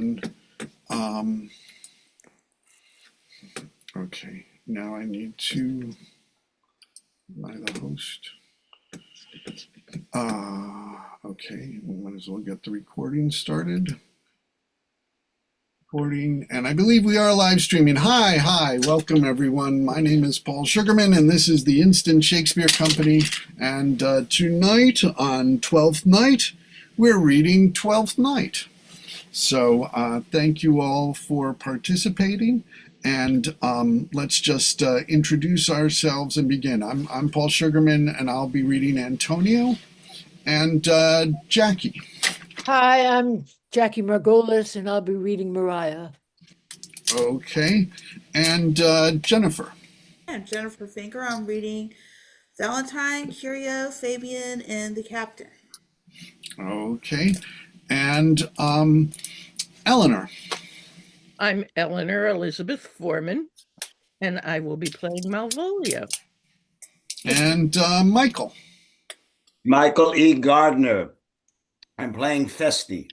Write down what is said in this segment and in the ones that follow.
And okay, now I need to, am I the host? Okay, we might as well get the recording started. And I believe we are live streaming. Hi, welcome everyone. My name is Paul Sugarman, and this is the Instant Shakespeare Company. And tonight on Twelfth Night, we're reading Twelfth Night. So thank you all for participating. And let's just introduce ourselves and begin. I'm Paul Sugarman, and I'll be reading Antonio. And Jackie. Hi, I'm Jackie Margolis, and I'll be reading Mariah. Okay. And Jennifer. I'm Jennifer Finker. I'm reading Valentine, Curio, Fabian, and the Captain. Okay. And Eleanor. I'm Eleanor Elizabeth Foreman, and I will be playing Malvolio. And Michael. Michael E. Gardner. I'm playing Festi.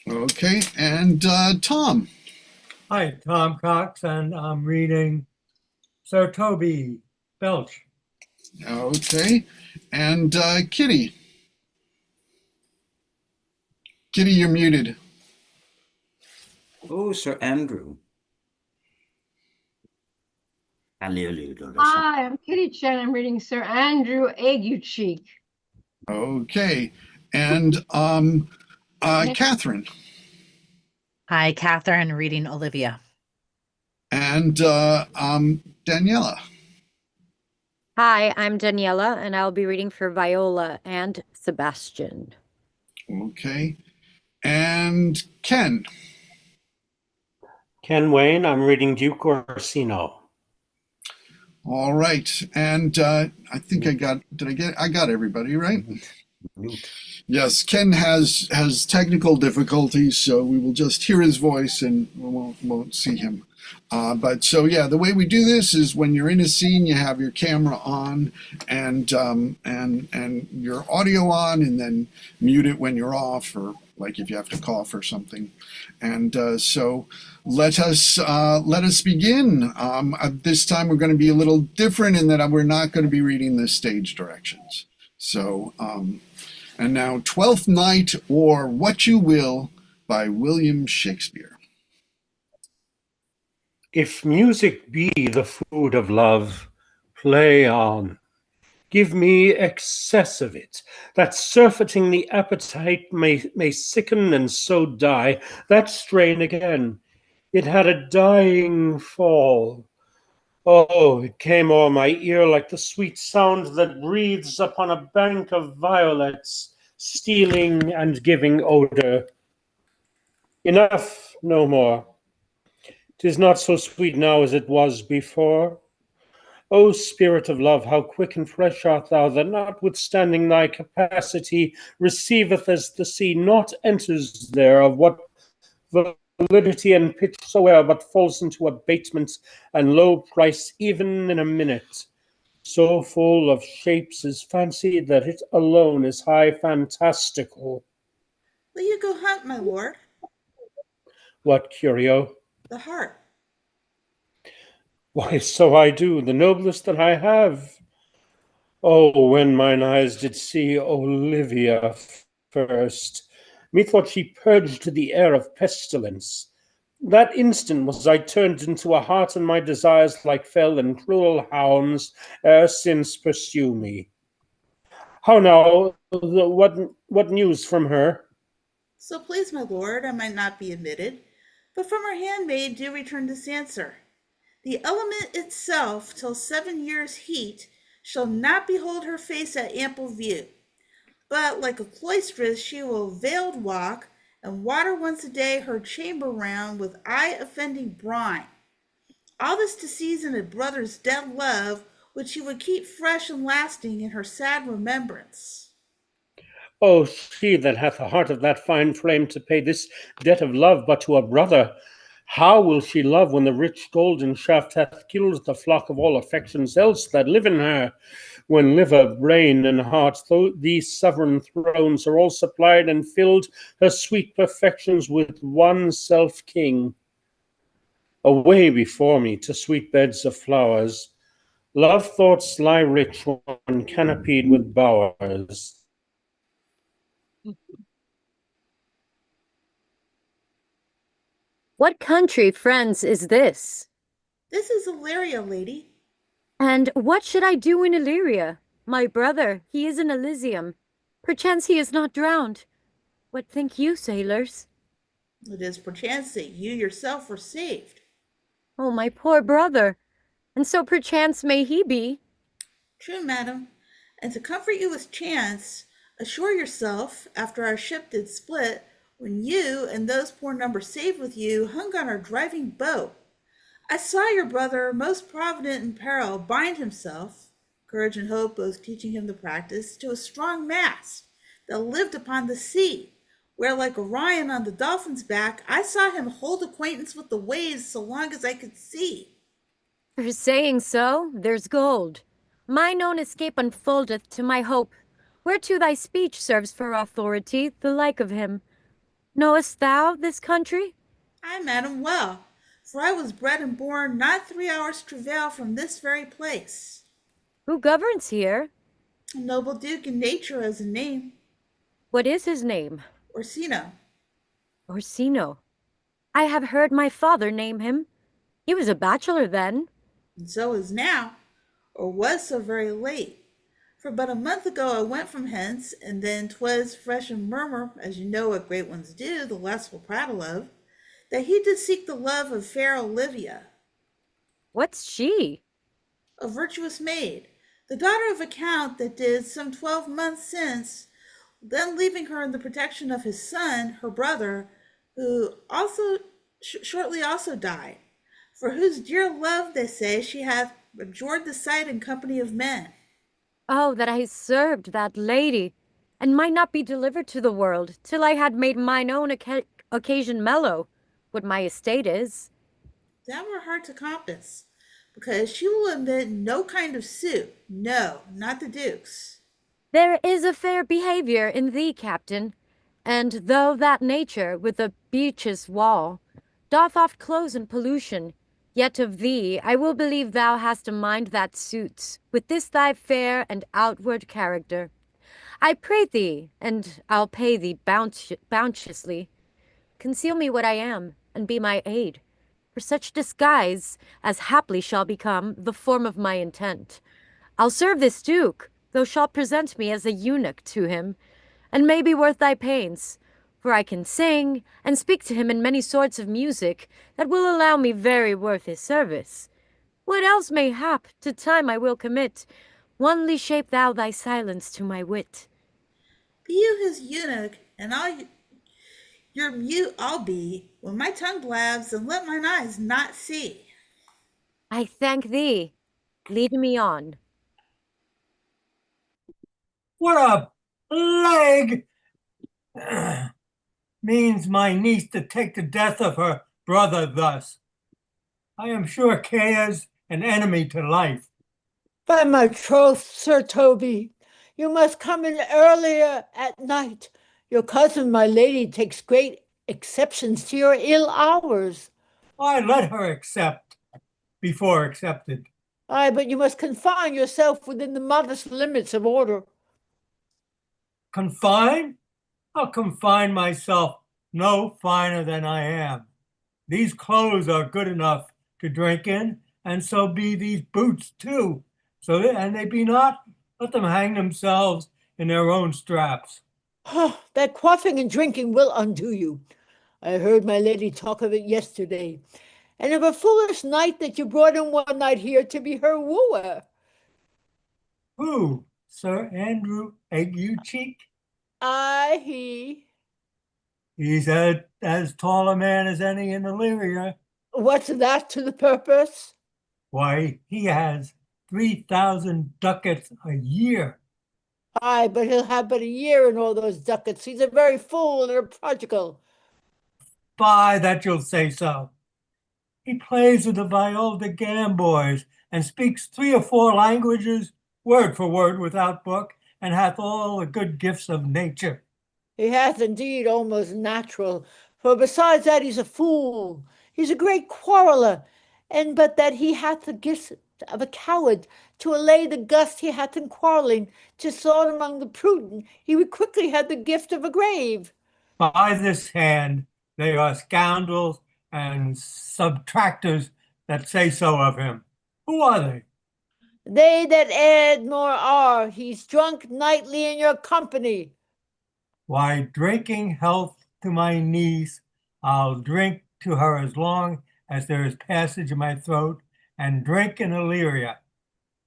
Okay, and Tom. Hi, Tom Cox, and I'm reading Sir Toby Belch. Okay, and Kitty. Kitty, you're muted. Oh, Sir Andrew. Hi, I'm Kitty Chen. I'm reading Sir Andrew Aguecheek. Okay, and Catherine. Hi, Catherine, reading Olivia. And Daniela. Hi, I'm Daniela, and I'll be reading for Viola and Sebastian. Okay, and Ken. Ken Wayne, I'm reading Duke Orsino. All right, and I think I got everybody, right? Yes, Ken has technical difficulties, so we will just hear his voice and we won't see him. But so yeah, the way we do this is when you're in a scene, you have your camera on and your audio on, and then mute it when you're off, or like if you have to cough or something. And so let us begin. This time we're going to be a little different in that we're not going to be reading the stage directions. So. And now, Twelfth Night, or What You Will, by William Shakespeare. If music be the food of love, play on. Give me excess of it, that surfeiting the appetite may sicken and so die. That strain again, it had a dying fall. Oh, it came o'er my ear like the sweet sound that breathes upon a bank of violets, stealing and giving odor. Enough, no more. 'Tis not so sweet now as it was before. O spirit of love, how quick and fresh art thou, that notwithstanding thy capacity receiveth as the sea, not enters there, of what validity and pitch soe'er, but falls into abatement and low price even in a minute. So full of shapes is fancy that it alone is high fantastical. Will you go hunt, my lord? What, Curio? The hart. Why, so I do, the noblest that I have. Oh, when mine eyes did see Olivia first, methought she purged the air of pestilence. That instant was I turned into a hart, and my desires like fell and cruel hounds ere since pursue me. How now, what news from her? So please, my lord, I might not be admitted, but from her handmaid do return this answer. The element itself, till 7 years' heat, shall not behold her face at ample view, but like a cloistress she will veiled walk, and water once a day her chamber round with eye-offending brine. All this to season a brother's dead love, which she would keep fresh and lasting in her sad remembrance. Oh, she that hath a heart of that fine flame to pay this debt of love but to a brother, How will she love when the rich golden shaft hath killed the flock of all affections else that live in her? When liver, brain, and heart, these sovereign thrones are all supplied and filled, her sweet perfections with one self-king. Away before me to sweet beds of flowers, love thoughts lie rich when canopied with bowers. What country, friends, is this? This is Illyria, lady. And what should I do in Illyria? My brother, he is in Elysium. Perchance he is not drowned. What think you, sailors? It is perchance that you yourself were saved. Oh, my poor brother. And so perchance may he be. True, madam. And to comfort you with chance, assure yourself, after our ship did split, when you and those poor numbers saved with you hung on our driving boat, I saw your brother, most provident in peril, bind himself, courage and hope both teaching him the practice, to a strong mast that lived upon the sea, where like Orion on the dolphin's back, I saw him hold acquaintance with the waves so long as I could see. For saying so, there's gold. Mine own escape unfoldeth to my hope, whereto thy speech serves for authority, the like of him. Knowest thou this country? Ay, madam, well, for I was bred and born not 3 hours' travail from this very place. Who governs here? A noble duke in nature as a name, What is his name? Orsino. Orsino. I have heard my father name him. He was a bachelor then. And so is now, or was so very late. For but a month ago I went from hence, and then 'twas fresh and murmur, as you know what great ones do, the less will prattle of, that he did seek the love of fair Olivia, What's she? a virtuous maid, the daughter of a count that did some 12 months since, then leaving her in the protection of his son, her brother, who also shortly also died, for whose dear love, they say, she hath abjured the sight and company of men. Oh, that I served that lady, and might not be delivered to the world, till I had made mine own occasion mellow, what my estate is. That were hard to compass, because she will admit no kind of suit, no, not the duke's. There is a fair behavior in thee, captain, and though that nature, with a beech's wall, doth oft close in pollution, yet of thee I will believe thou hast a mind that suits, with this thy fair and outward character. I pray thee, and I'll pay thee bounteously, conceal me what I am, and be my aid, for such disguise as haply shall become the form of my intent. I'll serve this duke, thou shalt present me as a eunuch to him, and may be worth thy pains, for I can sing, and speak to him in many sorts of music that will allow me very worth his service. What else mayhap to time I will commit, onely shape thou thy silence to my wit. Be you his eunuch, and your mute I'll be, when my tongue blabs, and let mine eyes not see. I thank thee. Lead me on. What a plague! Means my niece to take the death of her brother thus. I am sure Caya's an enemy to life. By my troth, Sir Toby, you must come in earlier at night. Your cousin, my lady, takes great exceptions to your ill hours. I let her accept before accepted. Aye, but you must confine yourself within the modest limits of order. Confine? I'll confine myself no finer than I am. These clothes are good enough to drink in, and so be these boots too. And they be not, let them hang themselves in their own straps. That quaffing and drinking will undo you. I heard my lady talk of it yesterday, and of a foolish knight that you brought in one night here to be her wooer. Who? Sir Andrew Aguecheek? Aye, he. He's as tall a man as any in Illyria. What's that to the purpose? Why, he has 3,000 ducats a year. Aye, but he'll have but a year in all those ducats. He's a very fool and a prodigal. By that you'll say so. He plays with the viol the gamboys, and speaks 3 or 4 languages, word for word without book, and hath all the good gifts of nature. He hath indeed almost natural, for besides that he's a fool. He's a great quarreller, and but that he hath the gifts of a coward, to allay the gust he hath in quarrelling, to sort among the prudent, he would quickly have the gift of a grave. By this hand, they are scoundrels and subtractors that say so of him. Who are they? They that add more are. He's drunk nightly in your company. Why, drinking health to my niece, I'll drink to her as long as there is passage in my throat, and drink in Illyria.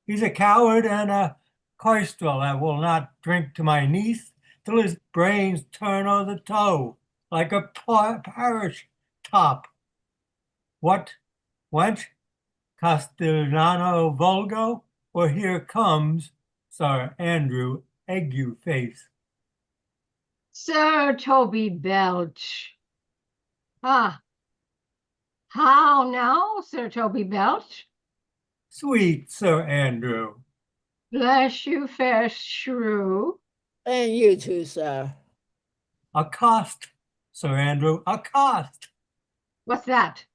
He's a coward and a coistrel that will not drink to my niece till his brains turn o' the toe, like a parish top. What, wench? Castellano vulgo, or here comes Sir Andrew Ague-face? Sir Toby Belch. Ah, how now, Sir Toby Belch? Sweet Sir Andrew. Bless you, fair shrew. And you too, sir. Accost, Sir Andrew, accost. What's that?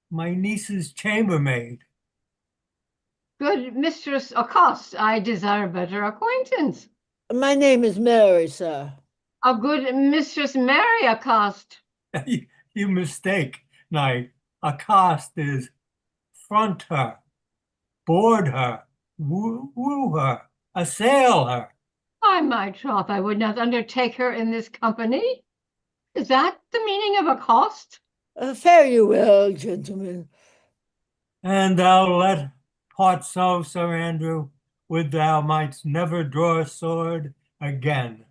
My niece's chambermaid. Good Mistress Accost, I desire better acquaintance. My name is Mary, sir. A good Mistress Mary Accost. You mistake, knight. Accost is front her, board her, woo her, assail her. By my troth, I would not undertake her in this company. Is that the meaning of accost? Fare you well, gentlemen. And thou let part so, Sir Andrew, would thou mightst never draw a sword again.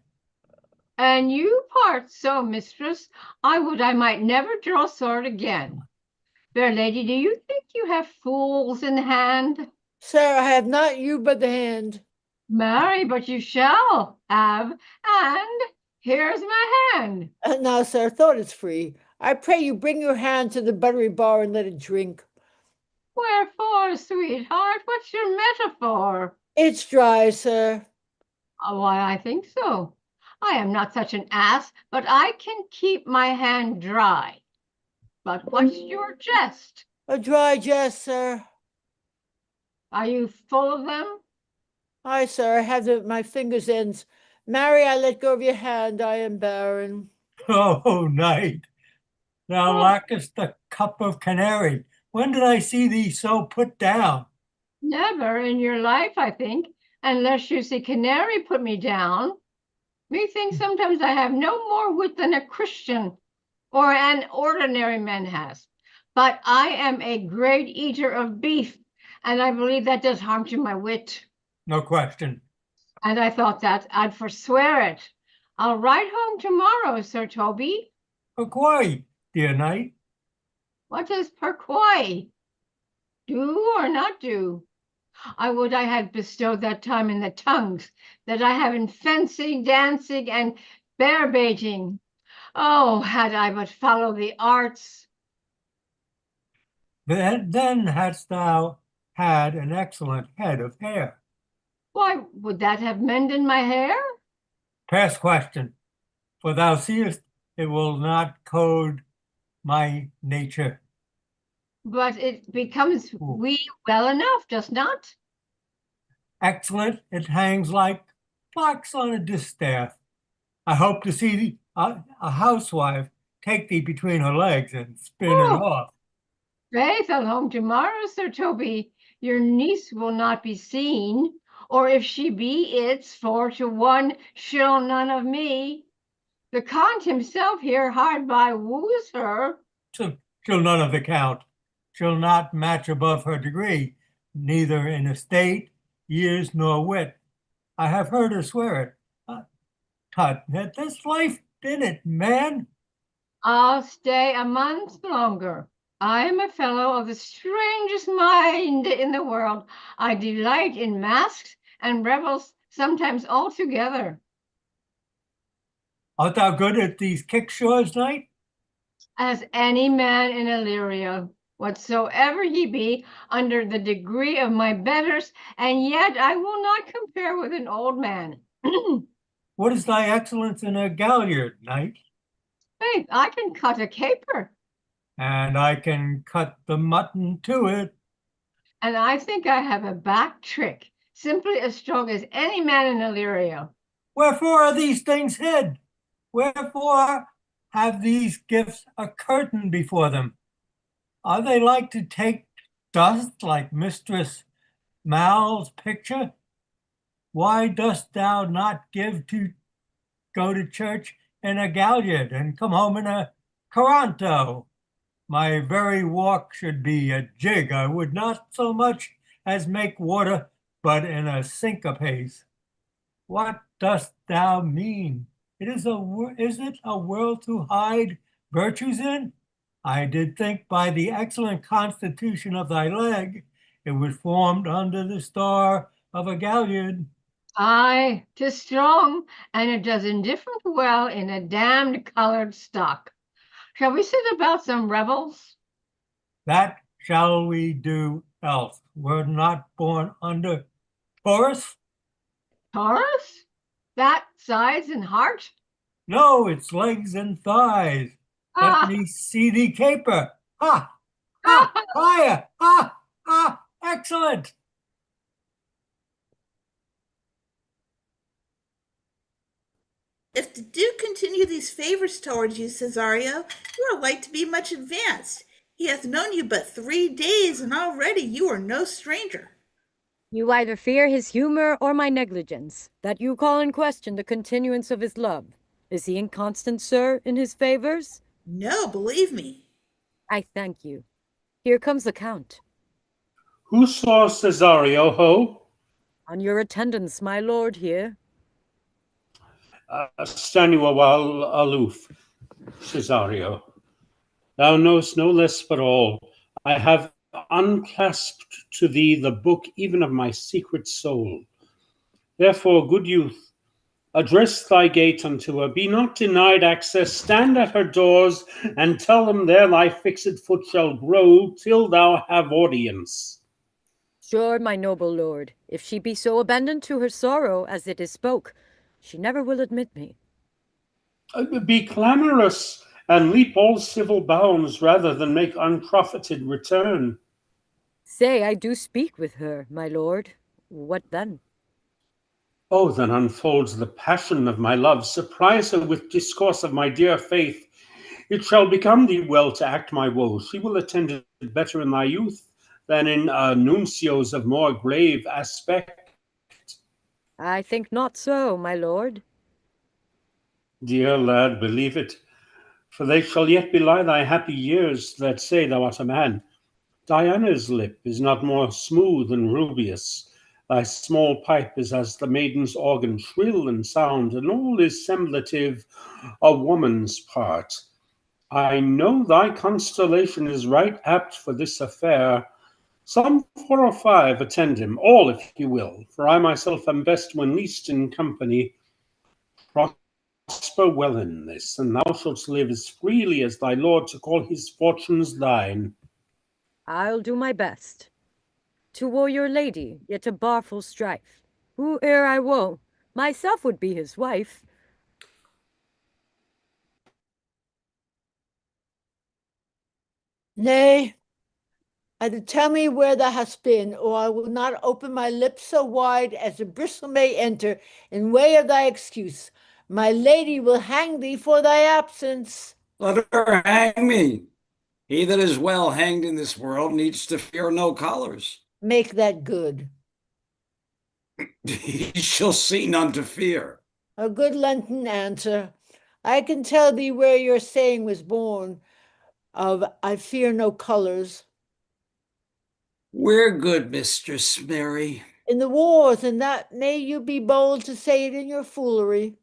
And you part so, mistress, I would I might never draw sword again. Fair lady, do you think you have fools in hand? Sir, I have not you but the hand. Marry, but you shall have, and here's my hand. Now, sir, thought is free. I pray you bring your hand to the buttery bar and let it drink. Wherefore, sweetheart, what's your metaphor? It's dry, sir. Why, I think so. I am not such an ass, but I can keep my hand dry. But what's your jest? A dry jest, sir. Are you full of them? Aye, sir, I have my fingers' ends. Marry, I let go of your hand. I am barren. Oh, knight, thou lackest the cup of canary. When did I see thee so put down? Never in your life, I think, unless you see canary put me down. Methinks sometimes I have no more wit than a Christian or an ordinary man has. But I am a great eater of beef, and I believe that does harm to my wit. No question. And I thought that I'd forswear it. I'll ride home tomorrow, Sir Toby. Pourquoi, dear knight? What does pourquoi? Do or not do? I would I had bestowed that time in the tongues that I have in fencing, dancing, and bear baiting. Oh, had I but followed the arts. Then hadst thou had an excellent head of hair. Why, would that have mended my hair? Past question, for thou seest it will not code my nature. But it becomes we well enough, does not? Excellent, it hangs like flax on a distaff. I hope to see a housewife take thee between her legs and spin it off. Faith, I'll home tomorrow, Sir Toby. Your niece will not be seen, or if she be, it's 4 to 1, she'll none of me. The Count himself here hard by woos her. She'll none of the Count. She'll not match above her degree, neither in estate, years, nor wit. I have heard her swear it. Tut, had this life been it, man? I'll stay a month longer. I am a fellow of the strangest mind in the world. I delight in masks and revels sometimes all together. Art thou good at these kickshaws, knight? as any man in Illyria, whatsoever he be, under the degree of my betters, and yet I will not compare with an old man. What is thy excellence in a galliard, knight? Faith, I can cut a caper, And I can cut the mutton to it. and I think I have a back trick, simply as strong as any man in Illyria. Wherefore are these things hid? Wherefore have these gifts a curtain before them? Are they like to take dust like Mistress Mal's picture? Why dost thou not go to church in a galliard and come home in a coranto? My very walk should be a jig. I would not so much as make water, but in a syncopace. What dost thou mean? Is it a world to hide virtues in? I did think by the excellent constitution of thy leg, it was formed under the star of a galliard. Aye, 'tis strong, and it does indifferent well in a damned colored stock. Shall we sit about some revels? That shall we do else. We're not born under Taurus? Taurus? That sides and heart? No, it's legs and thighs. Let Ah, me see thee caper. Ha! Ha! Fire! Ha! Ha! Excellent! If the Duke continue these favors towards you, Cesario, you are like to be much advanced. He hath known you but 3 days, and already you are no stranger. You either fear his humor or my negligence, that you call in question the continuance of his love. Is he inconstant, sir, in his favors? No, believe me. I thank you. Here comes the Count. Who saw Cesario, ho? On your attendance, my lord, here. Stand you a while aloof, Cesario. Thou knowest no less but all. I have unclasped to thee the book even of my secret soul. Therefore, good youth, address thy gate unto her. Be not denied access. Stand at her doors, and tell them there thy fixed foot shall grow till thou have audience. Sure, my noble lord, if she be so abandoned to her sorrow as it is spoke, she never will admit me. Be clamorous, and leap all civil bounds, rather than make unprofited return. Say, I do speak with her, my lord. What then? Oh, then unfolds the passion of my love. Surprise her with discourse of my dear faith. It shall become thee well to act my woe. She will attend it better in thy youth than in nuncios of more grave aspect. I think not so, my lord. Dear lad, believe it, for they shall yet belie thy happy years that say thou art a man. Diana's lip is not more smooth and rubious. Thy small pipe is as the maiden's organ, shrill and sound, and all is semblative a woman's part. I know thy constellation is right apt for this affair. Some 4 or 5 attend him, all if you will, for I myself am best when least in company. Prosper well in this, and thou shalt live as freely as thy lord to call his fortunes thine. I'll do my best. To war your lady, yet a barful strife. Whoe'er I woe, myself would be his wife. Nay, either tell me where thou hast been, or I will not open my lips so wide as the bristle may enter in way of thy excuse. My lady will hang thee for thy absence. Let her hang me. He that is well hanged in this world needs to fear no collars. Make that good. He shall see none to fear. A good Lenten answer. I can tell thee where your saying was born of I fear no colors. We're good, Mistress Mary. In the wars, and that may you be bold to say it in your foolery.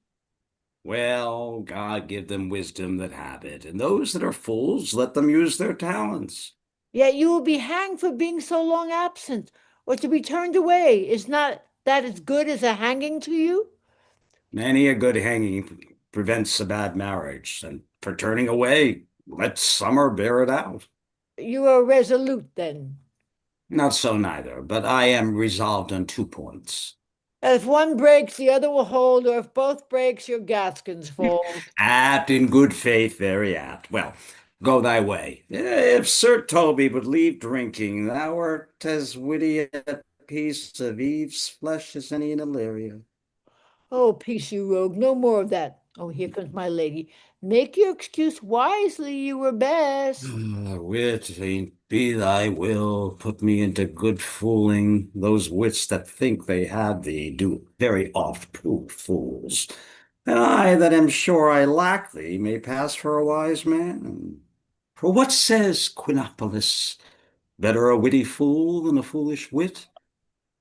Well, God give them wisdom that have it, and those that are fools, let them use their talents. Yet you will be hanged for being so long absent, or to be turned away. Is not that as good as a hanging to you? Many a good hanging prevents a bad marriage, and for turning away, Let summer bear it out. You are resolute then. Not so neither, but I am resolved on 2 points. If one breaks, the other will hold, or if both breaks, your gaskins fold. Apt in good faith, very apt. Well, go thy way. If Sir Toby would leave drinking, thou art as witty a piece of Eve's flesh as any in Illyria. Oh, peace, you rogue, no more of that. Oh, here comes my lady. Make your excuse wisely, you were best. Wit, be thy will, put me into good fooling. Those wits that think they have thee do very oft prove fools. And I that am sure I lack thee may pass for a wise man. For what says Quinopolis? Better a witty fool than a foolish wit?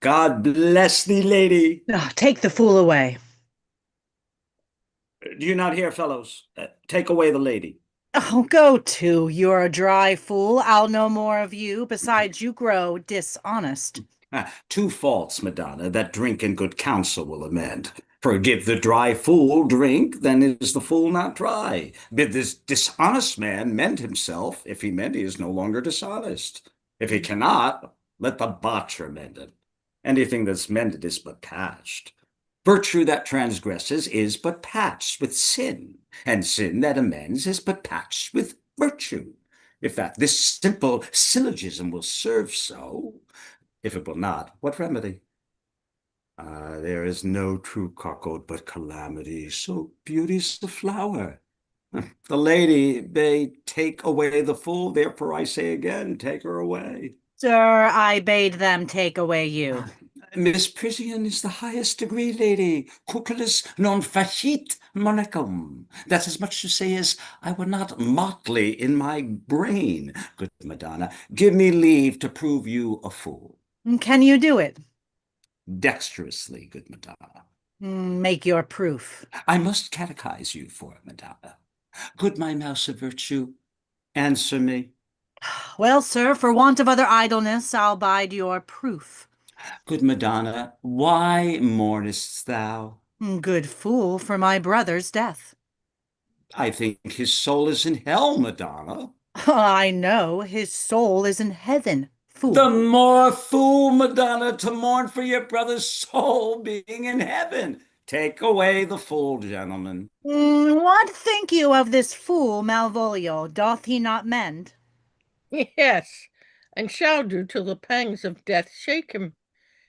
God bless thee, lady. Ah, take the fool away. Do you not hear, fellows? Take away the lady. Oh, go to. You're a dry fool. I'll no more of you. Besides, you grow dishonest. 2 faults, Madonna, that drink and good counsel will amend. Forgive the dry fool drink, then is the fool not dry. Bid this dishonest man mend himself. If he mend, he is no longer dishonest. If he cannot, let the botcher mend it. Anything that's mended is but patched. Virtue that transgresses is but patched with sin, and sin that amends is but patched with virtue. If that this simple syllogism will serve so, if it will not, what remedy? There is no true cuckold but calamity, so beauty's the flower. The lady may take away the fool, therefore I say again, take her away. Sir, I bade them take away you. Misprision is the highest degree, lady. Cuculus non facit monachum. That's as much to say as I were not motley in my brain. Good Madonna, give me leave to prove you a fool. Can you do it? Dexterously, good Madonna. Make your proof. I must catechize you for it, Madonna. Good my mouse of virtue, answer me. Well, sir, for want of other idleness, I'll bide your proof. Good Madonna, why mournest thou? Good fool, for my brother's death. I think his soul is in hell, Madonna. I know, his soul is in heaven, fool. The more fool, Madonna, to mourn for your brother's soul being in heaven. Take away the fool, gentlemen. What think you of this fool, Malvolio? Doth he not mend? Yes, and shall do till the pangs of death shake him.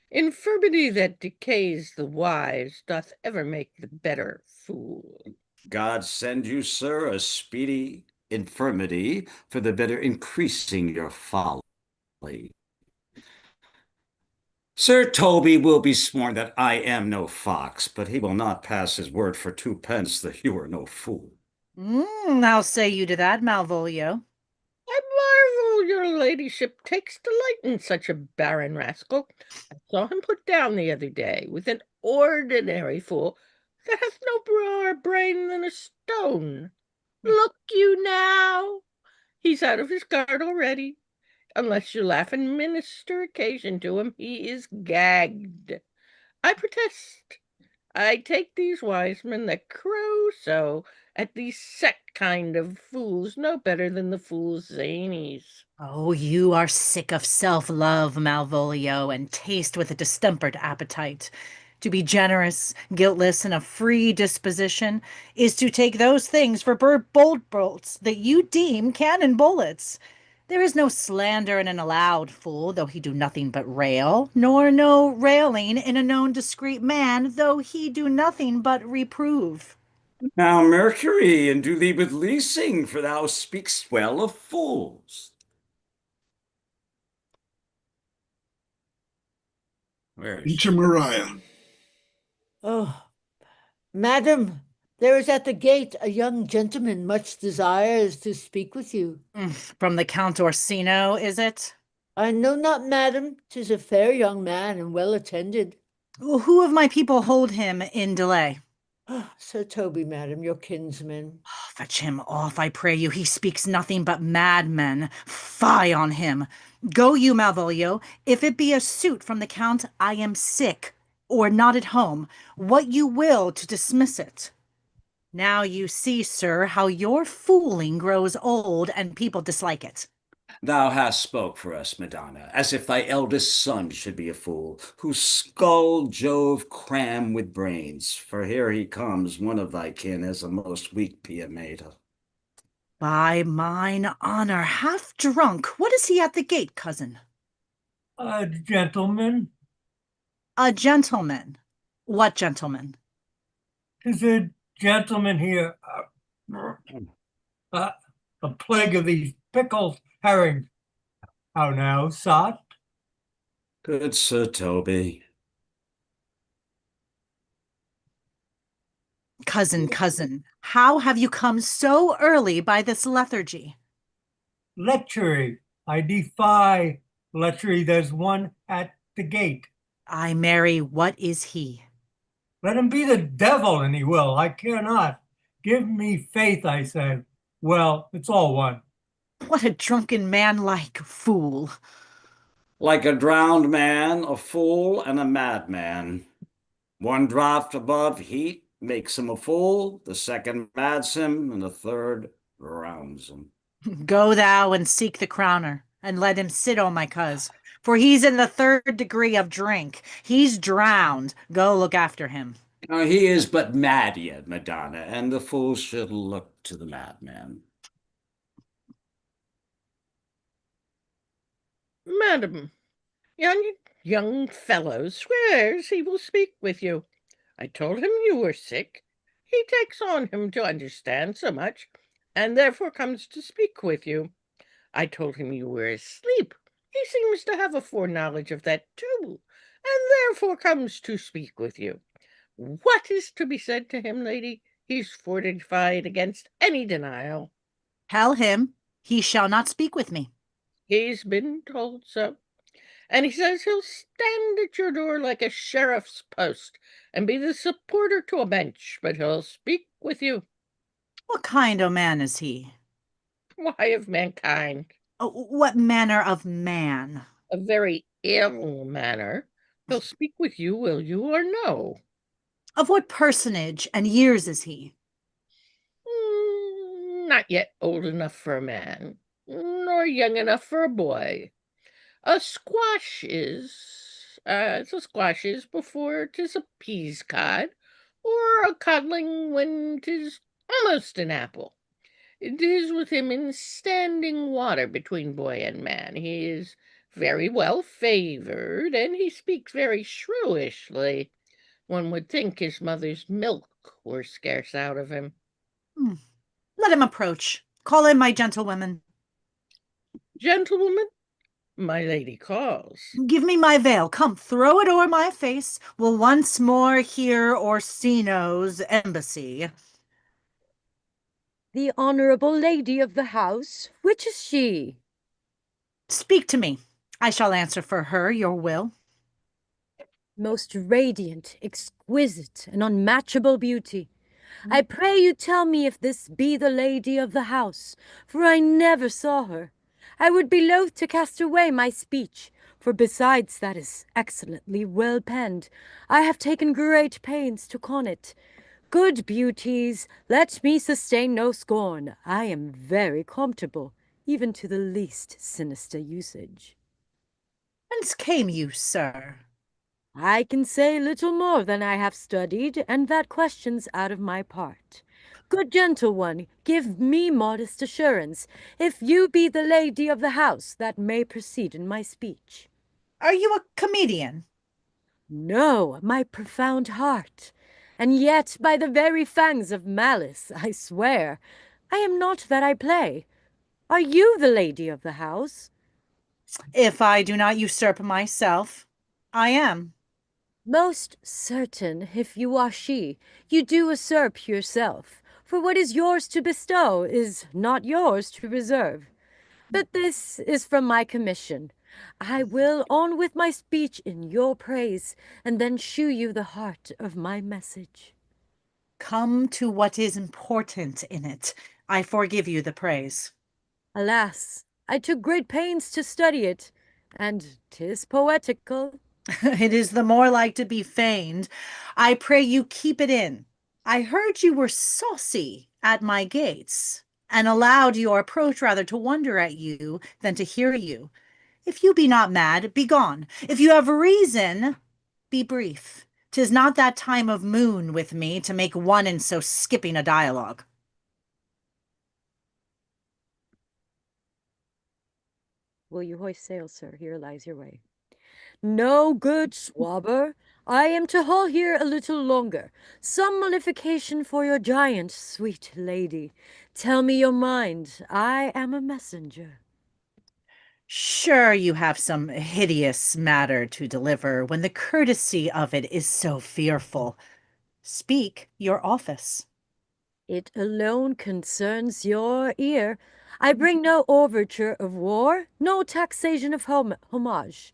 Infirmity that decays the wise doth ever make the better fool. God send you, sir, a speedy infirmity for the better increasing your folly. Sir Toby will be sworn that I am no fox, but he will not pass his word for 2 pence that you are no fool. How say you to that, Malvolio? I marvel your ladyship takes delight in such a barren rascal. I saw him put down the other day with an ordinary fool that hath no broader brain than a stone. Look you now, he's out of his guard already. Unless you laugh and minister occasion to him, he is gagged. I protest, I take these wise men that crow so at these set kind of fools no better than the fool's zanies. Oh, you are sick of self-love, Malvolio, and taste with a distempered appetite. To be generous, guiltless, and a free disposition is to take those things for bold bolts that you deem cannon bullets. There is no slander in an allowed fool, though he do nothing but rail, nor no railing in a known discreet man, though he do nothing but reprove. Now, Mercury, and do thee with leasing, for thou speakst well of fools. Where is To Maria. Oh, madam, there is at the gate a young gentleman much desires to speak with you. From the Count Orsino, is it? I know not, madam. 'Tis a fair young man and well attended. Who of my people hold him in delay? Sir Toby, madam, your kinsman. Fetch him off, I pray you. He speaks nothing but madmen. Fie on him. Go you, Malvolio. If it be a suit from the Count, I am sick, or not at home. What you will to dismiss it. Now you see, sir, how your fooling grows old and people dislike it. Thou hast spoke for us, Madonna, as if thy eldest son should be a fool, whose skull Jove cram with brains. For here he comes, one of thy kin, as a most weak Piamata. By mine honor, half drunk. What is he at the gate, cousin? A gentleman. A gentleman. What gentleman? 'Tis a gentleman here. A plague of these pickled herrings. How now, sot? Good Sir Toby. Cousin, how have you come so early by this lethargy? Lechery. I defy lechery. There's one at the gate. I marry, what is he? Let him be the devil, and he will. I care not. Give me faith, I say. Well, it's all one. What a drunken man like fool. Like a drowned man, a fool, and a madman. One draught above heat makes him a fool, the second mads him, and the third drowns him. Go thou and seek the crowner, and let him sit, O my coz, for he's in the 3rd degree of drink. He's drowned. Go look after him. He is but mad yet, Madonna, and the fool should look to the madman. Madam, yon young fellow swears he will speak with you. I told him you were sick. He takes on him to understand so much, and therefore comes to speak with you. I told him you were asleep. He seems to have a foreknowledge of that too, and therefore comes to speak with you. What is to be said to him, lady? He's fortified against any denial. Tell him he shall not speak with me. He's been told so. And he says he'll stand at your door like a sheriff's post and be the supporter to a bench, but he'll speak with you. What kind of man is he? Why, of mankind. What manner of man? A very ill manner. He'll speak with you, will you, or no? Of what personage and years is he? Not yet old enough for a man, nor young enough for a boy. A squash is, as a squash is before 'tis a peas cod, or a codling when 'tis almost an apple. It is with him in standing water between boy and man. He is very well favored, and he speaks very shrewishly. One would think his mother's milk were scarce out of him. Let him approach. Call in my gentlewomen. Gentlewoman, my lady calls. Give me my veil. Come, throw it o'er my face. We'll once more hear Orsino's embassy. The honorable lady of the house, which is she? Speak to me. I shall answer for her your will. Most radiant, exquisite, and unmatchable beauty. I pray you tell me if this be the lady of the house, for I never saw her. I would be loath to cast away my speech, for besides that is excellently well penned, I have taken great pains to con it. Good beauties, let me sustain no scorn. I am very comfortable, even to the least sinister usage. Whence came you, sir? I can say little more than I have studied, and that question's out of my part. Good gentle one, give me modest assurance, if you be the lady of the house that may proceed in my speech. Are you a comedian? No, my profound heart. And yet, by the very fangs of malice, I swear, I am not that I play. Are you the lady of the house? If I do not usurp myself, I am. Most certain, if you are she, you do usurp yourself, for what is yours to bestow is not yours to reserve. But this is from my commission. I will on with my speech in your praise, and then shew you the heart of my message. Come to what is important in it. I forgive you the praise. Alas, I took great pains to study it, and 'tis poetical. It is the more like to be feigned. I pray you keep it in. I heard you were saucy at my gates, and allowed your approach rather to wonder at you than to hear you. If you be not mad, be gone. If you have reason, be brief. 'Tis not that time of moon with me to make one in so skipping a dialogue. Will you hoist sail, sir? Here lies your way. No, good swabber. I am to haul here a little longer. Some mollification for your giant, sweet lady. Tell me your mind. I am a messenger. Sure, you have some hideous matter to deliver when the courtesy of it is so fearful. Speak your office. It alone concerns your ear. I bring no overture of war, no taxation of homage.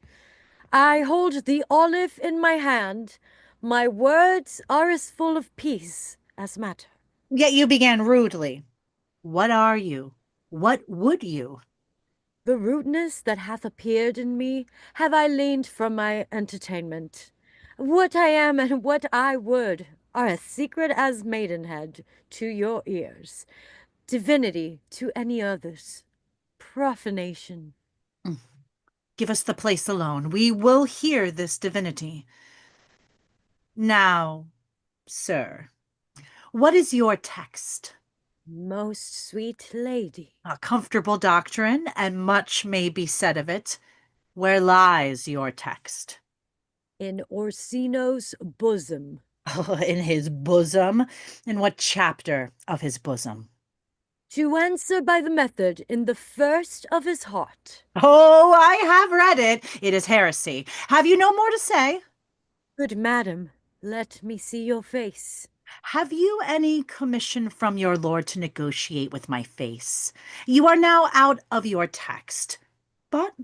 I hold the olive in my hand. My words are as full of peace as matter. Yet you began rudely. What are you? What would you? The rudeness that hath appeared in me have I leaned from my entertainment. What I am and what I would are as secret as maidenhead to your ears, divinity to any others, profanation. Give us the place alone. We will hear this divinity. Now, sir, what is your text? Most sweet lady. A comfortable doctrine, and much may be said of it. Where lies your text? In Orsino's bosom. Oh, in his bosom? In what chapter of his bosom? To answer by the method in the first of his heart. Oh, I have read it. It is heresy. Have you no more to say? Good madam, let me see your face. Have you any commission from your lord to negotiate with my face? You are now out of your text, but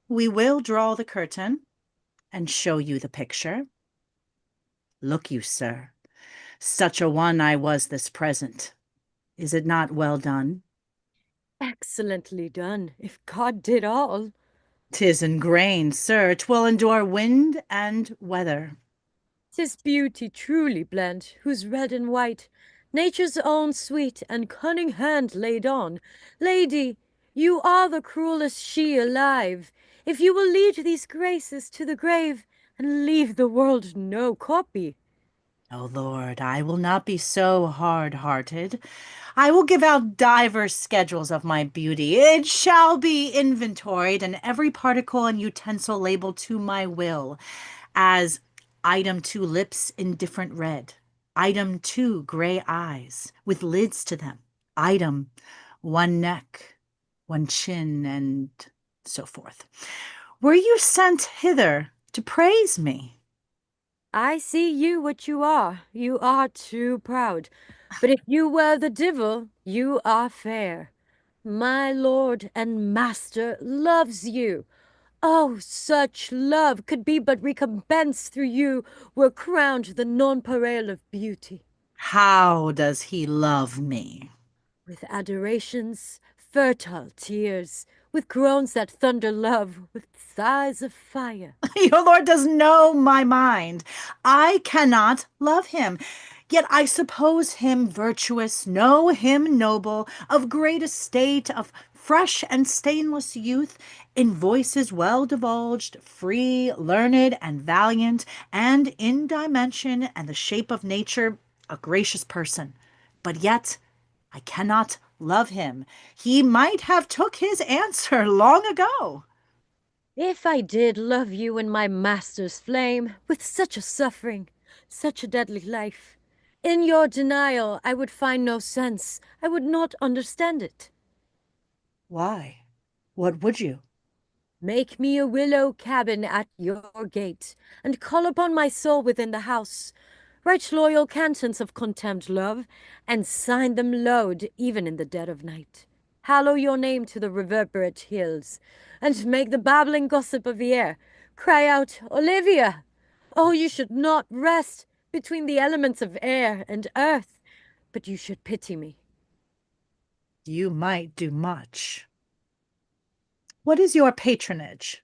we will draw the curtain and show you the picture. Look you, sir, such a one I was this present. Is it not well done? Excellently done, if God did all. 'Tis ingrained, sir. 'Twill endure wind and weather. 'Tis beauty truly blent, whose red and white nature's own sweet and cunning hand laid on. Lady, you are the cruelest she alive, if you will lead these graces to the grave and leave the world no copy. O Lord, I will not be so hard-hearted. I will give out divers schedules of my beauty. It shall be inventoried, and every particle and utensil labeled to my will, as item 2 lips indifferent red, item 2 gray eyes with lids to them, item 1 neck, 1 chin, and so forth. Were you sent hither to praise me? I see you what you are. You are too proud. But if you were the devil, you are fair. My lord and master loves you. Oh, such love could be but recompense through you were crowned the nonpareil of beauty. How does he love me? With adorations, fertile tears, with groans that thunder love, with sighs of fire. Your lord does know my mind. I cannot love him. Yet I suppose him virtuous, know him noble, of great estate, of fresh and stainless youth, in voices well divulged, free, learned, and valiant, and in dimension and the shape of nature a gracious person. But yet I cannot love him. He might have took his answer long ago. If I did love you in my master's flame, with such a suffering, such a deadly life, in your denial I would find no sense. I would not understand it. Why? What would you? Make me a willow cabin at your gate, and call upon my soul within the house. Write loyal cantons of contempt, love, and sign them loud even in the dead of night. Hallow your name to the reverberate hills, and make the babbling gossip of the air. Cry out, Olivia! Oh, you should not rest between the elements of air and earth, but you should pity me. You might do much. What is your patronage?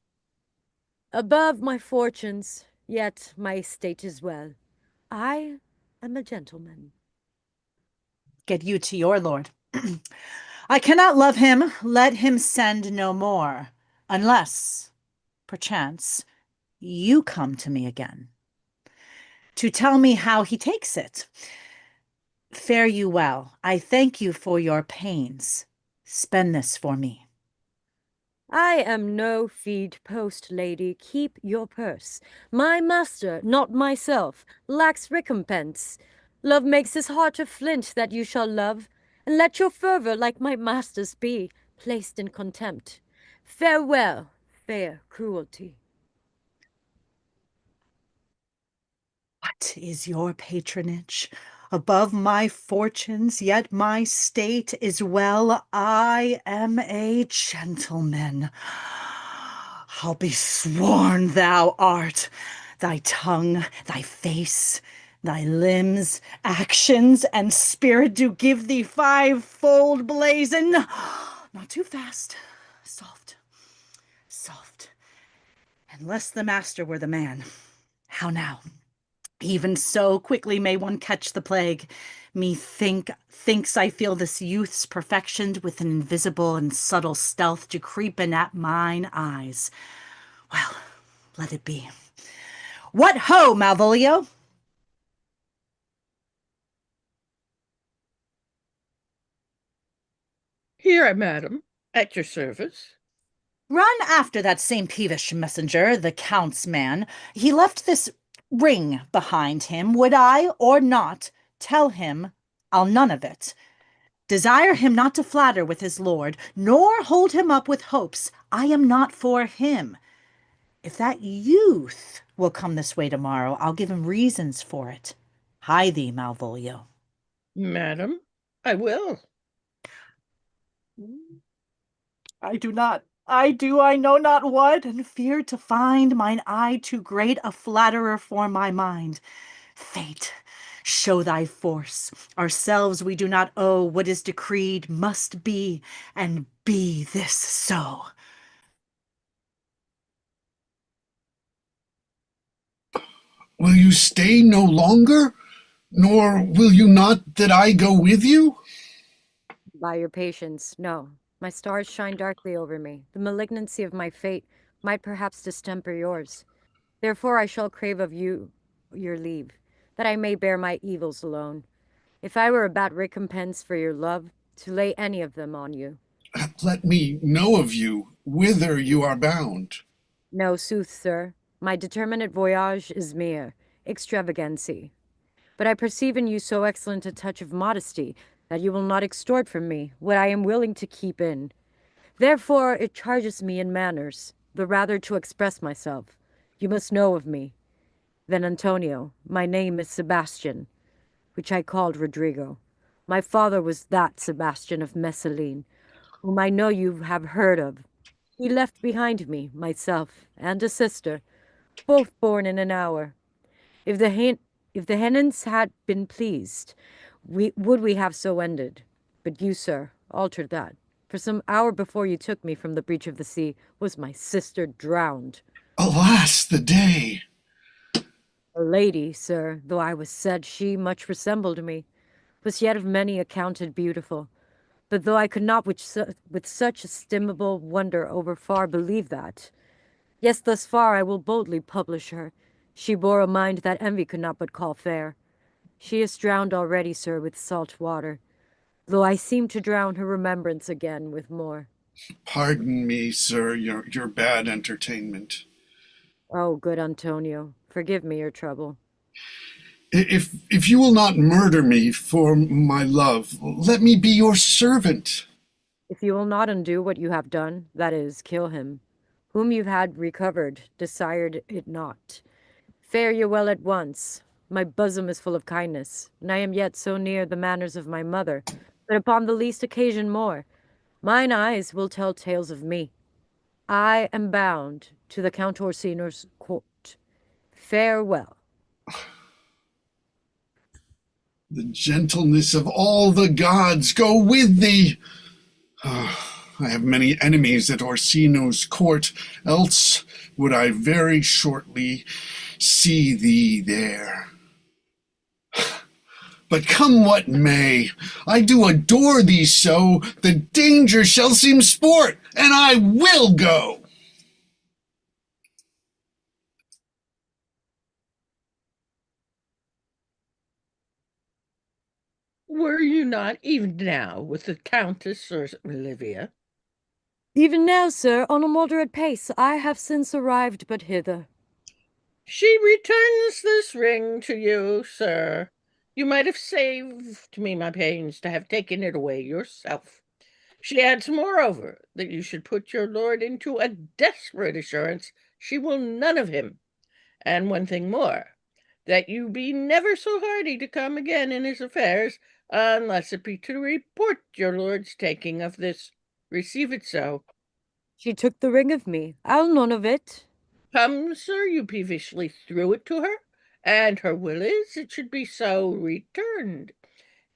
Above my fortunes, yet my estate is well. I am a gentleman. Get you to your lord. I cannot love him. Let him send no more, unless, perchance, you come to me again to tell me how he takes it. Fare you well. I thank you for your pains. Spend this for me. I am no feed post, lady. Keep your purse. My master, not myself, lacks recompense. Love makes his heart of flint that you shall love, and let your fervor, like my master's, be placed in contempt. Farewell, fair cruelty. What is your patronage? Above my fortunes, yet my state is well. I am a gentleman. I'll be sworn thou art. Thy tongue, thy face, thy limbs, actions, and spirit do give thee fivefold blazon. Not too fast. Soft, soft. Unless the master were the man. How now? Even so quickly may one catch the plague. Thinks I feel this youth's perfectioned with an invisible and subtle stealth to creep in at mine eyes. Well, let it be. What ho, Malvolio? Here, madam, at your service. Run after that same peevish messenger, the Count's man. He left this ring behind him. Would I or not tell him I'll none of it? Desire him not to flatter with his lord, nor hold him up with hopes. I am not for him. If that youth will come this way tomorrow, I'll give him reasons for it. Hie thee, Malvolio. Madam, I will. I do not. I know not what, and fear to find mine eye too great a flatterer for my mind. Fate, show thy force. Ourselves we do not owe. What is decreed must be, and be this so. Will you stay no longer? Nor will you not that I go with you? By your patience, no. My stars shine darkly over me. The malignancy of my fate might perhaps distemper yours. Therefore I shall crave of you your leave, that I may bear my evils alone. If I were about recompense for your love, to lay any of them on you. Let me know of you, whither you are bound. No, sooth, sir. My determinate voyage is mere extravagancy. But I perceive in you so excellent a touch of modesty that you will not extort from me what I am willing to keep in. Therefore it charges me in manners, the rather to express myself. You must know of me. Then, Antonio, my name is Sebastian, which I called Rodrigo. My father was that Sebastian of Messalin, whom I know you have heard of. He left behind me myself and a sister, both born in an hour. If the Hennons had been pleased, we have so ended. But you, sir, altered that. For some hour before you took me from the breach of the sea, was my sister drowned. Alas, the day! A lady, sir, though I was said she much resembled me, was yet of many accounted beautiful. But though I could not with such estimable wonder over far believe that, yes, thus far I will boldly publish her. She bore a mind that envy could not but call fair. She is drowned already, sir, with salt water, though I seem to drown her remembrance again with more. Pardon me, sir, your bad entertainment. Oh, good Antonio, forgive me your trouble. If you will not murder me for my love, let me be your servant. If you will not undo what you have done, that is, kill him, whom you had recovered, desired it not. Fare you well at once. My bosom is full of kindness, and I am yet so near the manners of my mother, that upon the least occasion more, mine eyes will tell tales of me. I am bound to the Count Orsino's court. Farewell. The gentleness of all the gods go with thee. I have many enemies at Orsino's court, else would I very shortly see thee there. But come what may, I do adore thee so, the danger shall seem sport, and I will go. Were you not even now with the Countess or Olivia? Even now, sir, on a moderate pace, I have since arrived but hither. She returns this ring to you, sir. You might have saved me my pains to have taken it away yourself. She adds, moreover, that you should put your lord into a desperate assurance she will none of him, and one thing more, that you be never so hardy to come again in his affairs, unless it be to report your lord's taking of this. Receive it so. She took the ring of me. I'll none of it. Come, sir, you peevishly threw it to her, and her will is it should be so returned.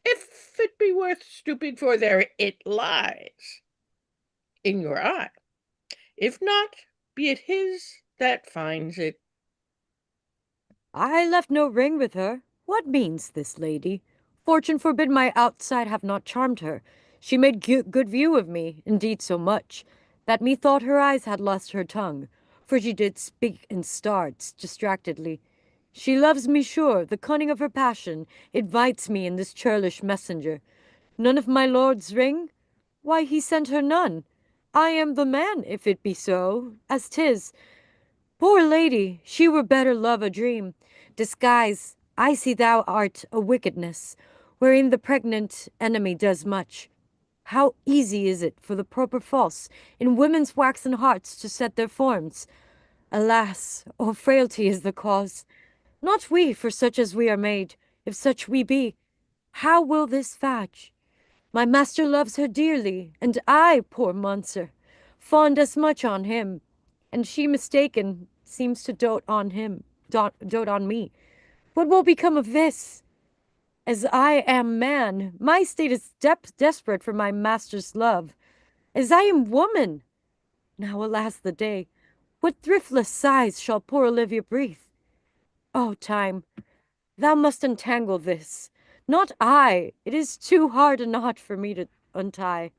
If it be worth stooping for, there it lies in your eye. If not, be it his that finds it. I left no ring with her. What means this lady? Fortune forbid my outside have not charmed her. She made good view of me, indeed so much, that methought her eyes had lost her tongue, for she did speak in starts, distractedly. She loves me sure, the cunning of her passion invites me in this churlish messenger. None of my lord's ring? Why, he sent her none. I am the man, if it be so, as 'tis. Poor lady, she were better love a dream. Disguise, I see thou art a wickedness, wherein the pregnant enemy does much. How easy is it for the proper false in women's waxen hearts to set their forms? Alas, all frailty is the cause. Not we, for such as we are made, if such we be. How will this fetch? My master loves her dearly, and I, poor Mounser, fond as much on him, and she mistaken seems to dote on him, dote on me. What will become of this? As I am man, my state is desperate for my master's love. As I am woman, now alas the day, what thriftless sighs shall poor Olivia breathe? O time, thou must untangle this. Not I. It is too hard a knot for me to untie.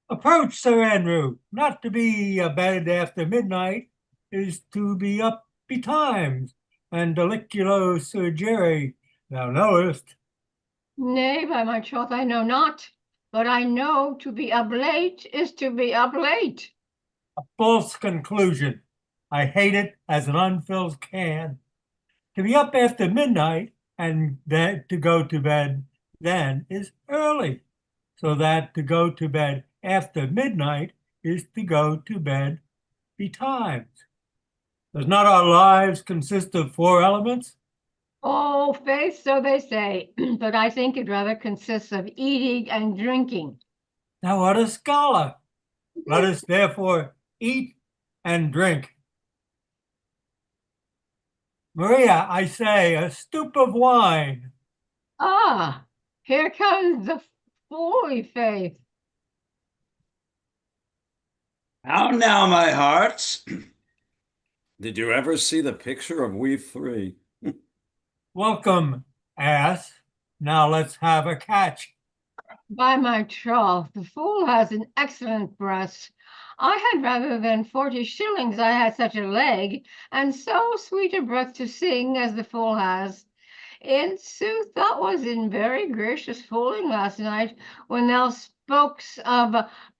Approach, Sir Andrew. Not to be abed after midnight is to be up betimes, and deliculo surgere, thou knowest. Nay, by my troth, I know not, but I know to be up late is to be up late. A false conclusion. I hate it as an unfilled can. To be up after midnight and then to go to bed then is early, so that to go to bed after midnight is to go to bed betimes. Does not our lives consist of 4 elements? Oh, faith, so they say, but I think it rather consists of eating and drinking. Thou art a scholar. Let us therefore eat and drink. Maria, I say, a stoup of wine. Ah, here comes the fully faith. How now, my hearts? Did you ever see the picture of we three? Welcome, ass. Now let's have a catch. By my troth, the fool has an excellent breast. I had rather than 40 shillings I had such a leg, and so sweet a breath to sing as the fool has. In sooth, that was in very gracious fooling last night, when thou spokest of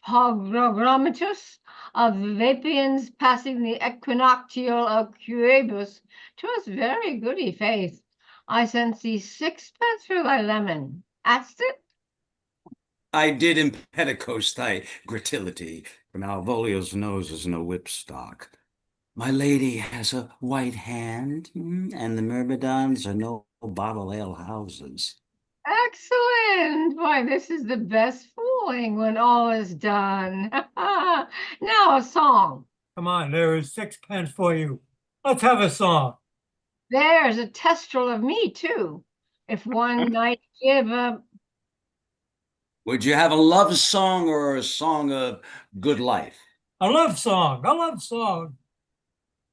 Pogrammatus, of Vapians passing the equinoctial of Cuebus. 'Twas very goody, faith. I sent thee 6 pence for thy lemon. Hast it? I did impedicoast thy gratillity, for Malvolio's nose is no whipstock. My lady has a white hand, and the Myrmidons are no bottle ale houses. Excellent! Why, this is the best fooling when all is done. Now a song. Come on, there is 6 pence for you. Let's have a song. There's a kestrel of me, too. If one might give a Would you have a love song or a song of good life? A love song, a love song.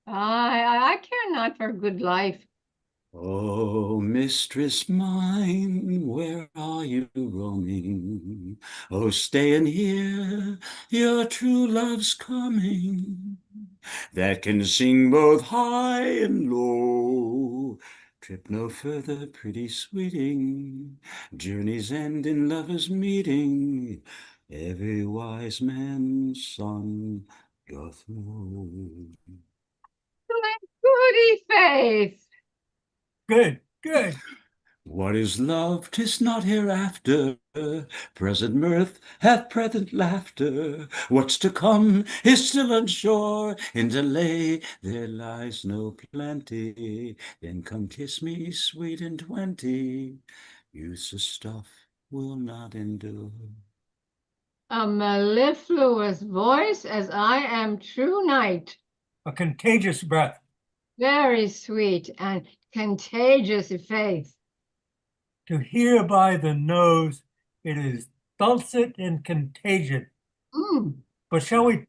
I care not for good life. Oh, mistress mine, where are you roaming? Oh, stay and hear your true love's coming, that can sing both high and low. Trip no further, pretty sweeting, journeys end in lovers' meeting. Every wise man's son doth know. Goody faith. Good, good. What is love? 'Tis not hereafter. Present mirth hath present laughter. What's to come is still unsure. In delay there lies no plenty. Then come kiss me, sweet and 20. Youth's stuff will not endure. A mellifluous voice as I am true knight. A contagious breath. Very sweet and contagious faith. To hear by the nose, it is dulcet and contagion. But shall we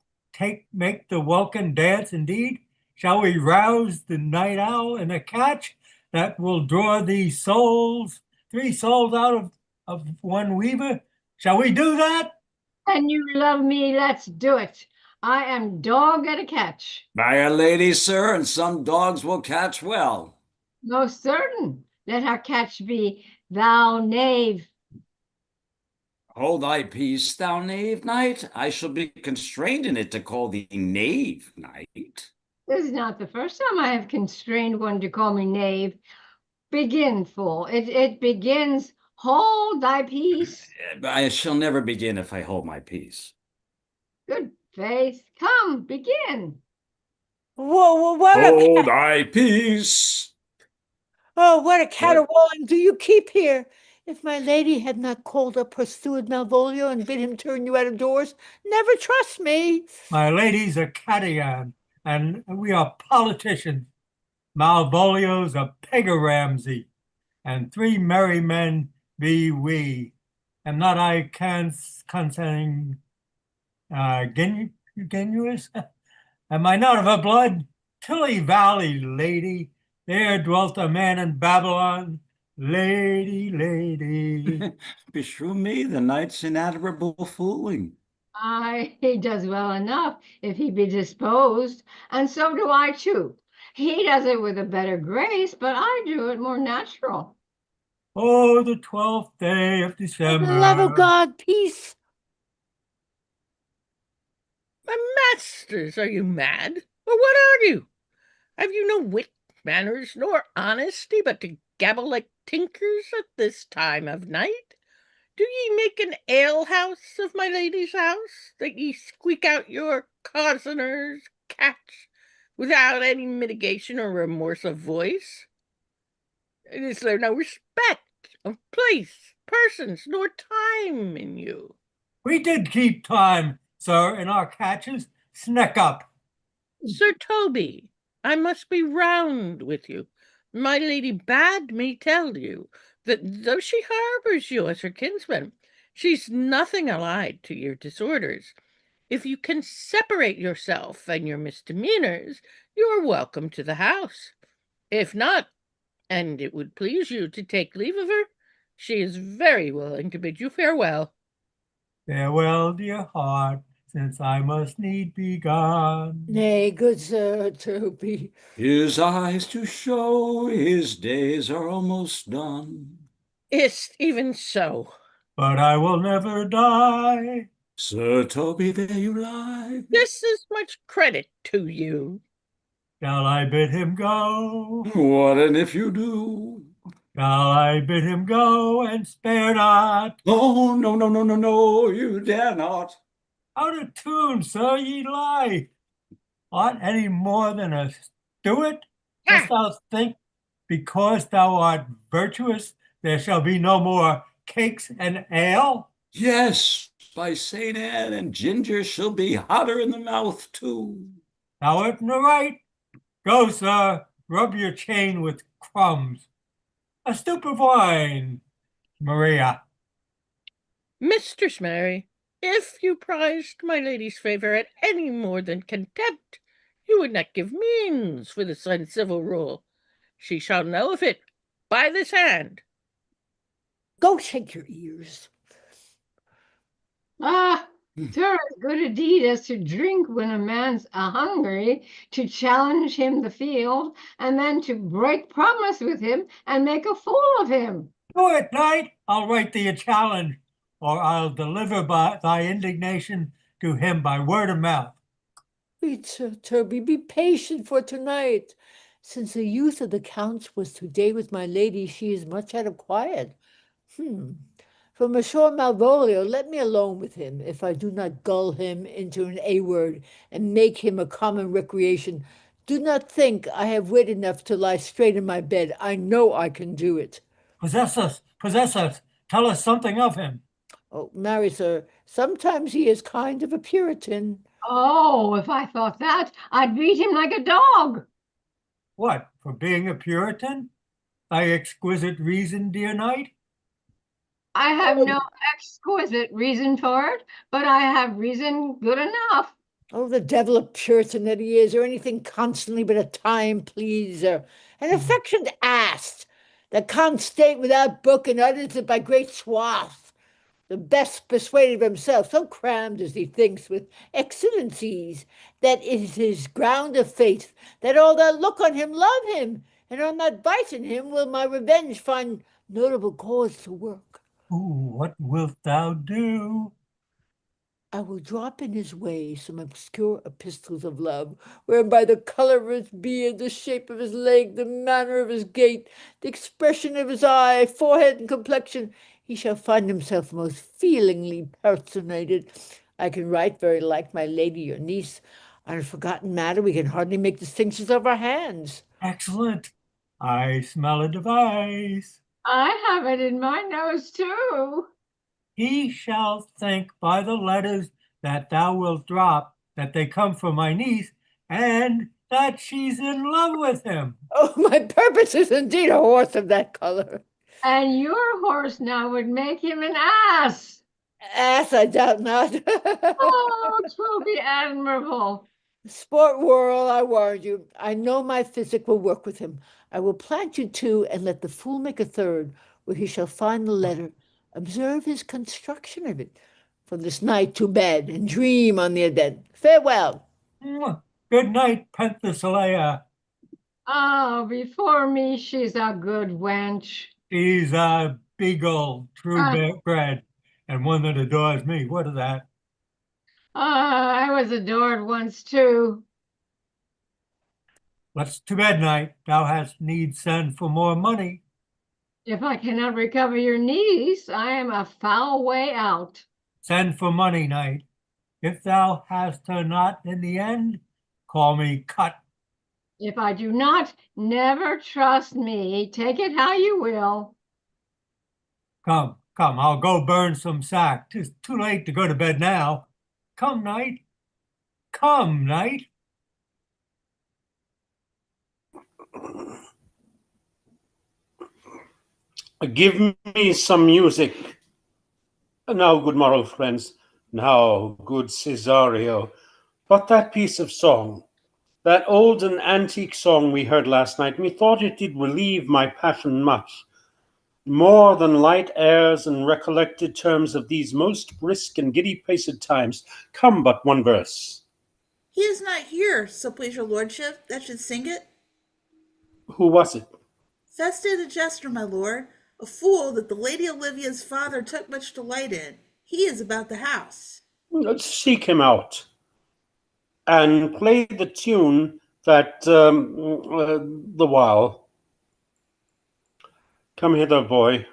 make the welkin dance indeed? Shall we rouse the night owl in a catch that will draw these souls, 3 souls out of one weaver? Shall we do that? And you love me, let's do it. I am dog at a catch. By a lady, sir, and some dogs will catch well. Most certain. Let our catch be thou knave. Hold thy peace, thou knave knight. I shall be constrained in it to call thee knave knight. This is not the first time I have constrained one to call me knave. Begin, fool. It begins, hold thy peace. I shall never begin if I hold my peace. Good faith. Come, begin. Whoa, what Hold thy peace. Oh, what a caterwauling do you keep here? If my lady had not called up her steward Malvolio and bid him turn you out of doors, never trust me. My lady's a Catayan, and we are politicians. Malvolio's a Pega Ramsey, and 3 merry men be we. Am not I concerning genuous? Am I not of her blood? Tilly Valley, lady, there dwelt a man in Babylon. Lady. Beshrew me, the knight's in admirable fooling. He does well enough if he be disposed, and so do I too. He does it with a better grace, but I do it more natural. Oh, the 12th day of For December. the love of God, peace. My masters, are you mad? Or what are you? Have you no wit, manners, nor honesty, but to gabble like tinkers at this time of night? Do ye make an alehouse of my lady's house, that ye squeak out your cozener's catch without any mitigation or remorse of voice? Is there no respect of place, persons, nor time in you? We did keep time, sir, in our catches. Sneck up. Sir Toby, I must be round with you. My lady bade me tell you that though she harbours you as her kinsman, she's nothing allied to your disorders. If you can separate yourself and your misdemeanors, you are welcome to the house. If not, and it would please you to take leave of her, she is very willing to bid you farewell. Farewell, dear heart, since I must need be gone. Nay, good Sir Toby. His eyes to show his days are almost done. Is't even so? But I will never die. Sir Toby, there you lie. This is much credit to you. Shall I bid him go? What and if you do? Shall I bid him go and spare not? Oh, no, you dare not. Out of tune, sir, ye lie. Art any more than a steward? Dost thou think, because thou art virtuous, there shall be no more cakes and ale? Yes, by Saint Anne, and ginger shall be hotter in the mouth too. Thou art in the right. Go, sir, rub your chain with crumbs. A stoup of wine, Maria. Mistress Mary, if you prized my lady's favour at any more than contempt, You would not give means for this uncivil rule. She shall know of it by this hand. Go shake your ears. Ah, sir, as good a deed as to drink when a man's hungry, to challenge him the field, and then to break promise with him and make a fool of him. Do it, knight. I'll write thee a challenge, or I'll deliver by thy indignation to him by word of mouth. Sweet Sir Turby, be patient for tonight. Since the youth of the Count's was today with my lady, she is much out of quiet. For Monsieur Malvolio, let me alone with him, if I do not gull him into an A-word and make him a common recreation. Do not think I have wit enough to lie straight in my bed. I know I can do it. Possess us, tell us something of him. Oh, marry, sir, sometimes he is kind of a Puritan. Oh, if I thought that, I'd beat him like a dog. What, for being a Puritan? Thy exquisite reason, dear knight? I have no exquisite reason for it, but I have reason good enough. Oh, the devil of Puritan that he is, or anything constantly but a time pleaser, an affectionate ass that can't state without book and utters it by great swath, the best persuaded of himself, so crammed as he thinks with excellencies, that it is his ground of faith, that all that look on him love him, and on that vice in him will my revenge find notable cause to work. Ooh, what wilt thou do? I will drop in his way some obscure epistles of love, wherein by the color of his beard, the shape of his leg, the manner of his gait, the expression of his eye, forehead, and complexion, he shall find himself most feelingly personated. I can write very like my lady, your niece. On a forgotten matter, we can hardly make distinctions of our hands. Excellent. I smell a device. I have it in my nose too. He shall think by the letters that thou wilt drop that they come from my niece, and that she's in love with him. Oh, my purpose is indeed a horse of that color. And your horse now would make him an ass. Ass, I doubt not. Oh, 'twill be admirable. Sport whirl, I warn you. I know my physic will work with him. I will plant you two and let the fool make a third, where he shall find the letter. Observe his construction of it. From this night to bed, and dream on the event. Farewell. Good night, Penthesilea. Oh, before me, she's a good wench. She's a beagle, true bred, and one that adores me. What of that? I was adored once too. Let's to bed, knight. Thou hast need send for more money. If I cannot recover your niece, I am a foul way out. Send for money, knight. If thou hast her not in the end, call me cut. If I do not, never trust me. Take it how you will. Come, I'll go burn some sack. 'Tis too late to go to bed now. Come, knight. Come, knight. Give me some music. Now, good morrow, friends. Now, good Cesario. But that piece of song, that old and antique song we heard last night, methought it did relieve my passion much, more than light airs and recollected terms of these most brisk and giddy-paced times. Come but one verse. He is not here, so please your lordship, that should sing it. Who was it? Feste the jester, my lord, a fool that the Lady Olivia's father took much delight in. He is about the house. Let's seek him out and play the tune that the while. Come hither, boy.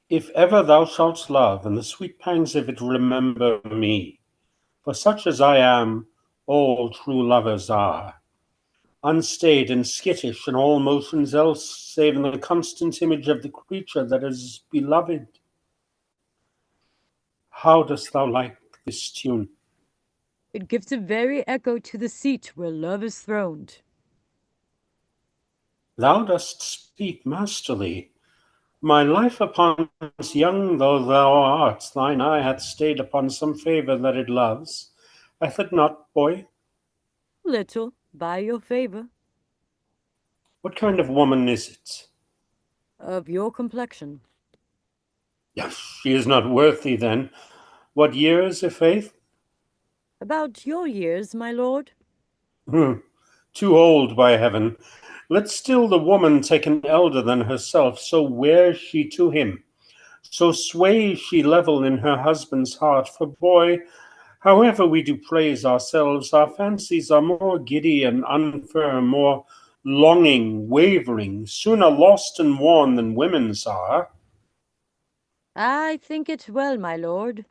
If ever thou shalt love, and the sweet pangs of it remember me, for such as I am, all true lovers are, unstayed and skittish in all motions else, save in the constant image of the creature that is beloved. How dost thou like this tune? It gives a very echo to the seat where love is throned. Thou dost speak masterly. My life upon us, young though thou art, thine eye hath stayed upon some favour that it loves. Hath it not, boy? Little, by your favor. What kind of woman is it? Of your complexion. Yes, she is not worthy then. What years, i'faith? About your years, my lord. Too old, by heaven. Let still the woman take an elder than herself, so wears she to him. So sways she level in her husband's heart. For boy, however we do praise ourselves, our fancies are more giddy and unfirm, more longing, wavering, sooner lost and worn than women's are. I think it well, my lord.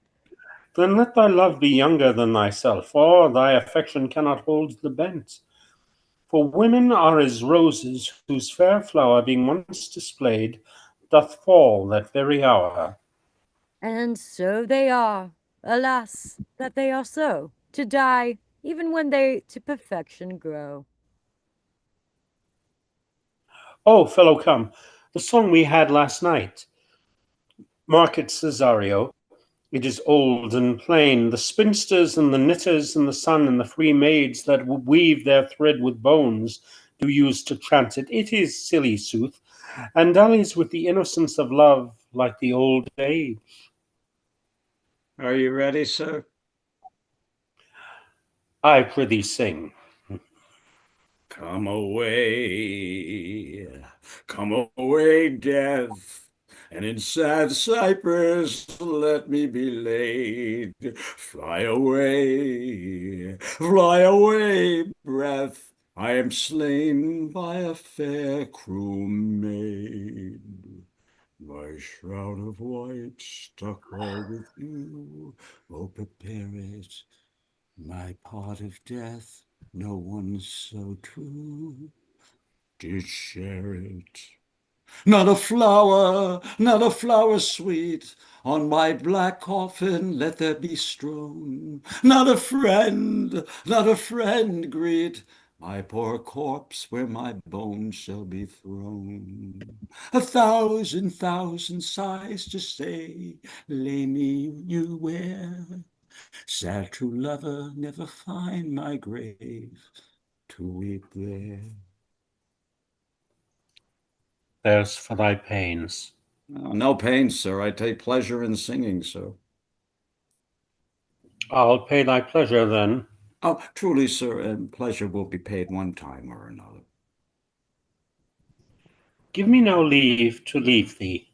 Then let thy love be younger than thyself, or thy affection cannot hold the bent. For women are as roses, whose fair flower, being once displayed, doth fall that very hour. And so they are. Alas, that they are so, to die, even when they to perfection grow. Oh, fellow, come, the song we had last night. Mark it, Cesario. It is old and plain. The spinsters and the knitters and the sun and the free maids that weave their thread with bones do use to chant it. It is silly sooth, and dallies with the innocence of love like the old age. Are you ready, sir? I prithee sing. Come away, death, and in sad cypress let me be laid. Fly away, breath, I am slain by a fair crew maid. My shroud of white stuck well with you, oh prepare it, my part of death, no one so true did share it. Not a flower sweet, on my black coffin let there be strown. Not a friend greet my poor corpse where my bones shall be thrown. 1,000 sighs to say, lay me you where. Sad true lover, never find my grave to weep there. There's for thy pains. Oh, no pain, sir. I take pleasure in singing, sir. I'll pay thy pleasure then. Oh, truly, sir, and pleasure will be paid one time or another. Give me now leave to leave thee.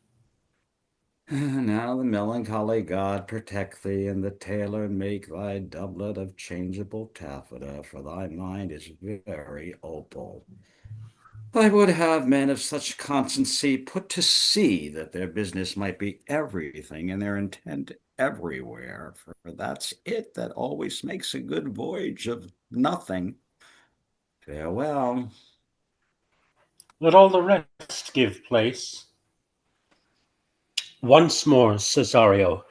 Now the melancholy god protect thee, and the tailor make thy doublet of changeable taffeta, for thy mind is very opal. I would have men of such constancy put to sea, that their business might be everything and their intent everywhere, for that's it that always makes a good voyage of nothing. Farewell. Let all the rest give place. Once more, Cesario,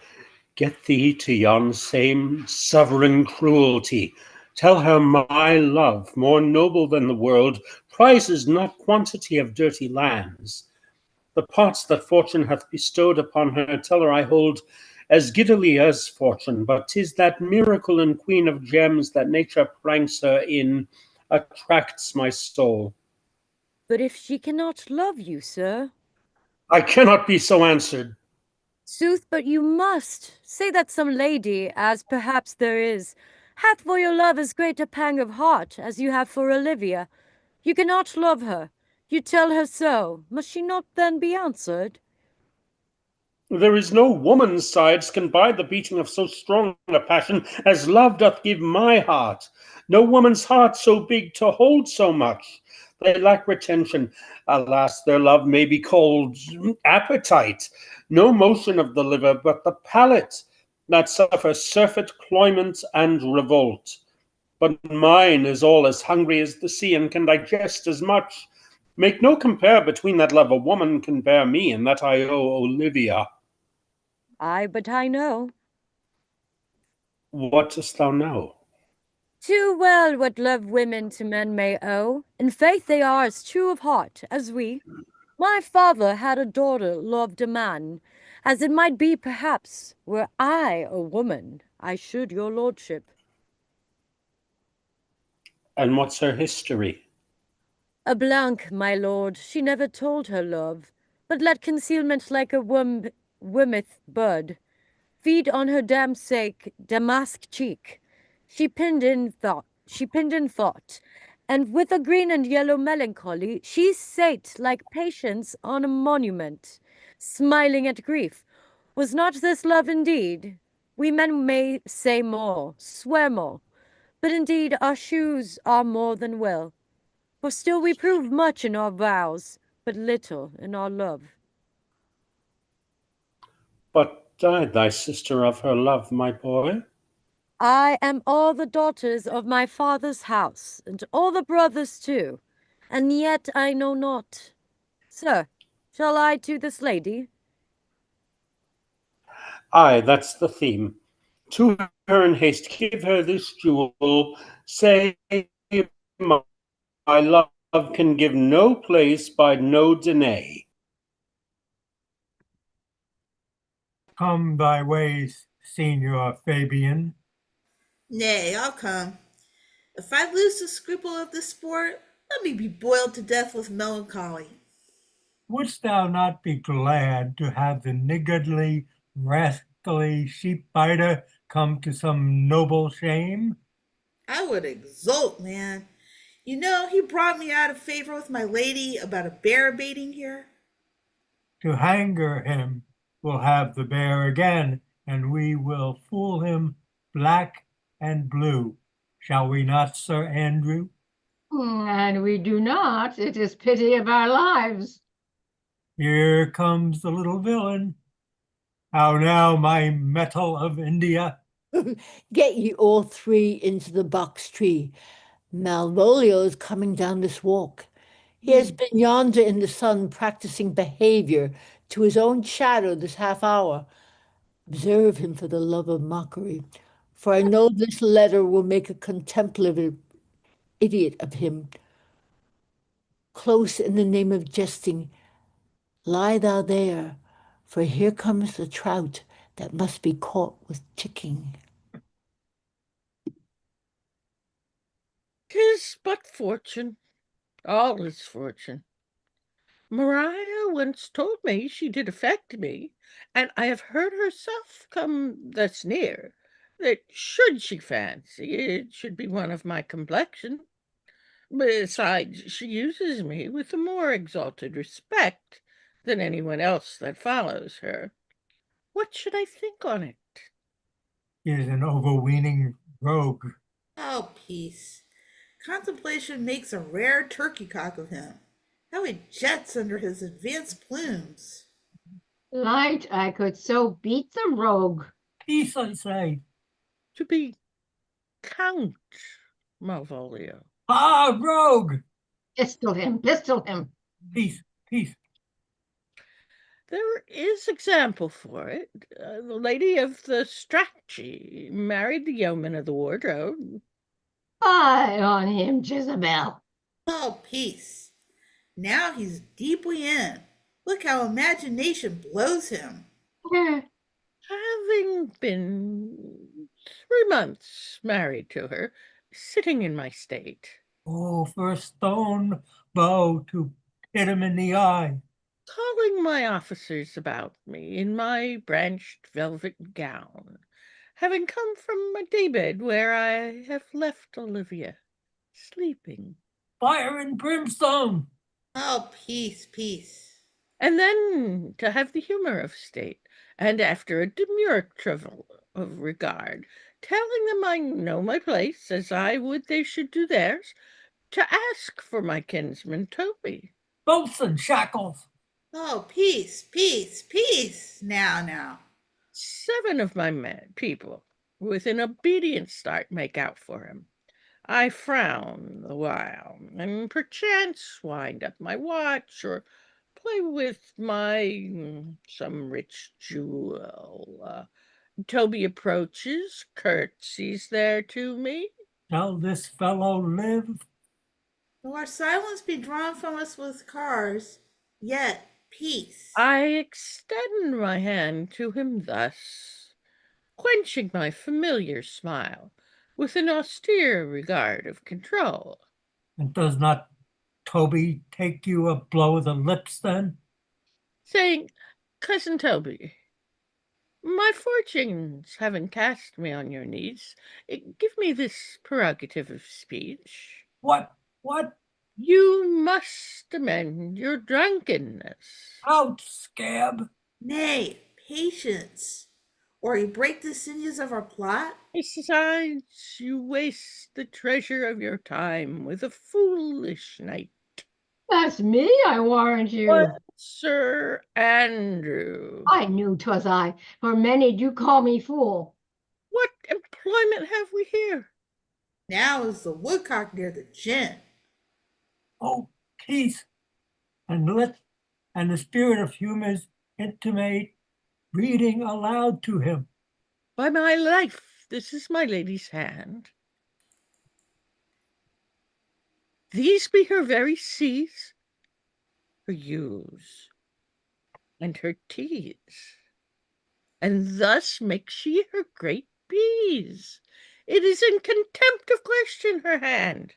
get thee to yon same sovereign cruelty. Tell her my love, more noble than the world, prizes not quantity of dirty lands. The parts that fortune hath bestowed upon her, tell her I hold as giddily as fortune, but 'tis that miracle and queen of gems that nature pranks her in, attracts my soul. But if she cannot love you, sir? I cannot be so answered. Sooth, but you must. Say that some lady, as perhaps there is, hath for your love as great a pang of heart as you have for Olivia. You cannot love her. You tell her so. Must she not then be answered? There is no woman's sides can bide the beating of so strong a passion as love doth give my heart. No woman's heart so big to hold so much. They lack retention. Alas, their love may be called appetite. No motion of the liver, but the palate that suffers surfeit, cloyment, and revolt. But mine is all as hungry as the sea, and can digest as much. Make no compare between that love a woman can bear me, and that I owe Olivia. Ay, but I know. What dost thou know? Too well what love women to men may owe. In faith they are as true of heart as we. My father had a daughter loved a man, as it might be perhaps, were I a woman, I should your lordship. And what's her history? A blank, my lord, she never told her love, but let concealment like a wormeth bud feed on her damask cheek. She pinned in thought, and with a green and yellow melancholy, she sate like patience on a monument, smiling at grief. Was not this love indeed? We men may say more, swear more, but indeed our shoes are more than well. For still we prove much in our vows, but little in our love. But died thy sister of her love, my boy? I am all the daughters of my father's house, and all the brothers too, and yet I know not. Sir, shall I to this lady? Aye, that's the theme. To her in haste, give her this jewel. Say, my love can give no place by no denay. Come thy ways, Signor Fabian. Nay, I'll come. If I lose the scruple of this sport, let me be boiled to death with melancholy. Wouldst thou not be glad to have the niggardly, rascally sheep-biter come to some noble shame? I would exult, man. You know, he brought me out of favor with my lady about a bear baiting here. To hanger him, we'll have the bear again, and we will fool him black and blue. Shall we not, Sir Andrew? And we do not. It is pity of our lives. Here comes the little villain. How now, my metal of India? Get ye all three into the box tree. Malvolio is coming down this walk. He has been yonder in the sun practicing behavior to his own shadow this half hour. Observe him for the love of mockery, for I know this letter will make a contemplative idiot of him. Close in the name of jesting, lie thou there, for here comes the trout that must be caught with ticking. 'Tis but fortune, all is fortune. Maria once told me she did affect me, and I have heard herself come thus near, that should she fancy it should be one of my complexion. Besides, she uses me with a more exalted respect than anyone else that follows her. What should I think on it? He is an overweening rogue. Oh, peace. Contemplation makes a rare turkey cock of him. How he jets under his advanced plumes. Light, I could so beat the rogue. Peace, I say. To be Count Malvolio. Ah, rogue! Pistol him, pistol him. Peace, peace. There is example for it. The lady of the Strachey married the yeoman of the wardrobe. Fie on him, Jezebel. Oh, peace. Now he's deeply in. Look how imagination blows him. Having been 3 months married to her, sitting in my state, Oh, for a stone bow to hit him in the eye. calling my officers about me in my branched velvet gown, having come from my daybed where I have left Olivia, sleeping. Fire and brimstone! Oh, peace, peace. And then to have the humour of state, and after a demure interval of regard, telling them I know my place as I would they should do theirs, to ask for my kinsman Toby. Boatswain shackles! Oh, peace, peace, peace. Now. 7 of my people, with an obedient start, make out for him. I frown the while, and perchance wind up my watch, or play with my some rich jewel. Toby approaches, curtsies there to me. Shall this fellow live? Though our silence be drawn from us with cars, yet peace. I extend my hand to him thus, quenching my familiar smile, with an austere regard of control. And does not Toby take you a blow of the lips then? Saying, Cousin Toby, my fortunes having cast me on your knees, give me this prerogative of speech. What? What? You must amend your drunkenness. Out, scab! Nay, patience, or you break the sinews of our plot. Besides, you waste the treasure of your time with a foolish knight. That's me, I warrant you. What, Sir Andrew? I knew 'twas I, for many do call me fool. What employment have we here? Now is the woodcock near the gin. Oh, peace! And the spirit of humors intimate reading aloud to him. By my life, this is my lady's hand. These be her very C's, her U's, and her T's. And thus makes she her great B's. It is in contempt of question her hand.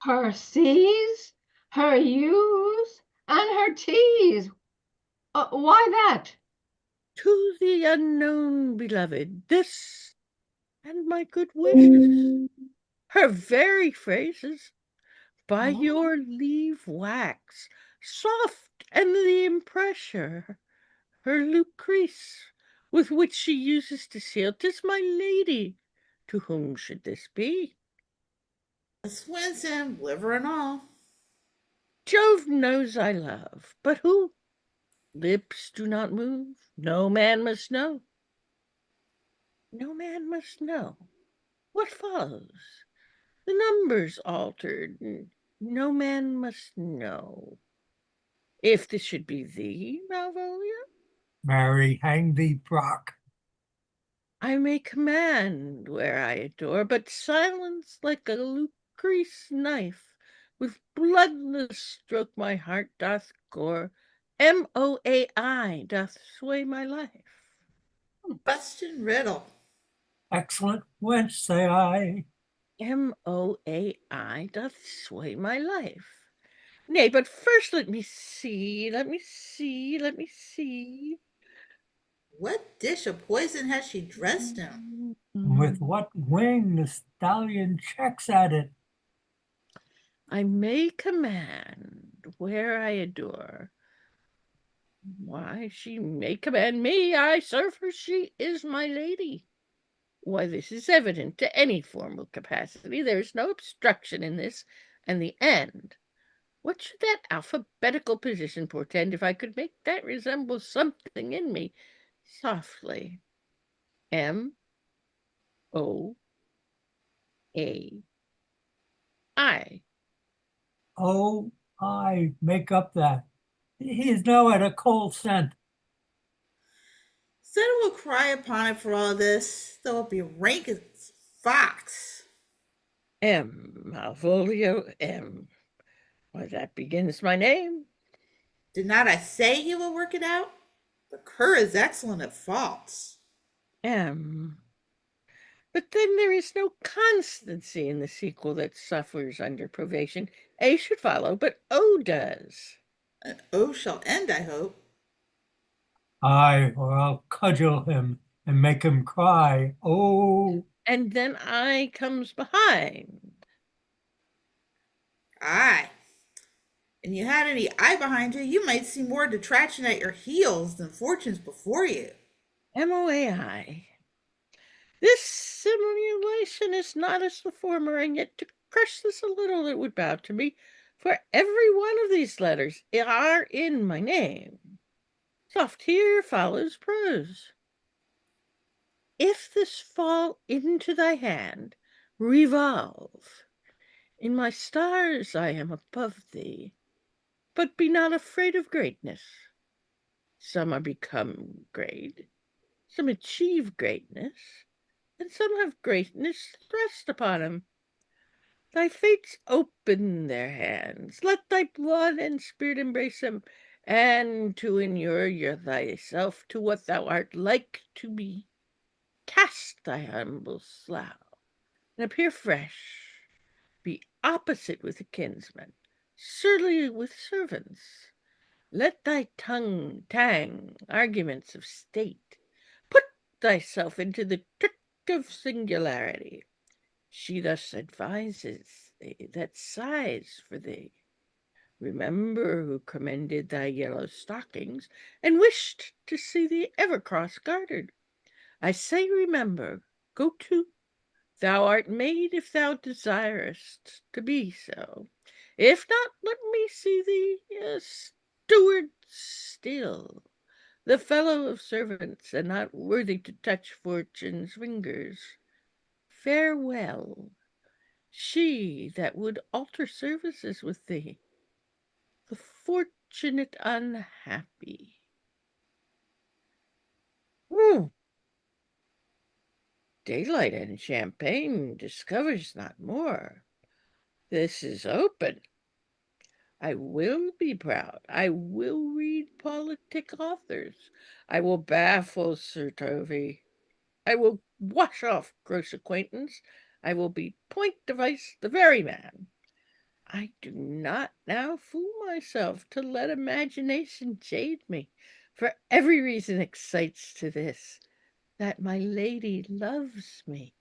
Her C's, her U's, and her T's. Why that? To the unknown beloved, this and my good wishes, her very phrases, by your leave wax, soft and the impressure, her Lucrece, with which she uses to seal, 'tis my lady. To whom should this be? A Swinson, liver and all. Jove knows I love, but who? Lips do not move, no man must know. No man must know. What follows? The numbers altered, no man must know. If this should be thee, Malvolio, Marry, hang thee, Brock. I may command where I adore, but silence like a Lucrece knife, with bloodless stroke my heart doth gore. Moai doth sway my life. Bustin' riddle. Excellent wench, say I. Moai doth sway my life. Nay, but first let me see. What dish of poison has she dressed him? With what wing the stallion checks at it? I may command where I adore. Why, she may command me, I serve her, she is my lady. Why, this is evident to any formal capacity. There is no obstruction in this, and the end. What should that alphabetical position portend if I could make that resemble something in me? Softly. M-O-A-I. Oh, I make up that. He is now at a cold scent. Said will cry upon it for all this, though it be rank as fox. M. Malvolio M. Why, that begins my name. Did not I say he will work it out? The cur is excellent at faults. M. But then there is no constancy in the sequel that suffers under probation. A should follow, but O does. And O shall end, I hope. Aye, or I'll cudgel him and make him cry. Oh, And then I comes behind. Aye. And you had any eye behind you, you might see more detraction at your heels than fortunes before you. MOAI. This simulation is not as the former, and yet to crush this a little it would bow to me, for every one of these letters are in my name. Soft here follows prose. If this fall into thy hand, revolve. In my stars I am above thee, but be not afraid of greatness. Some are become great, some achieve greatness, and some have greatness thrust upon 'em. Thy fates open their hands, let thy blood and spirit embrace them, and to inure thyself to what thou art like to be, cast thy humble slough and appear fresh. Be opposite with a kinsman, surly with servants. Let thy tongue tang arguments of state. Put thyself into the trick of singularity. She thus advises thee that sighs for thee. Remember who commended thy yellow stockings, and wished to see thee ever cross-gartered. I say remember, go to. Thou art made if thou desirest to be so. If not, let me see thee a steward still, the fellow of servants, and not worthy to touch fortune's fingers. Farewell, she that would alter services with thee, the fortunate unhappy. Daylight and champagne discovers not more. This is open. I will be proud. I will read politic authors. I will baffle Sir Tovey. I will wash off gross acquaintance. I will be point device the very man. I do not now fool myself to let imagination jade me, for every reason excites to this, that my lady loves me.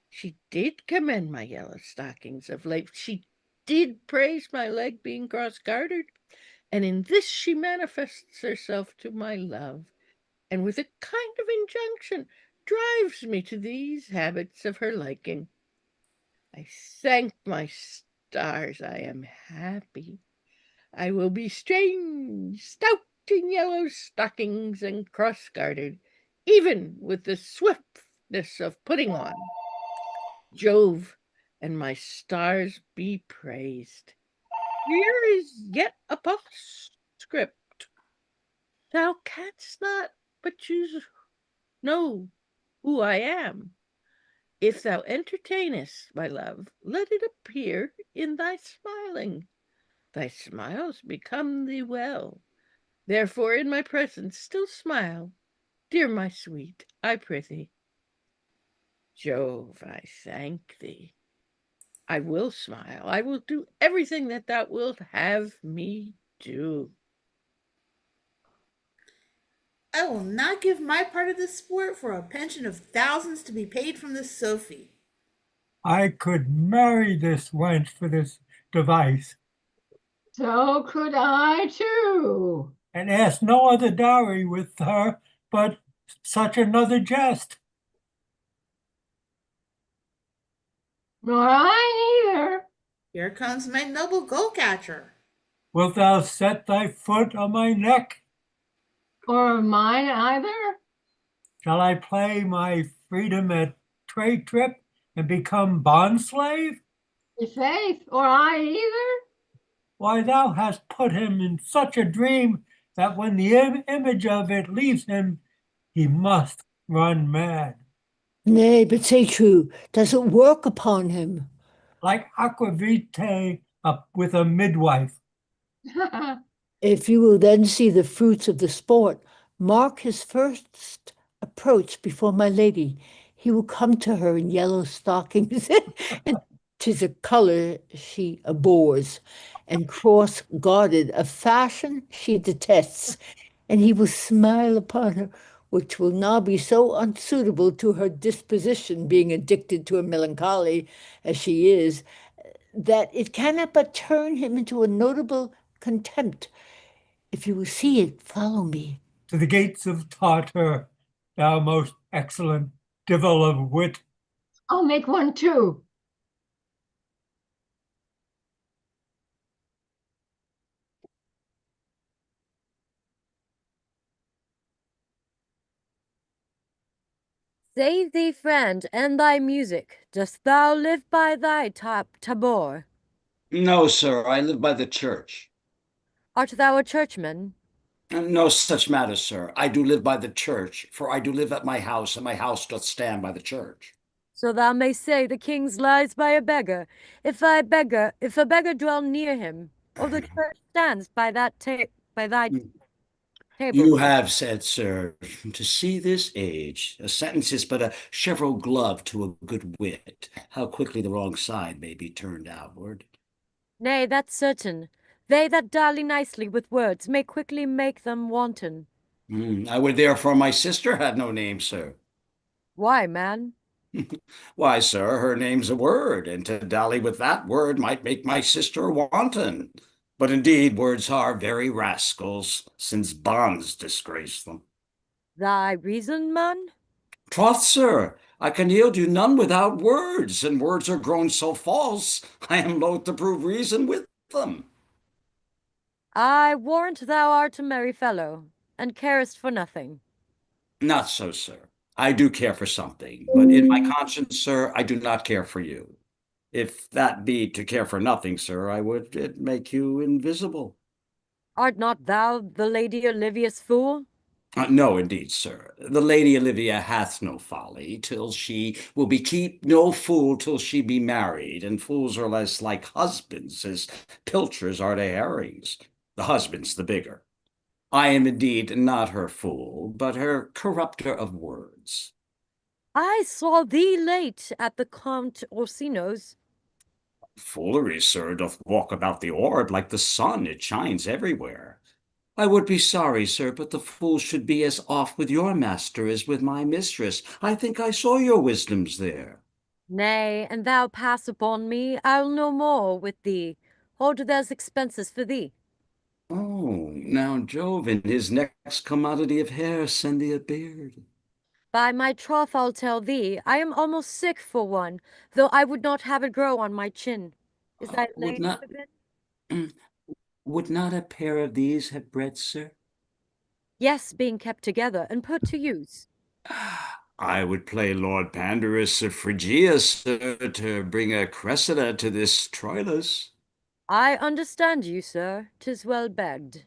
She did commend my yellow stockings of late. She did praise my leg being cross-gartered, and in this she manifests herself to my love, and with a kind of injunction drives me to these habits of her liking. I thank my stars I am happy. I will be strange, stout in yellow stockings and cross-gartered, even with the swiftness of putting on. Jove and my stars be praised. Here is yet a postscript. Thou canst not but choose know who I am. If thou entertainest, my love, let it appear in thy smiling. Thy smiles become thee well. Therefore in my presence still smile, dear my sweet, I prithee. Jove, I thank thee. I will smile. I will do everything that thou wilt have me do. I will not give my part of the sport for a pension of thousands to be paid from this Sophie. I could marry this wench for this device, So could I too. and ask no other dowry with her but such another jest. Nor I neither. Here comes my noble goal-catcher. Wilt thou set thy foot on my neck? Or of mine either. Shall I play my freedom at trade trip and become bond slave? I' faith, or I either. Why, thou hast put him in such a dream that when the image of it leaves him, he must run mad. Nay, but say true, does it work upon him? Like aquavitae with a midwife. If you will then see the fruits of the sport, mark his first approach before my lady. He will come to her in yellow stockings, and 'tis a color she abhors, and cross-gartered, a fashion she detests, and he will smile upon her, which will now be so unsuitable to her disposition, being addicted to a melancholy as she is, that it cannot but turn him into a notable contempt. If you will see it, follow me. To the gates of Tartar, thou most excellent divil of wit. I'll make one too. Save thee, friend, and thy music. Dost thou live by thy tabor? No, sir, I live by the church. Art thou a churchman? No such matter, sir. I do live by the church, for I do live at my house, and my house doth stand by the church. So thou may say the king's lies by a beggar. If a beggar dwell near him, or the church stands by thy table. You have said, sir, to see this age, a sentence is but a cheverel glove to a good wit. How quickly the wrong side may be turned outward. Nay, that's certain. They that dally nicely with words may quickly make them wanton. I would therefore my sister have no name, sir. Why, man? Why, sir, her name's a word, and to dally with that word might make my sister wanton. But indeed, words are very rascals, since bonds disgrace them. Thy reason, man? Troth, sir, I can yield you none without words, and words are grown so false, I am loath to prove reason with them. I warrant thou art a merry fellow, and carest for nothing. Not so, sir. I do care for something, but in my conscience, sir, I do not care for you. If that be to care for nothing, sir, I would it make you invisible. Art not thou the Lady Olivia's fool? No, indeed, sir. The Lady Olivia hath no folly till she will be keep no fool till she be married, and fools are less like husbands as pilchers are to herrings. The husband's the bigger. I am indeed not her fool, but her corrupter of words. I saw thee late at the Count Orsino's. Foolery, sir, doth walk about the orb like the sun, it shines everywhere. I would be sorry, sir, but the fool should be as oft with your master as with my mistress. I think I saw your wisdoms there. Nay, and thou pass upon me, I'll no more with thee. Hold there's expenses for thee. Oh, now Jove in his next commodity of hair send thee a beard. By my troth, I'll tell thee, I am almost sick for one, though I would not have it grow on my chin. Is thy Would lady not with it? would not a pair of these have bred, sir? Yes, being kept together and put to use. I would play Lord Pandarus of Phrygia, sir, to bring a Cressida to this Troilus. I understand you, sir. 'Tis well begged.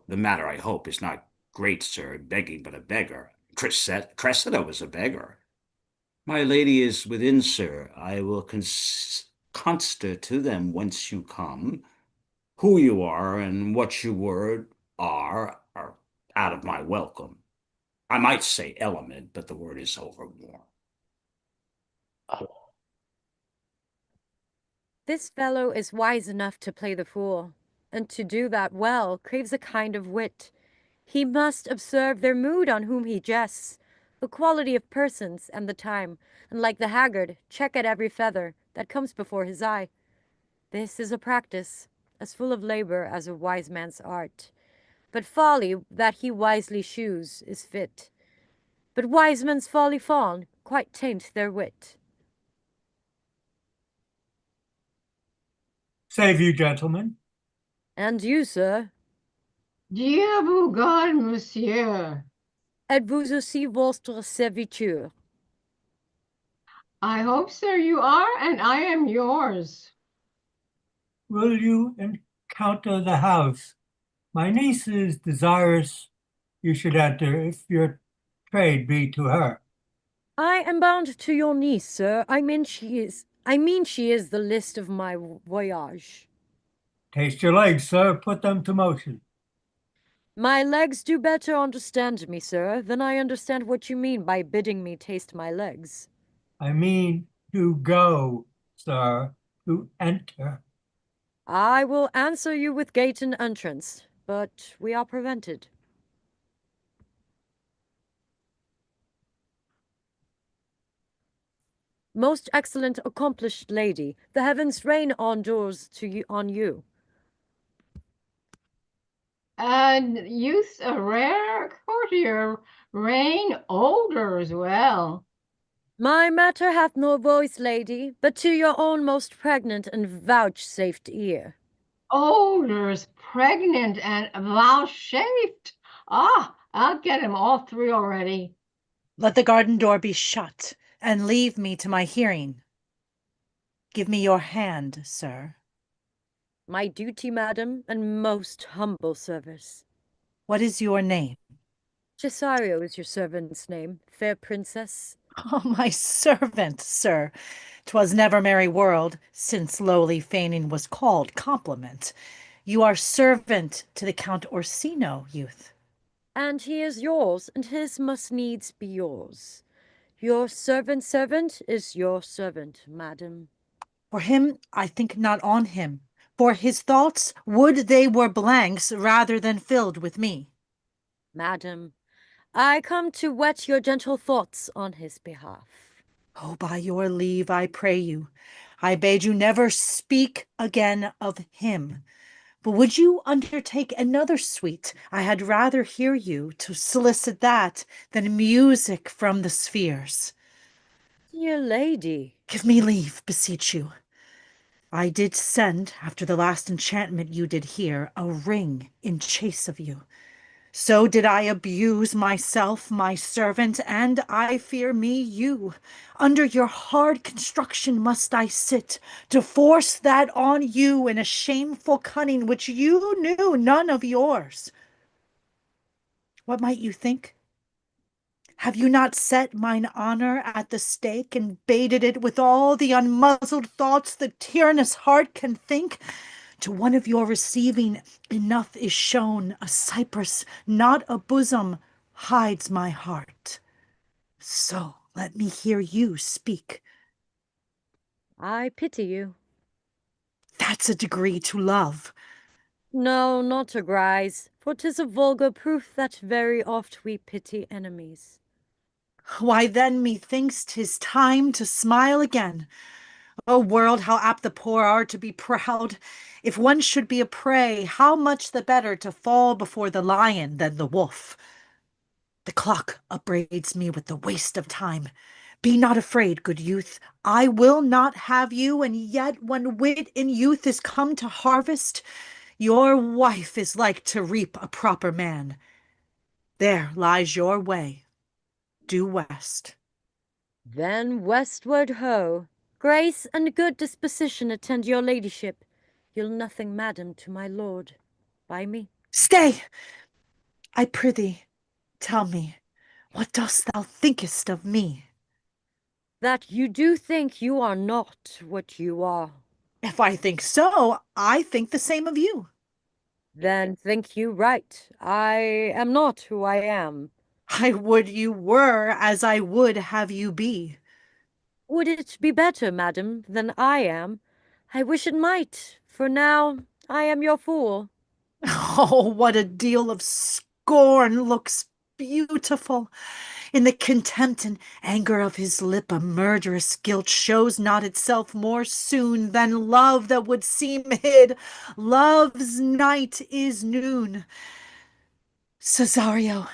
The matter, I hope, is not great, sir, begging but a beggar. Cressida was a beggar. My lady is within, sir. I will conster to them whence you come. Who you are and what you were are out of my welcome. I might say element, but the word is overworn. This fellow is wise enough to play the fool, and to do that well craves a kind of wit. He must observe their mood on whom he jests, the quality of persons and the time, and like the haggard, check at every feather that comes before his eye. This is a practice, as full of labor as a wise man's art. But folly that he wisely shews is fit. But wise men's folly fall, quite taint their wit. Save you, gentlemen. And you, sir, Dieu vous garde, monsieur. êtes-vous aussi votre serviteur? I hope, sir, you are, and I am yours. Will you encounter the house? My niece is desirous you should enter if your trade be to her. I am bound to your niece, sir. I mean she is the list of my voyage. Taste your legs, sir. Put them to motion. My legs do better understand me, sir, than I understand what you mean by bidding me taste my legs. I mean to go, sir, to enter. I will answer you with gate and entrance, but we are prevented. Most excellent, accomplished lady, the heavens rain on doors to you on you. And youth's a rare courtier, reign older as well. My matter hath no voice, lady, but to your own most pregnant and vouchsafed ear. Older's pregnant and vouchsafed. Ah, I'll get him all three already. Let the garden door be shut, and leave me to my hearing. Give me your hand, sir. My duty, madam, and most humble service. What is your name? Cesario is your servant's name, fair princess. Oh, my servant, sir. 'Twas never merry world, since lowly feigning was called compliment. You are servant to the Count Orsino, youth. And he is yours, and his must needs be yours. Your servant's servant is your servant, madam. For him, I think not on him. For his thoughts, would they were blanks rather than filled with me. Madam, I come to whet your gentle thoughts on his behalf. Oh, by your leave, I pray you, I bade you never speak again of him. But would you undertake another suite? I had rather hear you to solicit that than music from the spheres. Dear lady. Give me leave, beseech you. I did send, after the last enchantment you did hear, a ring in chase of you. So did I abuse myself, my servant, and I fear me you. Under your hard construction must I sit, to force that on you in a shameful cunning which you knew none of yours. What might you think? Have you not set mine honor at the stake and baited it with all the unmuzzled thoughts the tyrannous heart can think? To one of your receiving enough is shown. A cypress, not a bosom, hides my heart. So let me hear you speak. I pity you. That's a degree to love. No, not to grise, for 'tis a vulgar proof that very oft we pity enemies. Why then methinks 'tis time to smile again. O world, how apt the poor are to be proud! If one should be a prey, how much the better to fall before the lion than the wolf! The clock upbraids me with the waste of time. Be not afraid, good youth. I will not have you, and yet when wit in youth is come to harvest, your wife is like to reap a proper man. There lies your way, due west. Then westward ho! Grace and good disposition attend your ladyship. You'll nothing, madam, to my lord. By me. Stay! I prithee, tell me, what dost thou thinkest of me? That you do think you are not what you are. If I think so, I think the same of you. Then think you right. I am not who I am. I would you were as I would have you be. Would it be better, madam, than I am? I wish it might, for now I am your fool. Oh, what a deal of scorn looks beautiful! In the contempt and anger of his lip, a murderous guilt shows not itself more soon than love that would seem hid. Love's night is noon. Cesario,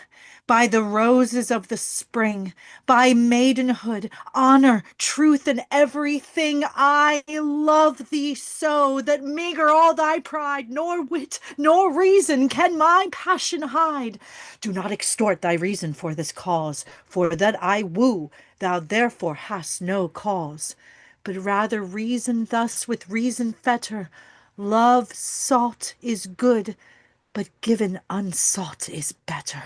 by the roses of the spring, by maidenhood, honor, truth, and everything, I love thee so, that maugre all thy pride, nor wit, nor reason can my passion hide. Do not extort thy reason for this cause, for that I woo, thou therefore hast no cause. But rather reason thus with reason fetter. Love sought is good, but given unsought is better.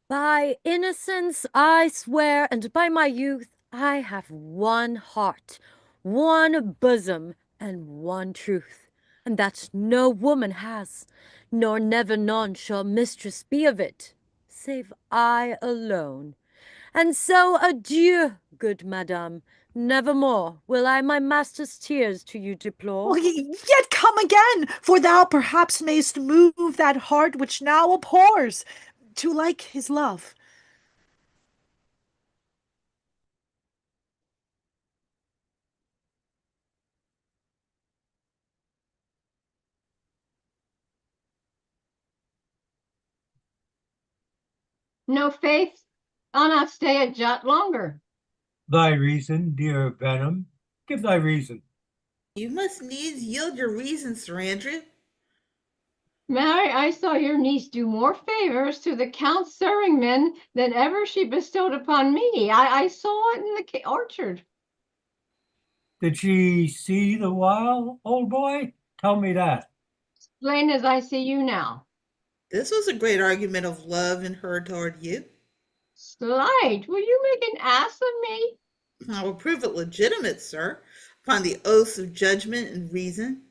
By innocence I swear, and by my youth, I have one heart, one bosom, and one truth, and that no woman has, nor never none shall mistress be of it, save I alone. And so adieu, good madam. Nevermore will I my master's tears to you deplore. Yet come again, for thou perhaps mayst move that heart which now abhors, to like his love. No faith, I'll not stay a jot longer. Thy reason, dear Venom, give thy reason. You must needs yield your reason, Sir Andrew. Mary, I saw your niece do more favors to the Count's serving men than ever she bestowed upon me. I saw it in the orchard. Did she see the while, old boy? Tell me that. Plain as I see you now. This was a great argument of love in her toward you. Slight, will you make an ass of me? I will prove it legitimate, sir, upon the oaths of judgment and reason.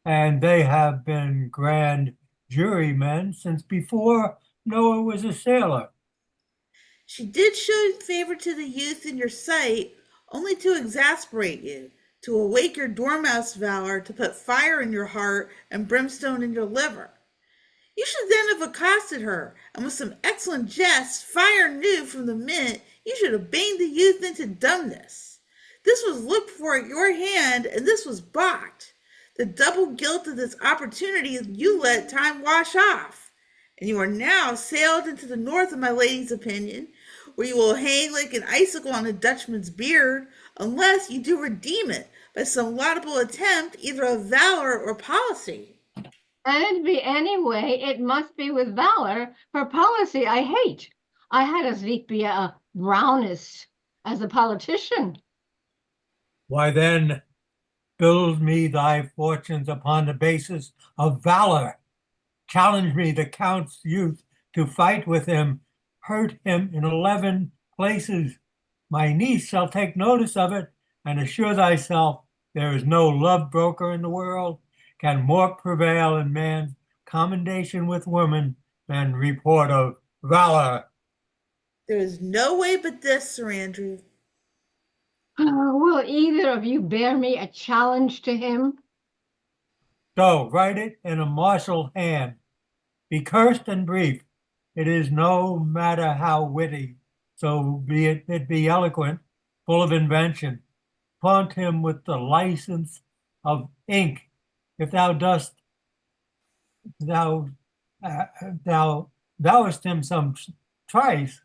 and they have been grand jurymen since before Noah was a sailor. She did show favor to the youth in your sight, only to exasperate you, to awake your dormouse valor, to put fire in your heart and brimstone in your liver. You should then have accosted her, and with some excellent jests, fire new from the mint, you should have banged the youth into dumbness. This was looked for at your hand, and this was balked. The double guilt of this opportunity you let time wash off. And you are now sailed into the north of my lady's opinion, where you will hang like an icicle on a Dutchman's beard, unless you do redeem it by some laudable attempt either of valor or policy. And it be anyway, it must be with valor, for policy I hate. I had as lief be a brownist as a politician. Why then, build me thy fortunes upon the basis of valor. Challenge me, the Count's youth, to fight with him, hurt him in 11 places. My niece shall take notice of it, and assure thyself there is no love broker in the world can more prevail in man's commendation with woman than report of valor. There is no way but this, Sir Andrew. Will either of you bear me a challenge to him? So write it in a martial hand. Be cursed and brief. It is no matter how witty, so be it be eloquent, full of invention. Flaunt him with the license of ink. If thou dost, thou thouest him some trice,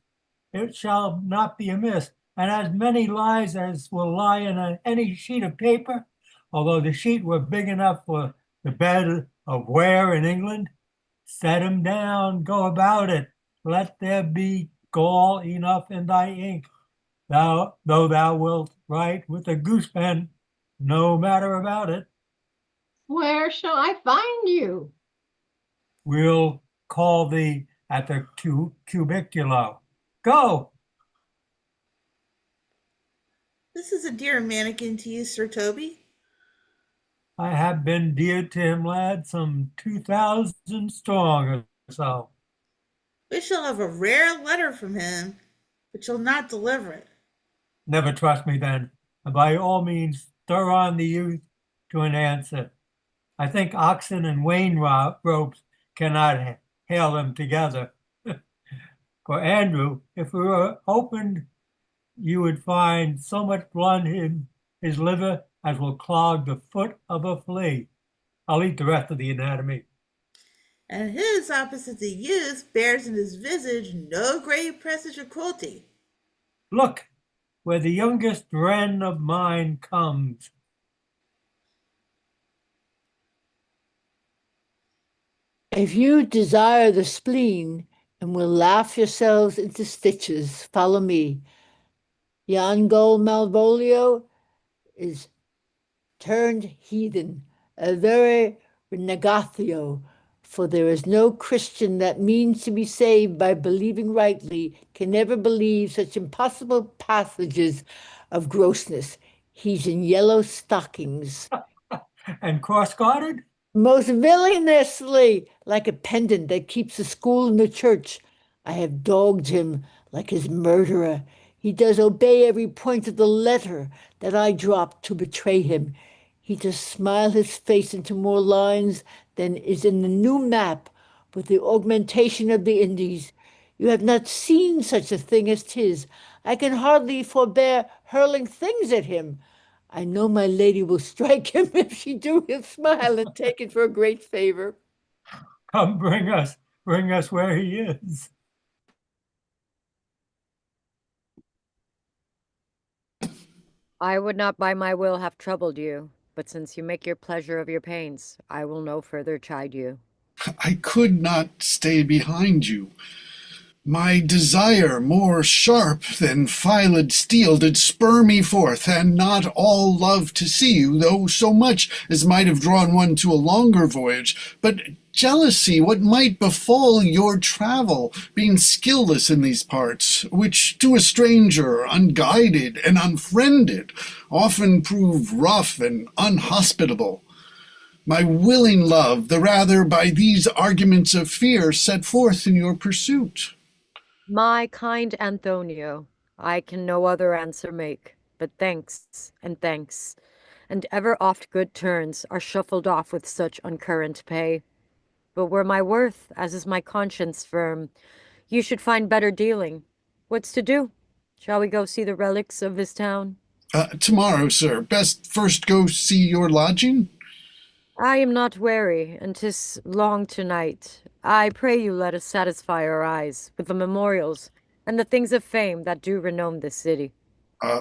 it shall not be amiss. And as many lies as will lie in any sheet of paper, although the sheet were big enough for the bed of Ware in England, set him down, go about it. Let there be gall enough in thy ink. Though thou wilt write with a goose pen, no matter about it. Where shall I find you? We'll call thee at the cubiculo. Go! This is a dear mannequin to you, Sir Toby. I have been dear to him, lad, some 2,000 strong or so. We shall have a rare letter from him, but you'll not deliver it. Never trust me then, and by all means stir on the youth to an answer. I think oxen and wain ropes cannot hail them together. For Andrew, if we were opened, you would find so much blood in his liver as will clog the foot of a flea. I'll eat the rest of the anatomy. And his opposite the youth bears in his visage no great presage of cruelty. Look, where the youngest wren of mine comes. If you desire the spleen and will laugh yourselves into stitches, follow me. Yon gold Malvolio is turned heathen, a very renegatio, for there is no Christian that means to be saved by believing rightly can never believe such impossible passages of grossness. He's in yellow stockings. And cross-gartered? Most villainously, like a pendant that keeps the school and the church. I have dogged him like his murderer. He does obey every point of the letter that I dropped to betray him. He does smile his face into more lines than is in the new map with the augmentation of the Indies. You have not seen such a thing as 'tis. I can hardly forbear hurling things at him. I know my lady will strike him if she do. He'll smile and take it for a great favor. Come, bring us where he is. I would not by my will have troubled you, but since you make your pleasure of your pains, I will no further chide you. I could not stay behind you. My desire, more sharp than filed steel, did spur me forth, and not all love to see you, though so much as might have drawn one to a longer voyage, but jealousy what might befall your travel, being skilless in these parts, which to a stranger, unguided and unfriended, often prove rough and unhospitable. My willing love, the rather by these arguments of fear set forth in your pursuit. My kind Antonio, I can no other answer make, but thanks and thanks, and ever oft good turns are shuffled off with such uncurrent pay. But were my worth, as is my conscience firm, you should find better dealing. What's to do? Shall we go see the relics of this town? Tomorrow, sir. Best first go see your lodging? I am not weary, and 'tis long tonight. I pray you let us satisfy our eyes with the memorials and the things of fame that do renown this city.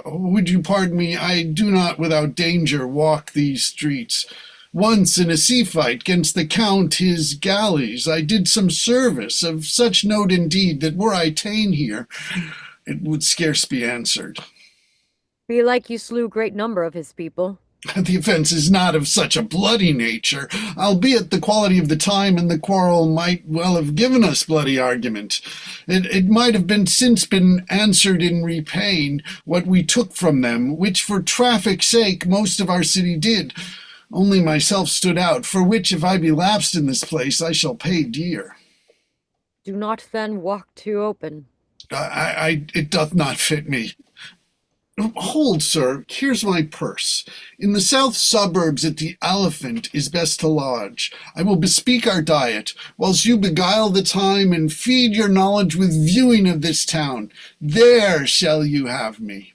Would you pardon me? I do not without danger walk these streets. Once in a sea fight 'gainst the Count his galleys, I did some service of such note indeed that were I ta'en here, it would scarce be answered. Belike you slew great number of his people. The offence is not of such a bloody nature, albeit the quality of the time and the quarrel might well have given us bloody argument. It might have been since been answered in repaying what we took from them, which for traffic's sake most of our city did. Only myself stood out, for which if I be lapsed in this place, I shall pay dear. Do not then walk too open. It doth not fit me. Hold, sir, here's my purse. In the south suburbs at the Elephant is best to lodge. I will bespeak our diet, whilst you beguile the time and feed your knowledge with viewing of this town. There shall you have me.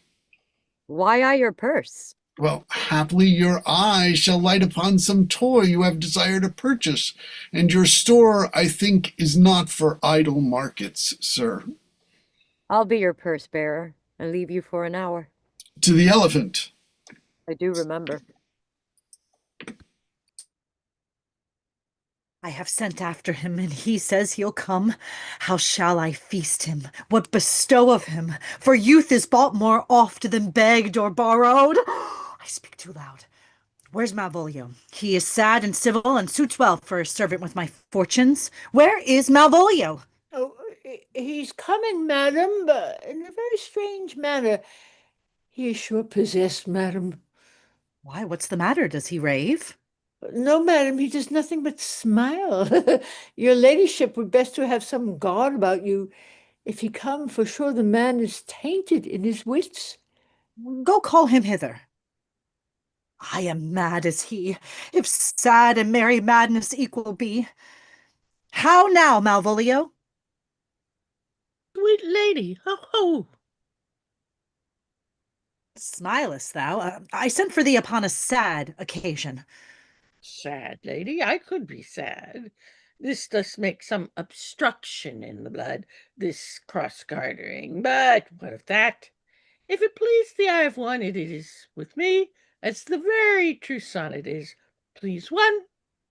Why I your purse? Well, haply your eye shall light upon some toy you have desire to purchase, and your store, I think, is not for idle markets, sir. I'll be your purse bearer and leave you for an hour. To the Elephant. I do remember. I have sent after him, and he says he'll come. How shall I feast him? What bestow of him? For youth is bought more oft than begged or borrowed. I speak too loud. Where's Malvolio? He is sad and civil and suits well for a servant with my fortunes. Where is Malvolio? Oh, he's coming, madam, but in a very strange manner. He is sure possessed, madam. Why, what's the matter? Does he rave? No, madam, he does nothing but smile. Your ladyship would best to have some guard about you. If he come, for sure the man is tainted in his wits. Go call him hither. I am mad as he, if sad and merry madness equal be. How now, Malvolio? Sweet lady, ho ho! Smilest thou? I sent for thee upon a sad occasion. Sad lady, I could be sad. This does make some obstruction in the blood, this cross-gartering. But what of that? If it please the eye of one, it is with me, as the very true sonnet is, please one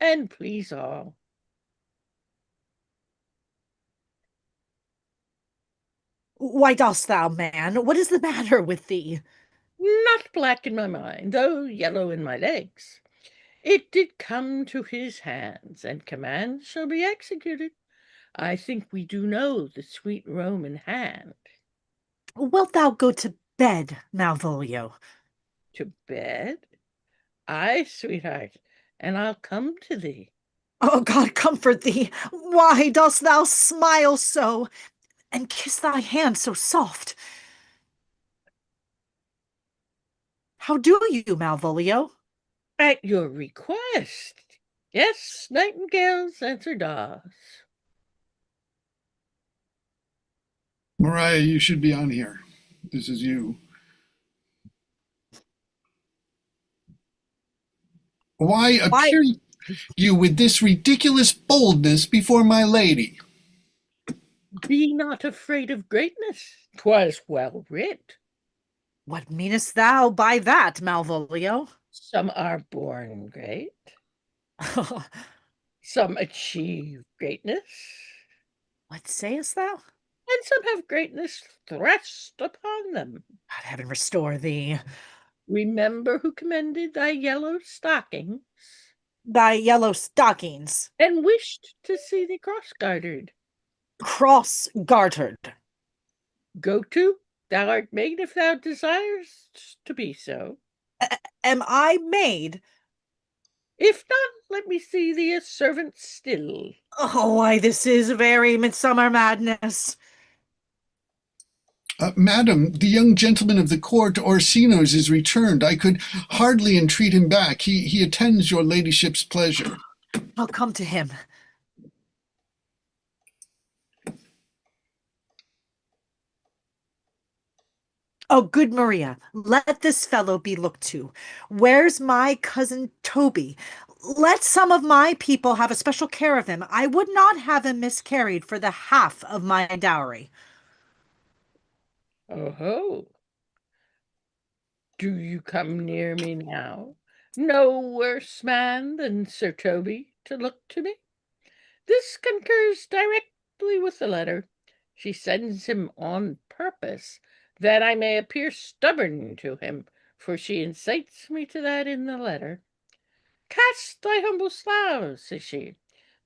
and please all. Why dost thou, man? What is the matter with thee? Not black in my mind, though yellow in my legs. It did come to his hands, and commands shall be executed. I think we do know the sweet Roman hand. Wilt thou go to bed, Malvolio? To bed? Aye, sweetheart, and I'll come to thee. Oh, God comfort thee! Why dost thou smile so, and kiss thy hand so soft? How do you, Malvolio? At your request. Yes, nightingales answer daws. Mariah, you should be on here. This is you. Why appear you with this ridiculous boldness before my lady? Be not afraid of greatness. 'Twas well writ. What meanest thou by that, Malvolio? Some are born great. Some achieve greatness. What sayest thou? And some have greatness thrust upon them. God heaven restore thee. Remember who commended thy yellow stockings, Thy yellow stockings, and wished to see thee cross-gartered. cross-gartered. Go to, thou art made if thou desirest to be so. Am I made? If not, let me see thee a servant still. Oh, why, this is very midsummer madness. Madam, the young gentleman of the court, Orsino's, is returned. I could hardly entreat him back. He attends your ladyship's pleasure. I'll come to him. Oh, good Maria, let this fellow be looked to. Where's my cousin Toby? Let some of my people have a special care of him. I would not have him miscarried for the half of my dowry. Oh-ho. Do you come near me now? No worse man than Sir Toby to look to me? This concurs directly with the letter. She sends him on purpose, that I may appear stubborn to him, for she incites me to that in the letter. Cast thy humble slough, says she.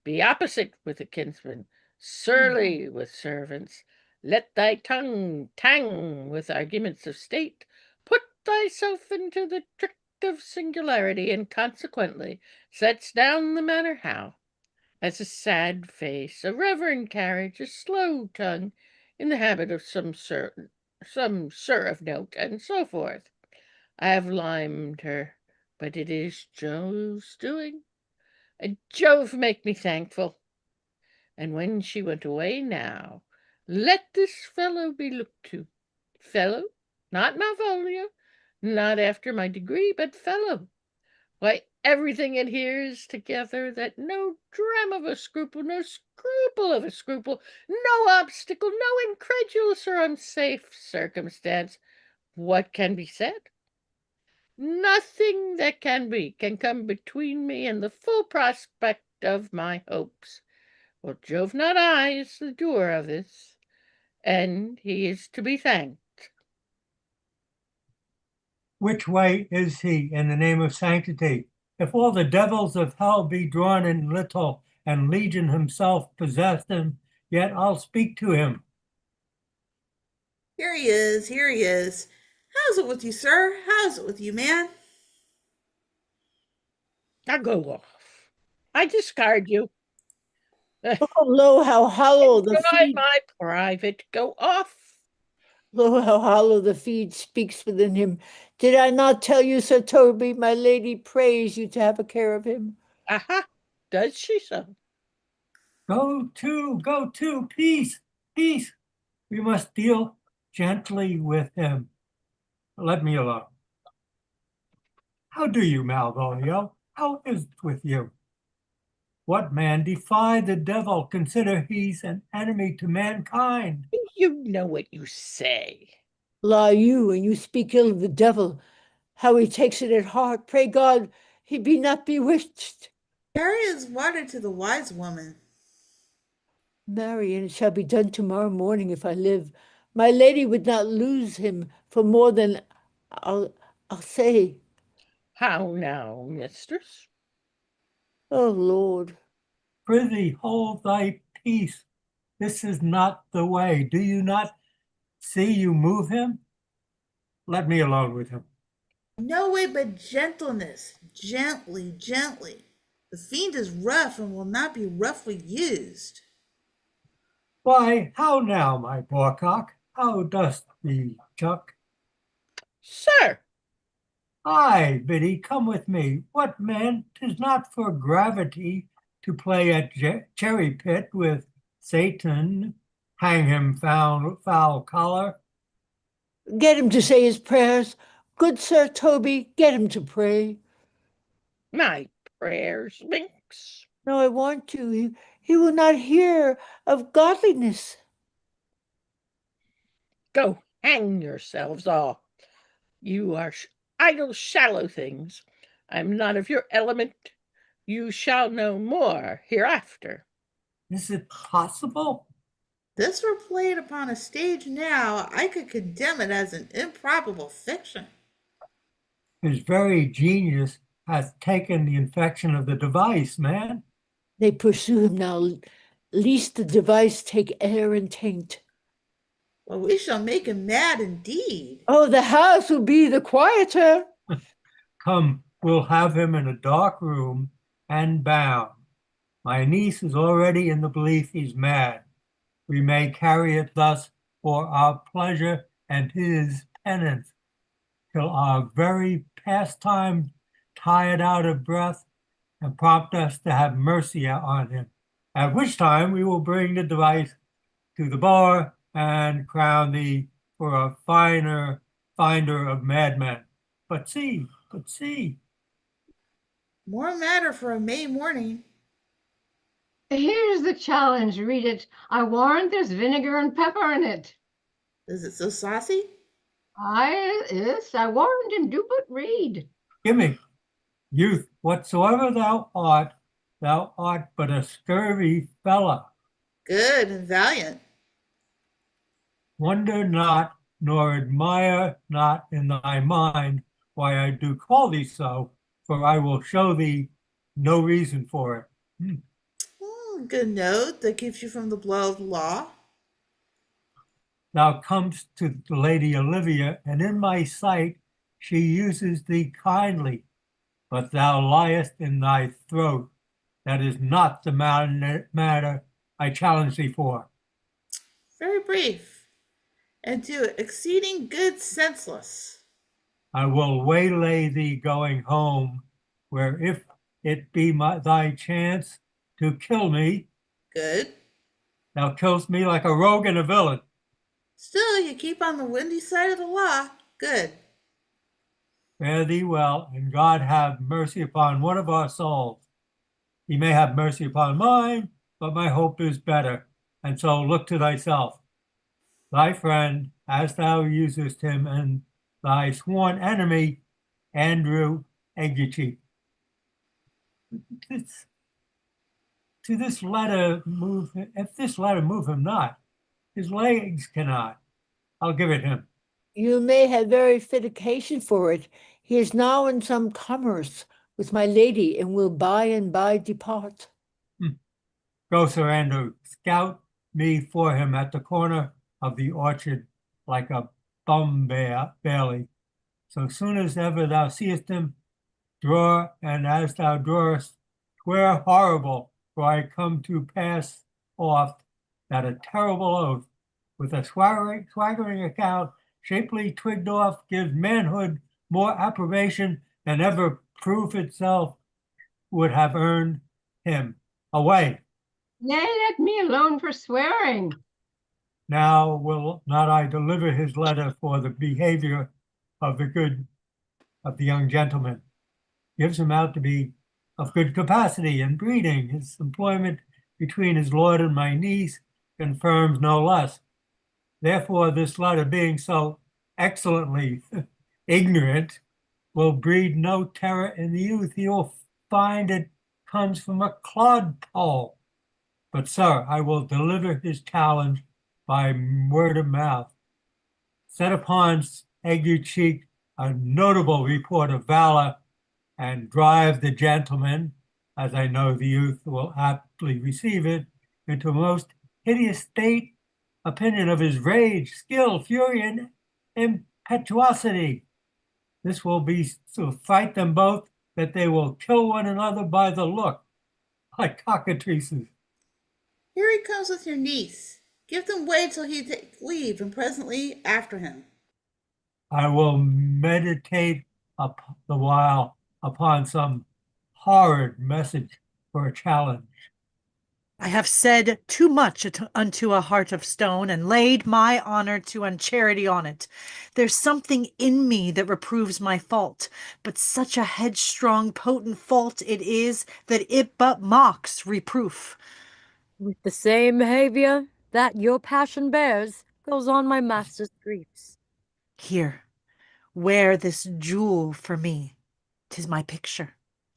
Be opposite with a kinsman, surly with servants. Let thy tongue tang with arguments of state. Put thyself into the trick of singularity, and consequently sets down the manner how. As a sad face, a reverend carriage, a slow tongue, in the habit of some sir of note, and so forth. I have limed her, but it is Jove's doing. And Jove make me thankful. And when she went away now, let this fellow be looked to. Fellow, not Malvolio, not after my degree, but fellow. Why, everything adheres together, that no dram of a scruple, no scruple of a scruple, no obstacle, no incredulous or unsafe circumstance. What can be said? Nothing that can come between me and the full prospect of my hopes. Well, Jove, not I, is the doer of this, and he is to be thanked. Which way is he in the name of sanctity? If all the devils of hell be drawn in little, and Legion himself possess him, yet I'll speak to him. Here he is, here he is. How's it with you, sir? How's it with you, man? Now go off. I discard you. Oh, lo, how hollow the Enjoy feed. my private. Go off. Lo, how hollow the feed speaks within him. Did I not tell you, Sir Toby, my lady prays you to have a care of him? Aha, does she so? Go to, peace, peace. We must deal gently with him. Let me alone. How do you, Malvolio? How is it with you? What man defy the devil? Consider he's an enemy to mankind. You know what you say. Lie you, and you speak ill of the devil. How he takes it at heart. Pray God he be not bewitched. Carry his water to the wise woman. Marry, and it shall be done tomorrow morning if I live. My lady would not lose him for more than I'll say. How now, mistress? Oh, Lord. Prithee, hold thy peace. This is not the way. Do you not see you move him? Let me alone with him. No way but gentleness. Gently, gently. The fiend is rough and will not be roughly used. Why, how now, my boarcock? How dost thee, Chuck? Sir! Aye, Biddy, come with me. What, man, 'tis not for gravity to play at cherry pit with Satan. Hang him, foul collar. Get him to say his prayers. Good Sir Toby, get him to pray. My prayers, minx. No, I want to. He will not hear of godliness. Go hang yourselves all. You are idle, shallow things. I'm not of your element. You shall know more hereafter. Is it possible? This were played upon a stage now, I could condemn it as an improbable fiction. His very genius hath taken the infection of the device, man. They pursue him now, lest the device take air and taint. Well, we shall make him mad indeed. Oh, the house will be the quieter. Come, we'll have him in a dark room and bound. My niece is already in the belief he's mad. We may carry it thus for our pleasure and his penance, till our very pastime tire it out of breath and prompt us to have mercy on him, at which time we will bring the device to the bar and crown thee for a finder of madmen. But see, More matter for a May morning. Here's the challenge. Read it. I warrant there's vinegar and pepper in it. Is it so saucy? I warrant and do but read. gimme, youth, whatsoever thou art but a scurvy fellow. Good and valiant. Wonder not, nor admire not in thy mind why I do call thee so, for I will show thee no reason for it. Good note that keeps you from the blow of the law. Thou comest to the Lady Olivia, and in my sight she uses thee kindly, but thou liest in thy throat. That is not the matter I challenge thee for. Very brief, and to exceeding good senseless. I will waylay thee going home, where if it be thy chance to kill me, Good. thou killst me like a rogue and a villain. Still, you keep on the windy side of the law. Good. Fare thee well, and God have mercy upon one of our souls. He may have mercy upon mine, but my hope is better, and so look to thyself. Thy friend, as thou usest him, and thy sworn enemy, Andrew Aguichi. To this letter move, if this letter move him not, his legs cannot. I'll give it him. You may have very fit occasion for it. He is now in some commerce with my lady, and will by and by depart. Go, Sir Andrew, scout me for him at the corner of the orchard like a bailey. So soon as ever thou seest him, draw, and as thou drawest, swear horrible, for I come to pass off that a terrible oath, with a swaggering account, shapely twigged off, gives manhood more approbation than ever proof itself would have earned him. Away. Nay, let me alone for swearing. Now will not I deliver his letter for the behavior of the young gentleman. Gives him out to be of good capacity and breeding. His employment between his lord and my niece confirms no less. Therefore, this letter, being so excellently ignorant, will breed no terror in the youth. He will find it comes from a clodpole. But, sir, I will deliver his challenge by word of mouth. Set upon Ague Cheek a notable report of valor, and drive the gentleman, as I know the youth will aptly receive it, into a most hideous state, opinion of his rage, skill, fury, and impetuosity. This will be to fight them both, that they will kill one another by the look, like cockatrices. Here he comes with your niece. Give them way till he take leave, and presently after him. I will meditate the while upon some horrid message for a challenge. I have said too much unto a heart of stone, and laid my honor to uncharity on it. There's something in me that reproves my fault, but such a headstrong, potent fault it is, that it but mocks reproof. With the same behavior that your passion bears goes on my master's griefs. Here, wear this jewel for me. 'Tis my picture.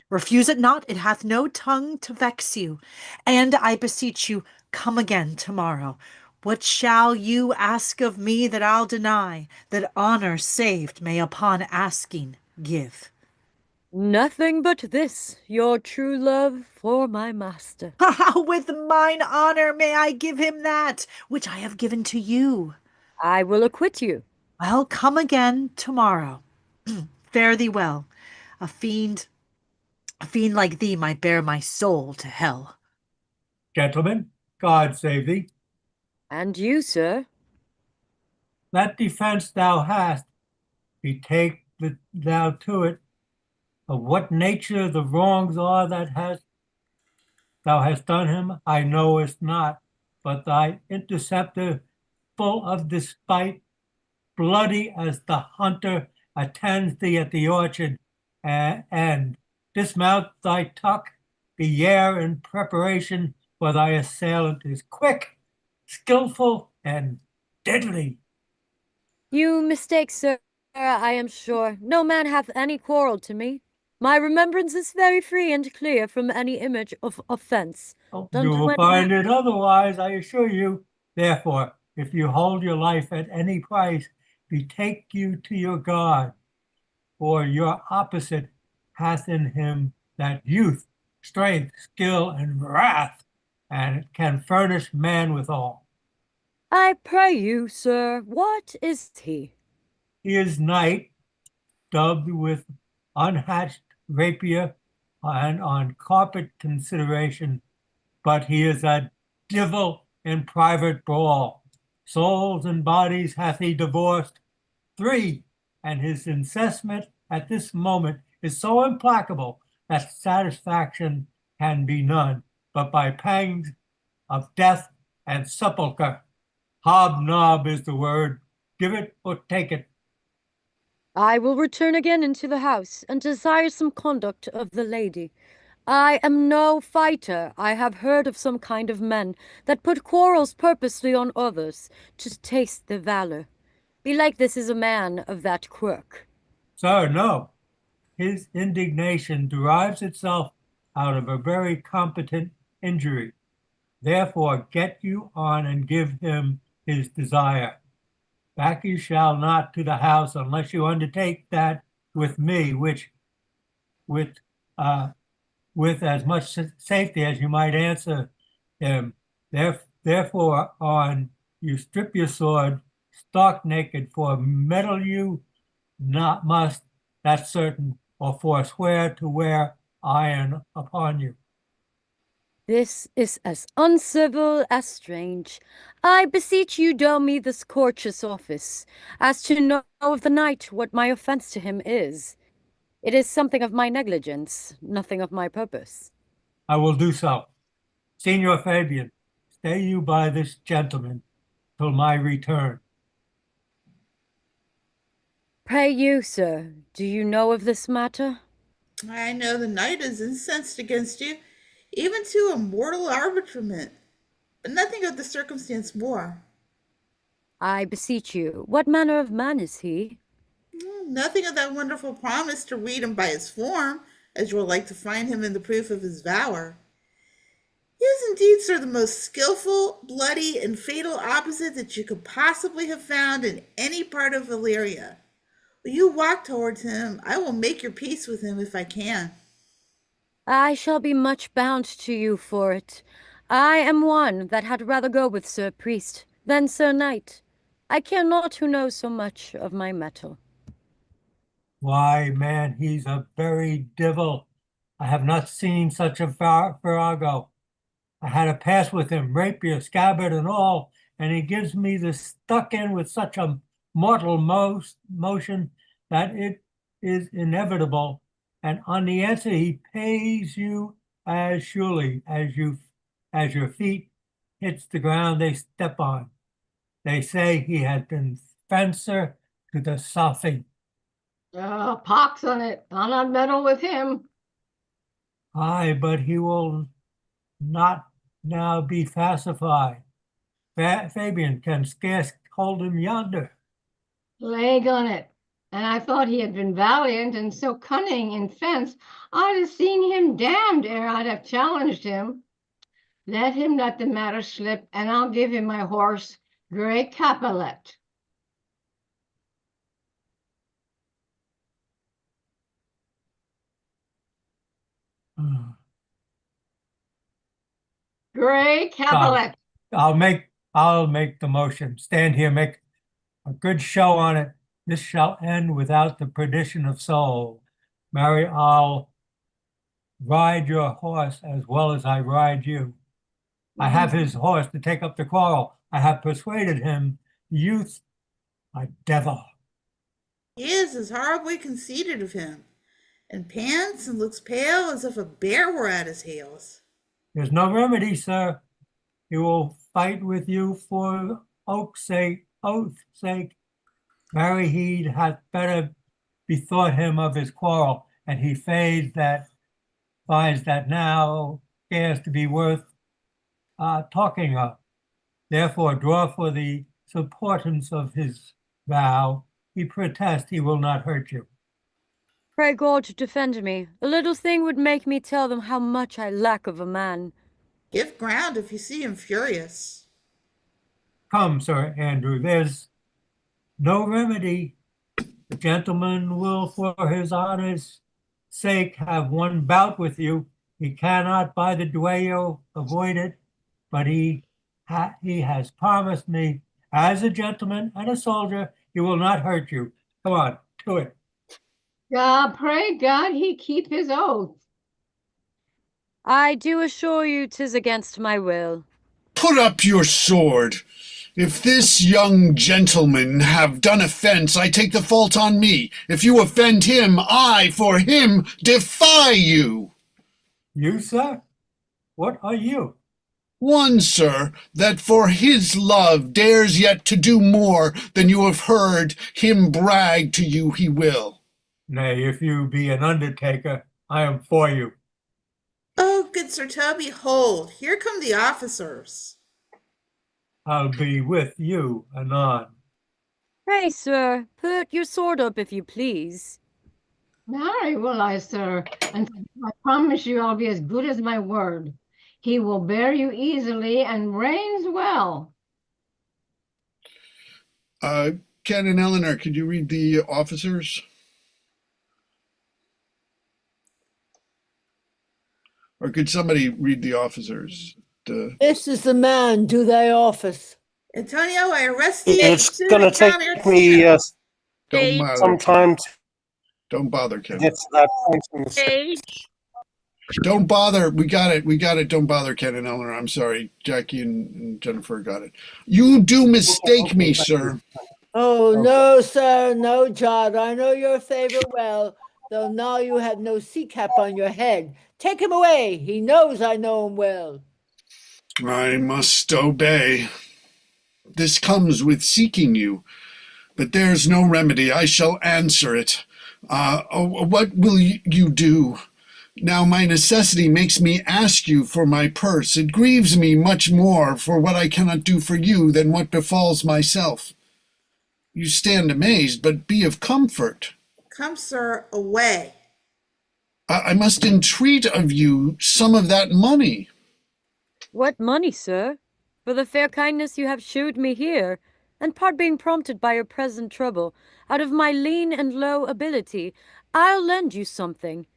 Refuse it not, it hath no tongue to vex you. And I beseech you, come again tomorrow. What shall you ask of me that I'll deny, that honor saved may upon asking give? Nothing but this, your true love for my master. With mine honor may I give him that which I have given to you. I will acquit you. Well, come again tomorrow. Fare thee well. A fiend like thee might bear my soul to hell. Gentlemen, God save thee. And you, sir? That defense thou hast, betake thou to it. Of what nature the wrongs are that thou hast done him, I knowest not, but thy interceptor, full of despite, bloody as the hunter, attends thee at the orchard, and dismount thy tuck, beware in preparation, for thy assailant is quick, skillful, and deadly. You mistake, sir, I am sure. No man hath any quarrel to me. My remembrance is very free and clear from any image of offence. You will find it otherwise, I assure you. Therefore, if you hold your life at any price, betake you to your God, for your opposite hath in him that youth, strength, skill, and wrath, and can furnish man withal. I pray you, sir, what is he? He is knight, dubbed with unhatched rapier and on carpet consideration, but he is a divil in private brawl. Souls and bodies hath he divorced 3, and his incessant at this moment is so implacable that satisfaction can be none, but by pangs of death and sepulchre. Hobnob is the word. Give it or take it. I will return again into the house and desire some conduct of the lady. I am no fighter. I have heard of some kind of men that put quarrels purposely on others to taste their valor. Belike this is a man of that quirk. Sir, no. His indignation derives itself out of a very competent injury. Therefore, get you on and give him his desire. Back you shall not to the house unless you undertake that with me, which with as much safety as you might answer him. Therefore, on you strip your sword, stark naked, for meddle you not must, that's certain, or forswear to wear iron upon you. This is as uncivil as strange. I beseech you do me this courteous office, as to know of the knight what my offence to him is. It is something of my negligence, nothing of my purpose. I will do so. Signor Fabian, stay you by this gentleman till my return. Pray you, sir, do you know of this matter? I know the knight is incensed against you, even to a mortal arbitrament, but nothing of the circumstance more. I beseech you, what manner of man is he? Nothing of that wonderful promise to read him by his form, as you will like to find him in the proof of his valor. He is indeed, sir, the most skillful, bloody, and fatal opposite that you could possibly have found in any part of Valyria. Will you walk towards him? I will make your peace with him if I can. I shall be much bound to you for it. I am one that had rather go with Sir Priest than Sir Knight. I care not who knows so much of my mettle. Why, man, he's a very divil. I have not seen such a virago. I had a pass with him, rapier, scabbard, and all, and he gives me the stuck in with such a mortal motion that it is inevitable. And on the answer, he pays you as surely as your feet hits the ground they step on. They say he had been fencer to the southing. Oh, pox on it. I'll not meddle with him. Aye, but he will not now be pacified. Fabian can scarce hold him yonder. Leg on it. And I thought he had been valiant and so cunning in fence, I'd have seen him damned ere I'd have challenged him. Let him let the matter slip, and I'll give him my horse, Grey Capulet. Grey Capulet. I'll make the motion. Stand here, make a good show on it. This shall end without the perdition of soul. Mary, I'll ride your horse as well as I ride you. I have his horse to take up the quarrel. I have persuaded him, the youth, a devil. He is horribly conceited of him, and pants and looks pale as if a bear were at his heels. There's no remedy, sir. He will fight with you for oath's sake. Mary, he hath better bethought him of his quarrel, and he finds that now scarce to be worth talking of. Therefore, draw for the supportance of his vow. He protests he will not hurt you. Pray God to defend me. A little thing would make me tell them how much I lack of a man. Give ground if you see him furious. Come, Sir Andrew, there's no remedy. The gentleman will, for his honor's sake, have one bout with you. He cannot by the duello avoid it, but he has promised me, as a gentleman and a soldier, he will not hurt you. Come on, do it. Pray God he keep his oath. I do assure you 'tis against my will. Put up your sword. If this young gentleman have done offense, I take the fault on me. If you offend him, I, for him, defy you. You, sir? What are you? One, sir, that for his love dares yet to do more than you have heard him brag to you he will. Nay, if you be an undertaker, I am for you. Oh, good Sir Toby, hold. Here come the officers. I'll be with you anon. Pray, sir, put your sword up if you please. Marry will I, sir, and I promise you I'll be as good as my word. He will bear you easily and reigns well. Ken and Eleanor, could you read the officers? Or could somebody read the officers? This is the man, do thy office. Antonio, I arrest you. It's gonna take me Don't bother. some time to Don't bother, Ken. get to that point in the Hey, Don't bother. We got it. Don't bother, Ken and Eleanor. I'm sorry. Jackie and Jennifer got it. You do mistake me, sir. Oh, no, sir, no, John. I know your favor well, though now you have no sea cap on your head. Take him away. He knows I know him well. I must obey. This comes with seeking you, but there's no remedy. I shall answer it. What will you do? Now my necessity makes me ask you for my purse. It grieves me much more for what I cannot do for you than what befalls myself. You stand amazed, but be of comfort. Come, sir, away. I must entreat of you some of that money. What money, sir? For the fair kindness you have shewed me here, and part being prompted by your present trouble, out of my lean and low ability, I'll lend you something.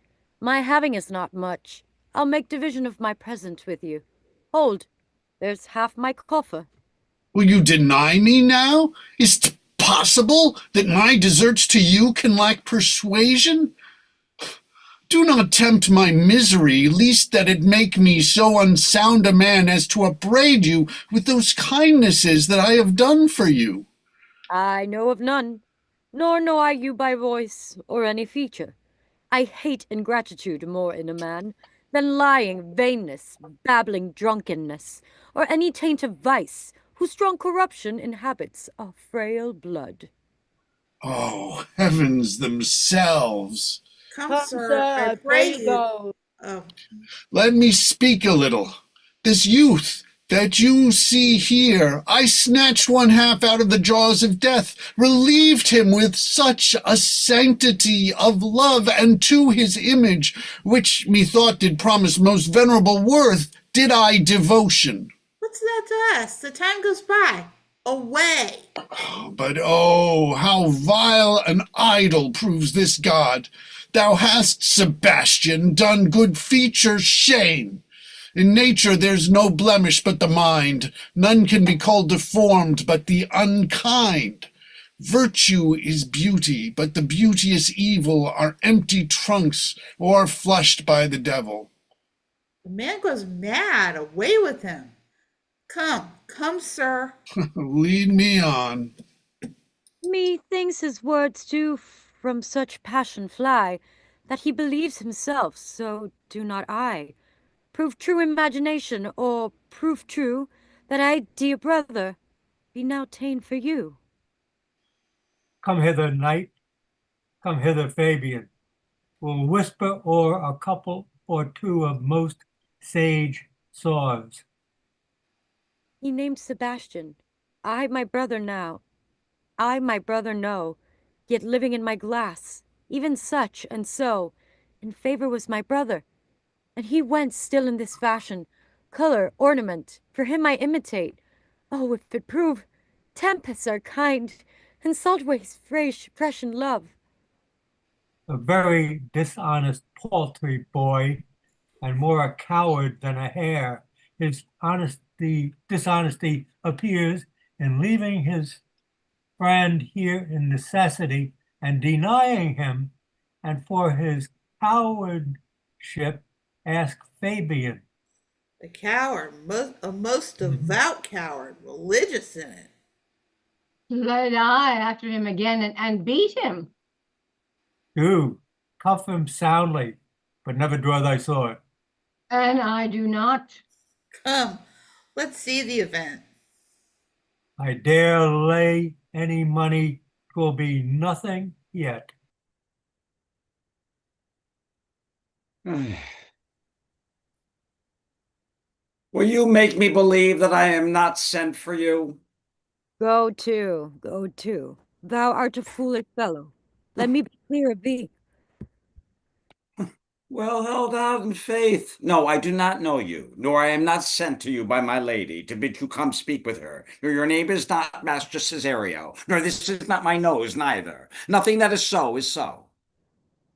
My having is not much. I'll make division of my present with you. Hold, there's half my coffer. Will you deny me now? Is 't possible that my deserts to you can lack persuasion? Do not tempt my misery, lest that it make me so unsound a man as to upbraid you with those kindnesses that I have done for you. I know of none, nor know I you by voice or any feature. I hate ingratitude more in a man than lying, vainness, babbling drunkenness, or any taint of vice, whose strong corruption inhabits our frail blood. Oh, heavens themselves! Come, sir, I pray you. Go. Oh, Let me speak a little. This youth that you see here, I snatched one half out of the jaws of death, relieved him with such a sanctity of love, and to his image, which methought did promise most venerable worth, did I devotion. what's that to us? The time goes by. Away. But oh, how vile an idol proves this god! Thou hast, Sebastian, done good feature shame. In nature there's no blemish but the mind. None can be called deformed but the unkind. Virtue is beauty, but the beauteous evil are empty trunks or flushed by the devil. The man goes mad. Away with him. Come, come, sir. Lead me on. Methinks his words do from such passion fly, that he believes himself, so do not I. Prove true imagination, or prove true that I, dear brother, be now ta'en for you. Come hither, knight. Come hither, Fabian. We'll whisper o'er a couple or two of most sage saws. He named Sebastian. I my brother now. I my brother know, yet living in my glass, even such and so, in favor was my brother. And he went still in this fashion, color, ornament, for him I imitate. Oh, if it prove, tempests are kind, and salt waves fresh in love. A very dishonest, paltry boy, and more a coward than a hare. His dishonesty appears in leaving his friend here in necessity and denying him, and for his cowardship ask Fabian. The coward, a most devout coward, religious in it. Let I after him again and beat him. Do, cuff him soundly, but never draw thy sword. And I do not. Come, let's see the event. I dare lay any money, 'twill be nothing yet. Will you make me believe that I am not sent for you? Go to. Thou art a foolish fellow. Let me be clear of thee. Well held out in faith. No, I do not know you, nor I am not sent to you by my lady to bid you come speak with her. Nor your name is not Master Cesario, nor this is not my nose neither. Nothing that is so is so.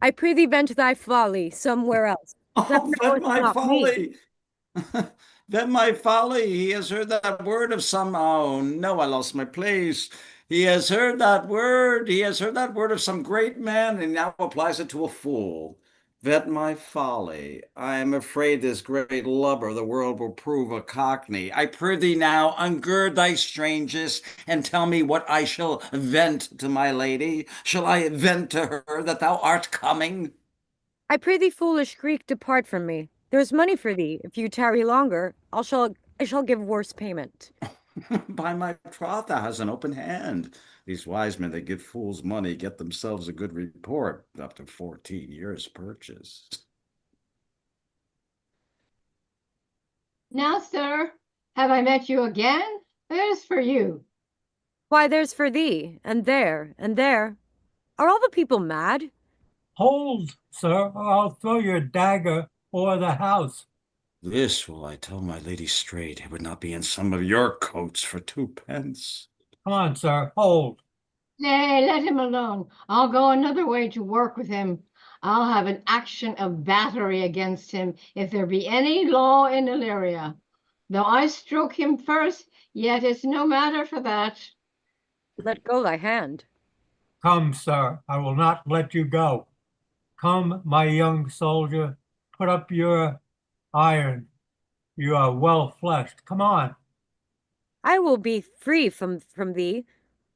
I prithee vent thy folly somewhere else. Thou Oh, vent knowest my not me. folly. Vent my folly. He has heard that word of some. Oh, no, I lost my place. He has heard that word. He has heard that word of some great man, and now applies it to a fool. Vet my folly. I am afraid this great lubber the world will prove a cockney. I prithee now, ungird thy strangest, and tell me what I shall vent to my lady. Shall I vent to her that thou art coming? I prithee, foolish Greek, depart from me. There's money for thee. If you tarry longer, I shall give worse payment. By my troth, thou hast an open hand. These wise men that give fools money get themselves a good report, up to 14 years' purchase. Now, sir, have I met you again? There's for you. Why, there's for thee, and there, and there. Are all the people mad? Hold, sir, or I'll throw your dagger o'er the house. This will I tell my lady straight. It would not be in some of your coats for 2 pence. Come on, sir, hold. Nay, let him alone. I'll go another way to work with him. I'll have an action of battery against him if there be any law in Illyria. Though I stroke him first, yet it's no matter for that. Let go thy hand. Come, sir, I will not let you go. Come, my young soldier, put up your iron. You are well fleshed. Come on. I will be free from thee.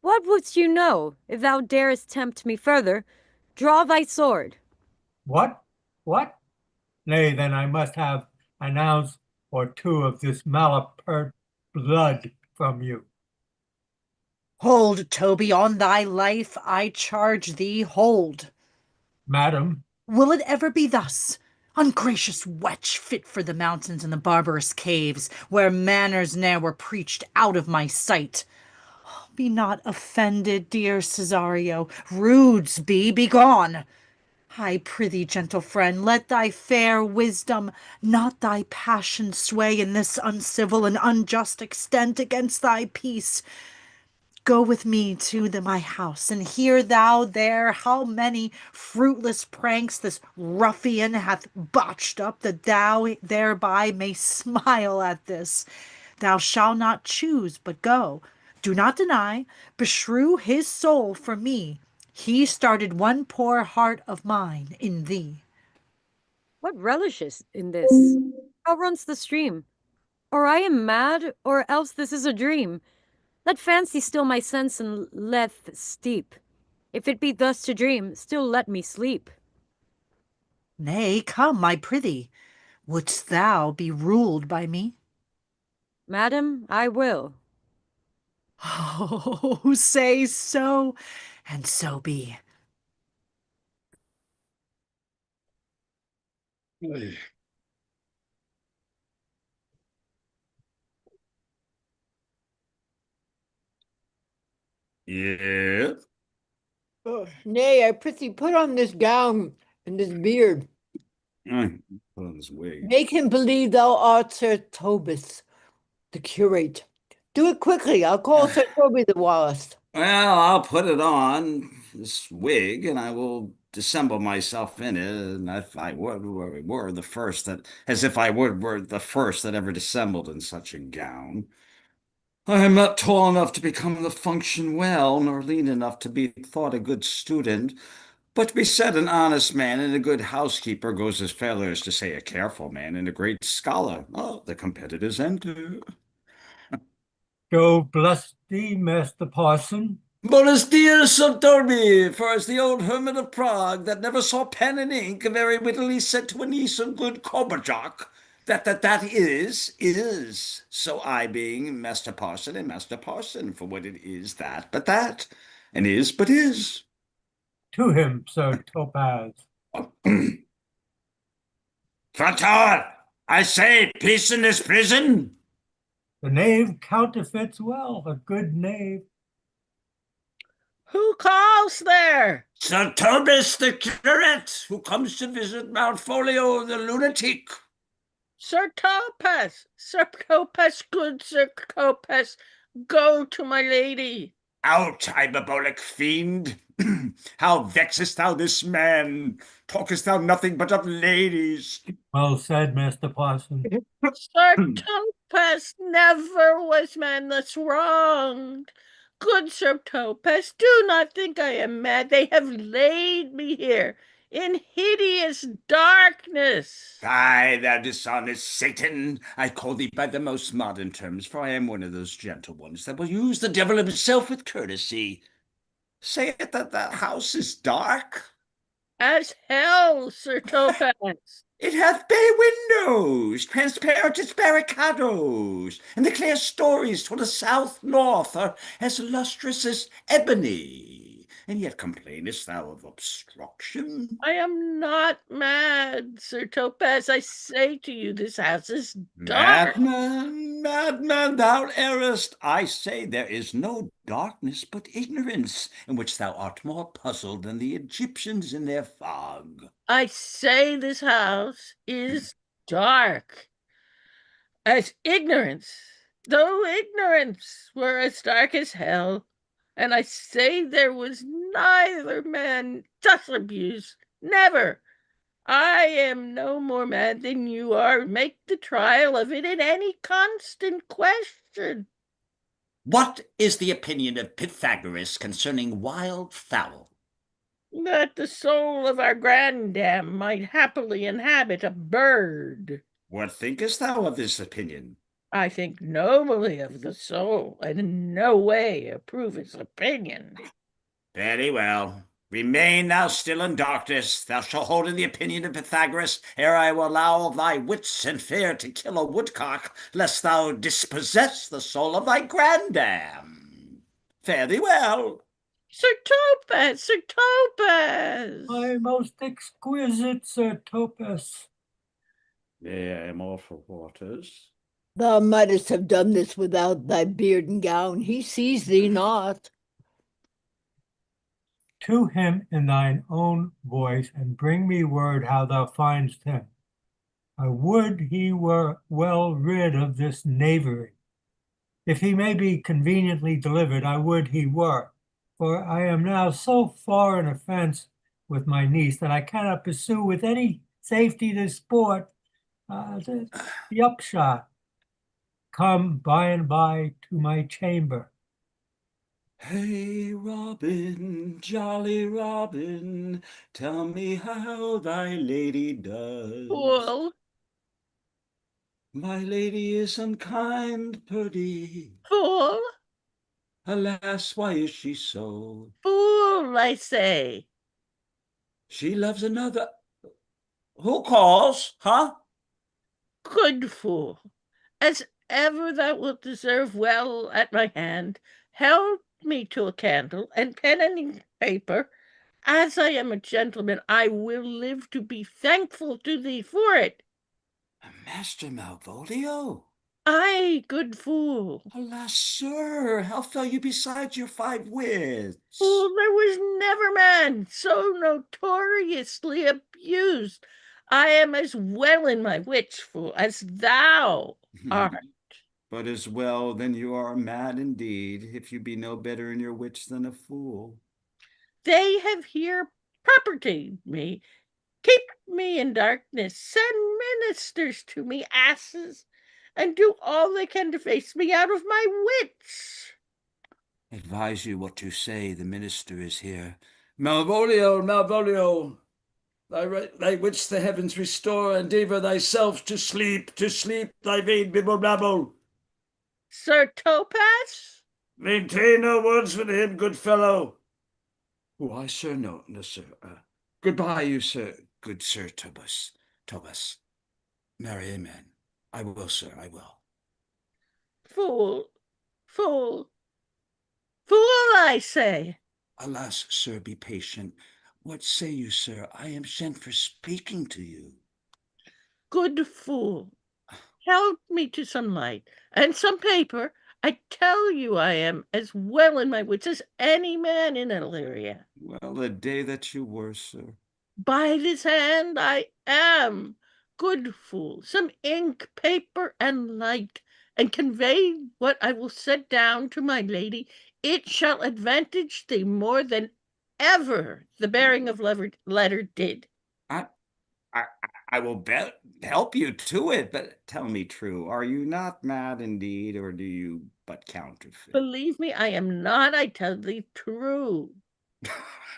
What wouldst you know? If thou darest tempt me further, draw thy sword. What? What? Nay, then I must have an ounce or two of this malapert blood from you. Hold, Toby, on thy life, I charge thee, hold. Madam, Will it ever be thus? Ungracious wench, fit for the mountains and the barbarous caves, where manners ne'er were preached out of my sight. Be not offended, dear Cesario. Rudes be gone. I prithee, gentle friend, let thy fair wisdom, not thy passion, sway in this uncivil and unjust extent against thy peace. Go with me to my house, and hear thou there how many fruitless pranks this ruffian hath botched up, that thou thereby may smile at this. Thou shalt not choose but go. do not deny, beshrew his soul for me. He started one poor heart of mine in thee. What relishes in this? How runs the stream? Or I am mad, or else this is a dream. Let fancy still my sense and leth steep. If it be thus to dream, still let me sleep. Nay, come, I prithee. Wouldst thou be ruled by me? Madam, I will. Oh, say so, and so be. Yeah. Nay, I prithee put on this gown and this beard. Put on this wig. Make him believe thou art Sir Tobus, the curate. Do it quickly. I'll call Sir Toby the whilst. Well, I'll put it on, this wig, and I will dissemble myself in it, and if I were the first that, as if I were the first that ever dissembled in such a gown. I am not tall enough to become the function well, nor lean enough to be thought a good student, but to be said an honest man and a good housekeeper goes as fair as to say a careful man and a great scholar. Oh, the competitors enter. God bless thee, Master Parson. Bonus dies sub dormi, for as the old hermit of Prague that never saw pen and ink very wittily said to a niece of good Korbajok, that is. So I being Master Parson and Master Parson, for what it is that, and is but is. To him, Sir Topaz. Frater, I say, peace in this prison. The knave counterfeits well, a good knave. Who calls there? Sir Tobis the curate, who comes to visit Malfolio the lunatic. Sir Topaz, good Sir Topaz, go to my lady. Out, ibabolic fiend! How vexest thou this man? Talkest thou nothing but of ladies? Well said, Master Parson. Sir Topaz, never was man thus wronged. Good Sir Topaz, do not think I am mad. They have laid me here in hideous darkness. Aye, thou dishonest Satan! I call thee by the most modern terms, for I am one of those gentle ones that will use the devil himself with courtesy. Say it that the house is dark? As hell, Sir Topaz. It hath bay windows, transparent as barricadoes, and the clear stories toward the south north are as lustrous as ebony. And yet complainest thou of obstruction? I am not mad, Sir Topaz. I say to you, this house is dark. Madman, thou errest. I say there is no darkness but ignorance, in which thou art more puzzled than the Egyptians in their fog. I say this house is dark. As ignorance, though ignorance were as dark as hell. And I say there was neither man thus abused, never. I am no more mad than you are. Make the trial of it in any constant question. What is the opinion of Pythagoras concerning wild fowl? That the soul of our grandam might happily inhabit a bird. What thinkest thou of this opinion? I think nobly of the soul, and in no way approve his opinion. Very well. Remain thou still in darkness. Thou shalt hold in the opinion of Pythagoras, ere I will allow of thy wits and fear to kill a woodcock, lest thou dispossess the soul of thy grandam. Fare thee well. Sir Topaz, Sir Topaz! My most exquisite Sir Topaz. May I am all for waters. Thou mightest have done this without thy beard and gown. He sees thee not. To him in thine own voice, and bring me word how thou findest him. I would he were well rid of this knavery. If he may be conveniently delivered, I would he were. For I am now so far in offense with my niece that I cannot pursue with any safety this sport, the upshot. Come by and by to my chamber. Hey, Robin, jolly Robin, tell me how thy lady does. Fool, My lady is unkind, Purdy. fool, Alas, why is she so? fool, I say. She loves another. Who calls, huh? Good fool, as ever thou wilt deserve well at my hand, help me to a candle and pen and ink paper. As I am a gentleman, I will live to be thankful to thee for it. Master Malvolio. Ay, good fool. Alas, sir, how fell you beside your 5 wits? Fool, there was never man so notoriously abused. I am as well in my wits, fool, as thou art. But as well, then you are mad indeed, if you be no better in your wits than a fool. They have here property me, keep me in darkness, send ministers to me, asses, and do all they can to face me out of my wits. Advise you what to say, the minister is here. Malvolio, Malvolio, thy wits the heavens restore, endeavor thyself to sleep, thy vain bibble babble. Sir Topaz? Maintain no words with him, good fellow. Why, sir, no, sir. Goodbye, you, sir, good Sir Tobus. Marry, amen. I will, sir, I will. Fool, fool, fool, I say. Alas, sir, be patient. What say you, sir? I am sent for speaking to you. Good fool, help me to some light and some paper. I tell you I am as well in my wits as any man in Illyria. Well, the day that you were, sir. By this hand I am. Good fool, some ink, paper, and light, and convey what I will set down to my lady. It shall advantage thee more than ever the bearing of letter did. I will help you to it, but tell me true, are you not mad indeed, or do you but counterfeit? Believe me, I am not, I tell thee true.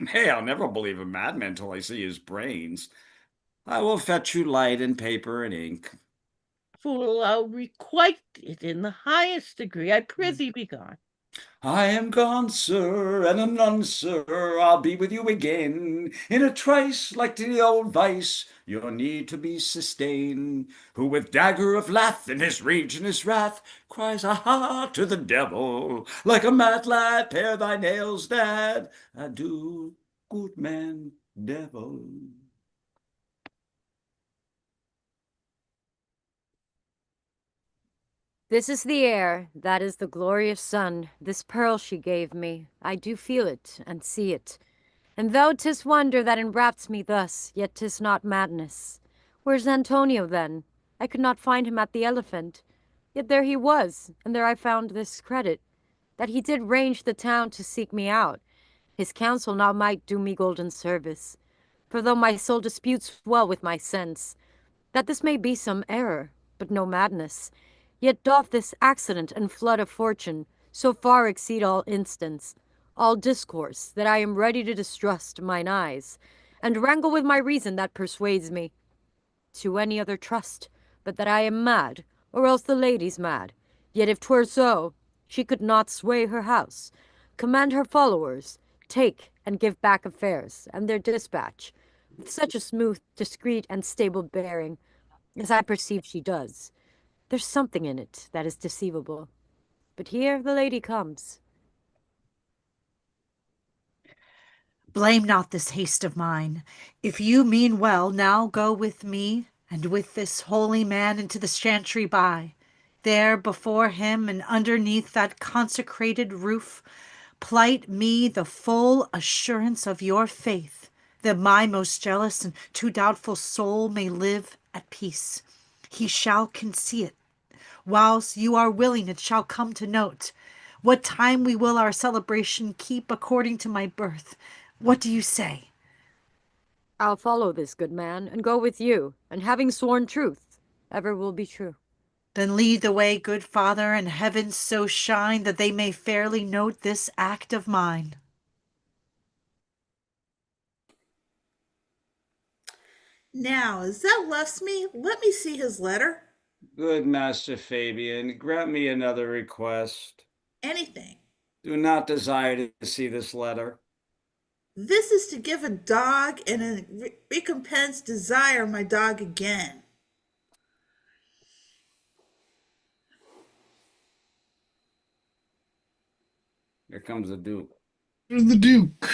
Nay, I'll never believe a madman till I see his brains. I will fetch you light and paper and ink. Fool, I'll requite it in the highest degree. I prithee be gone. I am gone, sir, and anon, sir, I'll be with you again. In a trice, like to the old vice, your need to be sustained. Who with dagger of lath, in his rage and his wrath, cries, aha, to the devil. Like a mad lad, pare thy nails, dad. Adieu, good man, devil. This is the air, that is the glorious sun. This pearl she gave me, I do feel it and see it. And though 'tis wonder that enwraps me thus, yet 'tis not madness. Where's Antonio then? I could not find him at the Elephant. Yet there he was, and there I found this credit, that he did range the town to seek me out. His counsel now might do me golden service. For though my soul disputes well with my sense, that this may be some error, but no madness, yet doth this accident and flood of fortune so far exceed all instance, all discourse, that I am ready to distrust mine eyes, and wrangle with my reason that persuades me to any other trust, but that I am mad, or else the lady's mad. Yet if 'twere so, she could not sway her house, command her followers, take and give back affairs, and their dispatch, with such a smooth, discreet, and stable bearing, as I perceive she does. There's something in it that is deceivable. But here the lady comes. Blame not this haste of mine. If you mean well, now go with me and with this holy man into the chantry by. There before him and underneath that consecrated roof, plight me the full assurance of your faith, that my most jealous and too doubtful soul may live at peace. He shall concede it. Whilst you are willing, it shall come to note. What time we will our celebration keep according to my birth. What do you say? I'll follow this good man, and go with you, and having sworn truth, ever will be true. Then lead the way, good Father, and heavens so shine that they may fairly note this act of mine. Now, as thou left'st me, let me see his letter. Good Master Fabian, grant me another request. Anything. Do not desire to see this letter. This is to give a dog, and in recompense desire my dog again. Here comes the Duke. The Duke.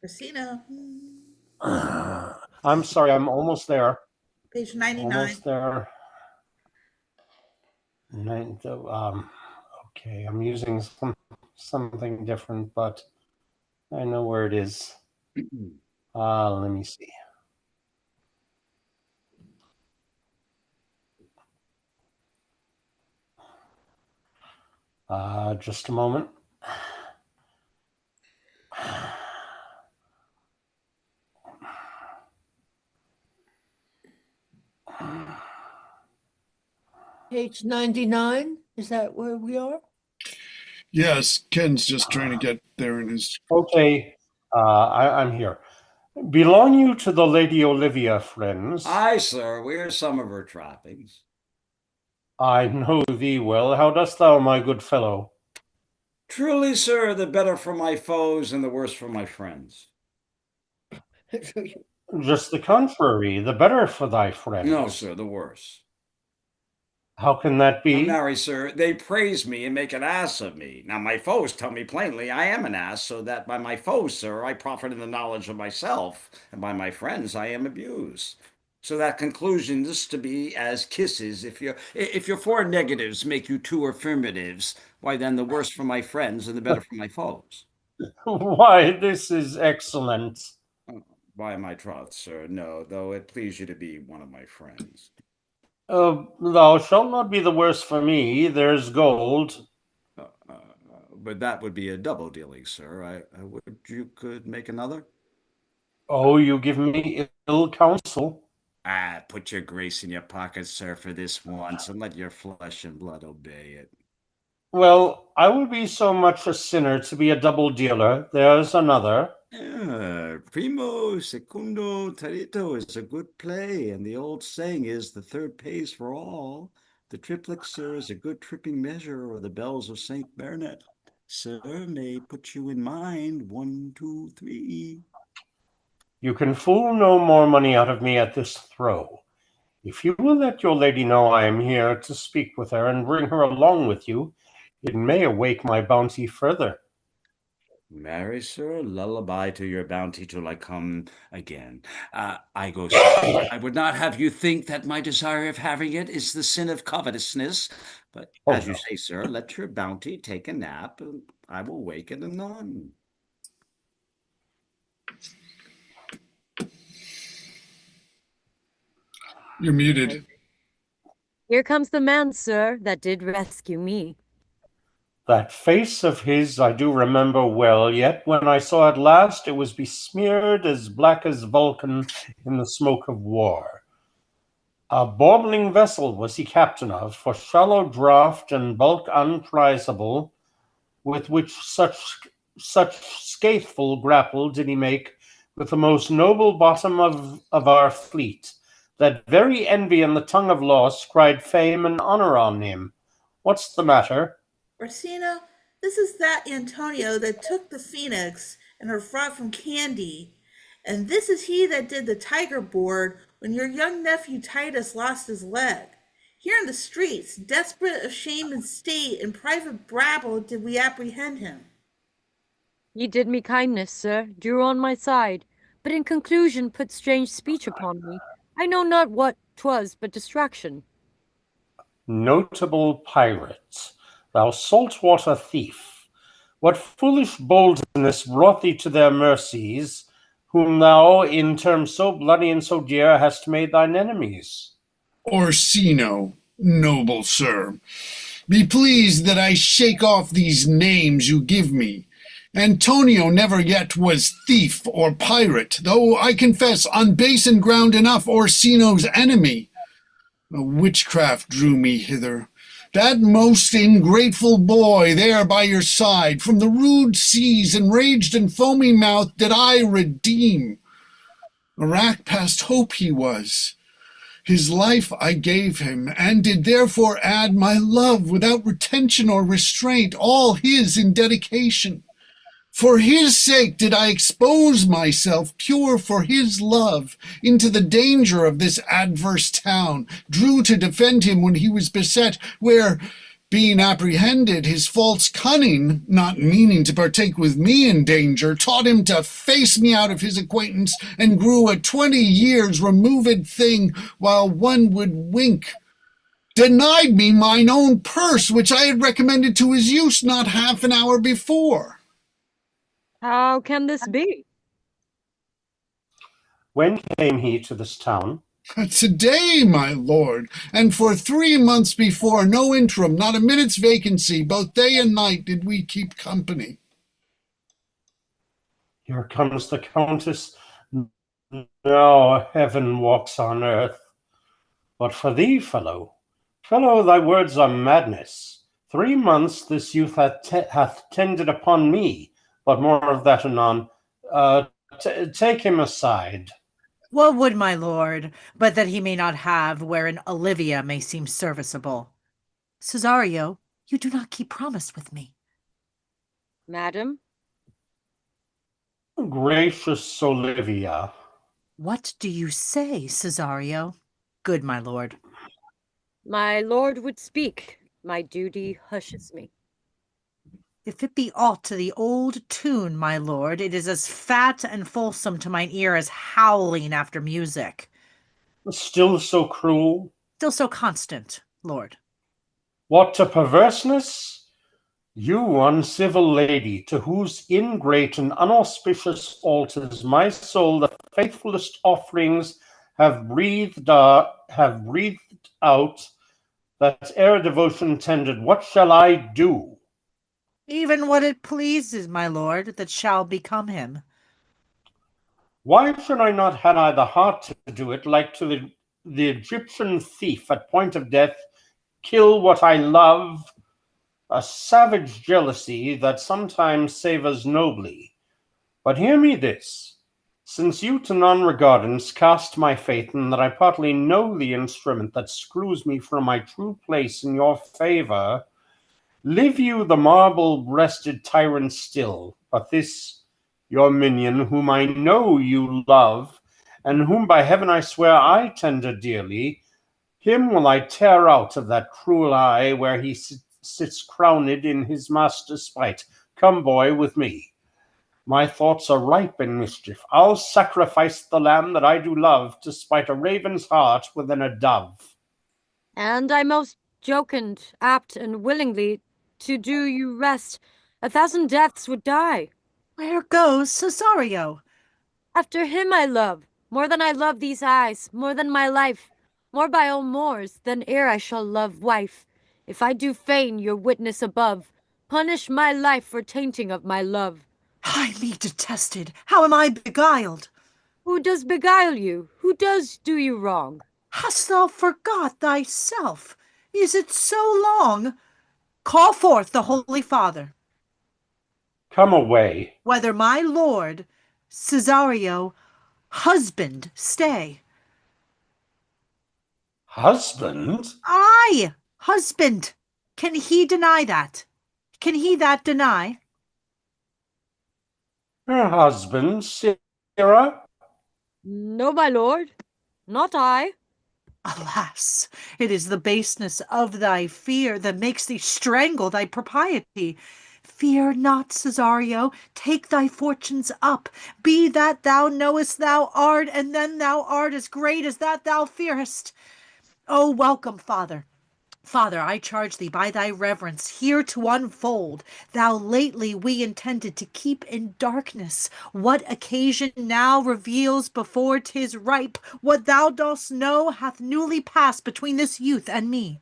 Christina, I'm sorry, I'm almost there. page 99. Almost there. Okay, I'm using something different, but I know where it is. Let me see. Just a moment. Page 99, is that where we are? Yes, Ken's just trying to get there in his. Okay, I'm here. Belong you to the Lady Olivia, friends? Aye, sir, we are some of her trappings. I know thee well. How dost thou, my good fellow? Truly, sir, the better for my foes and the worse for my friends. Just the contrary, the better for thy friends. No, sir, the worse. How can that be? Marry, sir, they praise me and make an ass of me. Now, my foes tell me plainly I am an ass, so that by my foes, sir, I profit in the knowledge of myself, and by my friends I am abused. So that conclusion is to be as kisses. If your four negatives make you two affirmatives, why then the worse for my friends and the better for my foes. Why, this is excellent. By my troth, sir, no, though it please you to be one of my friends. Thou shalt not be the worse for me. There's gold. But that would be a double dealing, sir. I would you could make another. Oh, you give me ill counsel. Put your grace in your pocket, sir, for this once, and let your flesh and blood obey it. Well, I would be so much a sinner to be a double dealer. There's another. Primo, secundo, terito is a good play, and the old saying is the third pays for all. The triplet, sir, is a good tripping measure, or the bells of St. Bernard. Sir, may put you in mind. 1, 2, 3. You can fool no more money out of me at this throw. If you will let your lady know I am here to speak with her and bring her along with you, it may awake my bounty further. Marry, sir, lullaby to your bounty till I come again. I go, sir. I would not have you think that my desire of having it is the sin of covetousness. But as you say, sir, let your bounty take a nap, and I will wake it anon. You're muted. Here comes the man, sir, that did rescue me. That face of his I do remember well, yet when I saw it last, it was besmeared as black as Vulcan in the smoke of war. A bawbling vessel was he captain of, for shallow draught and bulk unprizable, with which such scatheful grapple did he make with the most noble bottom of our fleet, that very envy and the tongue of loss cried fame and honor on him. What's the matter? Orsino, this is that Antonio that took the Phoenix and her fraught from Candy. And this is he that did the tiger board when your young nephew Titus lost his leg. Here in the streets, desperate of shame and state and private brabble, did we apprehend him. Ye did me kindness, sir, drew on my side, but in conclusion put strange speech upon me. I know not what 'twas but distraction. Notable pirate, thou saltwater thief, what foolish boldness brought thee to their mercies, whom thou, in terms so bloody and so dear, hast made thine enemies? Orsino, noble sir, be pleased that I shake off these names you give me. Antonio never yet was thief or pirate, though I confess on basin ground enough Orsino's enemy. A witchcraft drew me hither. That most ingrateful boy there by your side, from the rude seas enraged and foamy mouth, did I redeem. A rack past hope he was. His life I gave him, and did therefore add my love without retention or restraint, all his in dedication. For his sake did I expose myself, pure for his love, into the danger of this adverse town, drew to defend him when he was beset, where, being apprehended, his false cunning, not meaning to partake with me in danger, taught him to face me out of his acquaintance, and grew a 20 years removed thing, while one would wink. Denied me mine own purse, which I had recommended to his use not half an hour before. How can this be? When came he to this town? Today, my lord, and for 3 months before, no interim, not a minute's vacancy, both day and night did we keep company. Here comes the Countess. Now heaven walks on earth. But for thee, fellow, thy words are madness. 3 months this youth hath tended upon me, but more of that anon. Take him aside. What would my lord, but that he may not have wherein Olivia may seem serviceable? Cesario, you do not keep promise with me. Madam? Gracious Olivia. What do you say, Cesario? Good my lord. My lord would speak. My duty hushes me. If it be aught to the old tune, my lord, it is as fat and fulsome to mine ear as howling after music. Still so cruel? Still so constant, lord. What to perverseness? You uncivil lady, to whose ingrate and unauspicious altars my soul the faithfulest offerings have breathed out, that ere devotion tended, what shall I do? Even what it pleases, my lord, that shall become him. Why should I not had I the heart to do it, like to the Egyptian thief at point of death, kill what I love? A savage jealousy that sometimes savors nobly. But hear me this, since you to non-regardance cast my faith, and that I partly know the instrument that screws me from my true place in your favor, live you the marble-breasted tyrant still, but this your minion, whom I know you love, and whom by heaven I swear I tender dearly, him will I tear out of that cruel eye where he sits crowned in his master's spite. Come, boy, with me. My thoughts are ripe in mischief. I'll sacrifice the lamb that I do love to spite a raven's heart within a dove. And I most jocund, apt, and willingly to do you rest. 1,000 deaths would die. Where goes Cesario? After him I love, more than I love these eyes, more than my life, more by all moors than ere I shall love wife. If I do feign your witness above, punish my life for tainting of my love. I me detested, how am I beguiled? Who does beguile you? Who does do you wrong? Hast thou forgot thyself? Is it so long? Call forth the Holy Father. Come away. Whether my lord, Cesario, husband, stay. Husband? Aye, husband. Can he deny that? Can he that deny? Her husband, Sarah? No, my lord, not I. Alas, it is the baseness of thy fear that makes thee strangle thy propriety. Fear not, Cesario, take thy fortunes up. Be that thou knowest thou art, and then thou art as great as that thou fearest. O welcome, Father. Father, I charge thee by thy reverence here to unfold. Thou lately we intended to keep in darkness. What occasion now reveals before 'tis ripe. What thou dost know hath newly passed between this youth and me.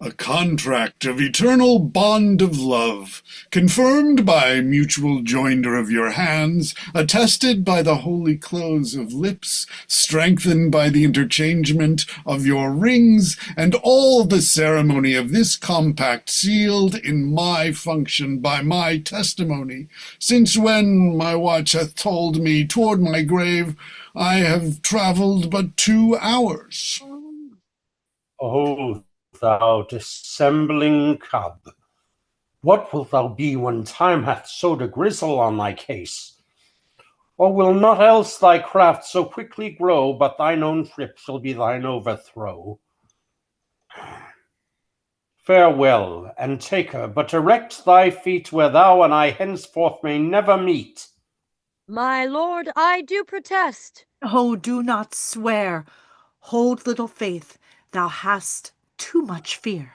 A contract of eternal bond of love, confirmed by mutual joinder of your hands, attested by the holy close of lips, strengthened by the interchangement of your rings, and all the ceremony of this compact sealed in my function by my testimony, since when my watch hath told me toward my grave I have travelled but 2 hours. O thou dissembling cub, what wilt thou be when time hath sowed a grizzle on thy case? Or will not else thy craft so quickly grow, but thine own trip shall be thine overthrow? Farewell, and take her, but erect thy feet where thou and I henceforth may never meet. My lord, I do protest. Oh, do not swear. Hold little faith. Thou hast too much fear.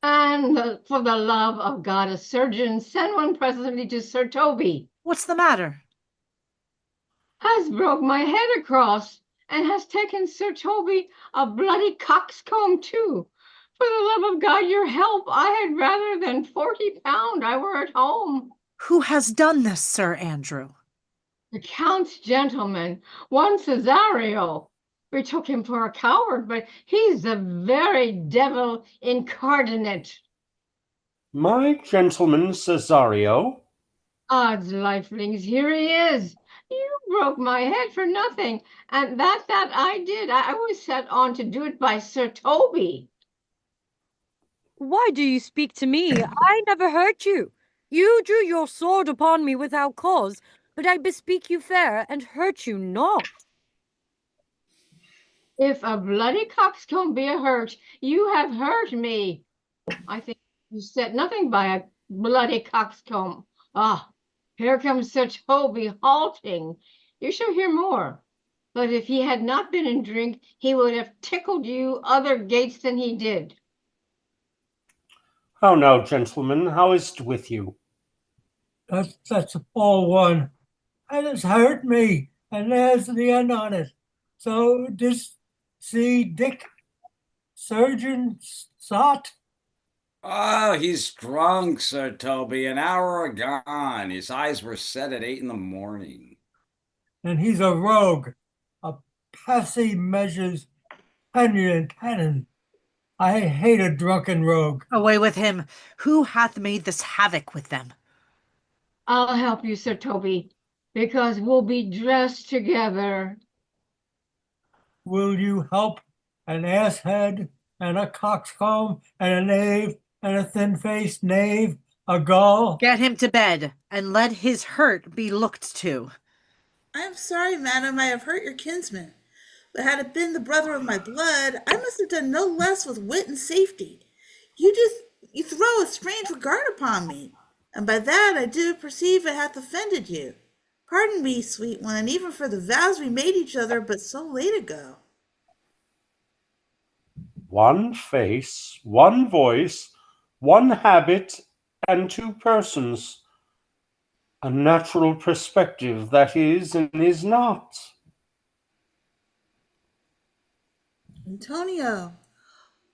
And for the love of God, a surgeon, send one presently to Sir Toby. What's the matter? Has broke my head across, and has taken Sir Toby a bloody coxcomb too. For the love of God, your help, I had rather than 40 pound I were at home. Who has done this, Sir Andrew? The Count's gentleman, one Cesario. We took him for a coward, but he's the very devil incarnate. My gentleman Cesario? Odds lifelings, here he is. You broke my head for nothing, and that I did. I was set on to do it by Sir Toby. Why do you speak to me? I never hurt you. You drew your sword upon me without cause, but I bespeak you fair and hurt you not. If a bloody coxcomb be a hurt, you have hurt me. I think you said nothing by a bloody coxcomb. Ah, here comes Sir Toby halting. You shall hear more. But if he had not been in drink, he would have tickled you other gates than he did. How now, gentlemen, how is't with you? That's a poor one. And it's hurt me, and there's the end on it. So this, see, Dick, surgeon Sot. Oh, he's drunk, Sir Toby. An hour agone. His eyes were set at 8 in the morning. And he's a rogue, a passy measures penny and cannon. I hate a drunken rogue. Away with him. Who hath made this havoc with them? I'll help you, Sir Toby, because we'll be dressed together. Will you help an asshead and a coxcomb and a knave and a thin-faced knave, a gull? Get him to bed, and let his hurt be looked to. I am sorry, madam, I have hurt your kinsman. But had it been the brother of my blood, I must have done no less with wit and safety. You throw a strange regard upon me, and by that I do perceive it hath offended you. Pardon me, sweet one, even for the vows we made each other but so late ago. One face, one voice, one habit, and 2 persons. A natural perspective that is and is not. Antonio,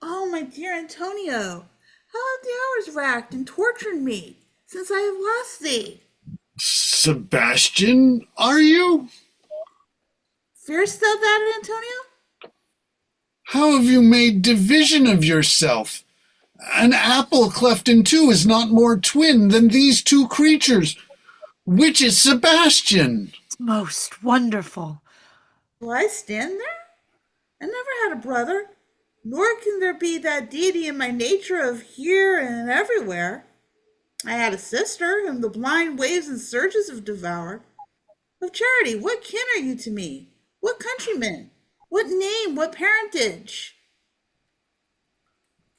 oh, my dear Antonio, how have the hours racked and tortured me since I have lost thee? Sebastian, are you? Fearest thou that, Antonio? How have you made division of yourself? An apple cleft in 2 is not more twin than these 2 creatures. Which is Sebastian? It's most wonderful. Will I stand there? I never had a brother, nor can there be that deity in my nature of here and everywhere. I had a sister whom the blind waves and surges have devoured. Of charity, what kin are you to me? What countryman? What name? What parentage?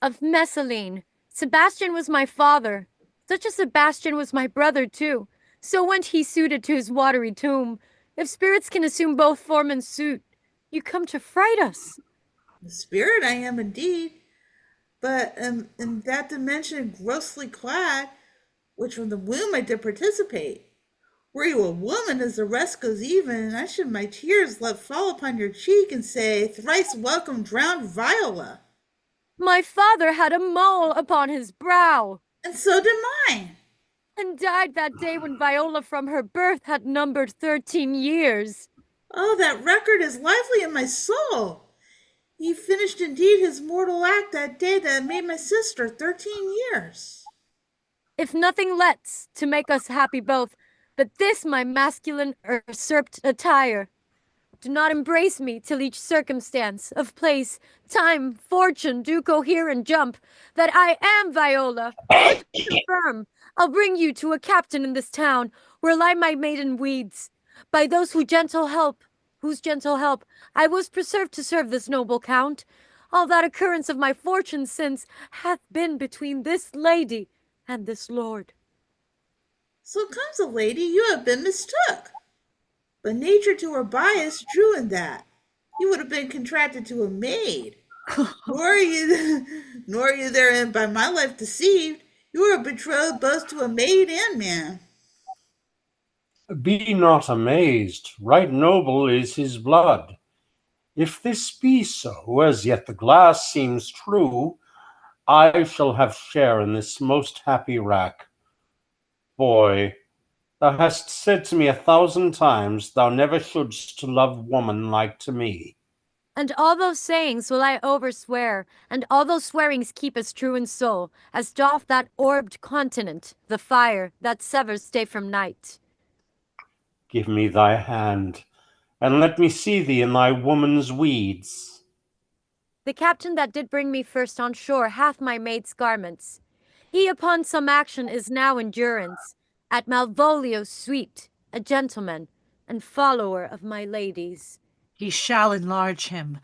Of Messaline. Sebastian was my father. Such a Sebastian was my brother too. So went he suited to his watery tomb. If spirits can assume both form and suit, you come to fright us. The spirit I am indeed, but in that dimension grossly clad, which from the womb I did participate. Were you a woman, as the rest goes even, I should my tears let fall upon your cheek and say, Thrice welcome, drowned Viola. My father had a mole upon his brow, And so did mine. and died that day when Viola from her birth had numbered 13 years. Oh, that record is lively in my soul. He finished indeed his mortal act that day that made my sister 13 years. If nothing lets to make us happy both, but this my masculine usurped attire, do not embrace me till each circumstance of place, time, fortune do cohere and jump, that I am Viola. But to confirm, I'll bring you to a captain in this town, where lie my maiden weeds, by those whose gentle help I was preserved to serve this noble count. All that occurrence of my fortune since hath been between this lady and this lord. So comes a lady you have been mistook. But nature to her bias drew in that. You would have been contracted to a maid. Nor are you nor are you therein by my life deceived. You are betrothed both to a maid and man. Be not amazed, right noble is his blood. If this be so, as yet the glass seems true, I shall have share in this most happy wrack. Boy, thou hast said to me 1,000 times thou never shouldst love woman like to me. And all those sayings will I overswear, and all those swearings keep as true in soul, as doth that orbed continent, the fire that severs day from night. Give me thy hand, and let me see thee in thy woman's weeds. The captain that did bring me first on shore hath my maid's garments. He upon some action is now in durance, at Malvolio's suite, a gentleman, and follower of my lady's. He shall enlarge him.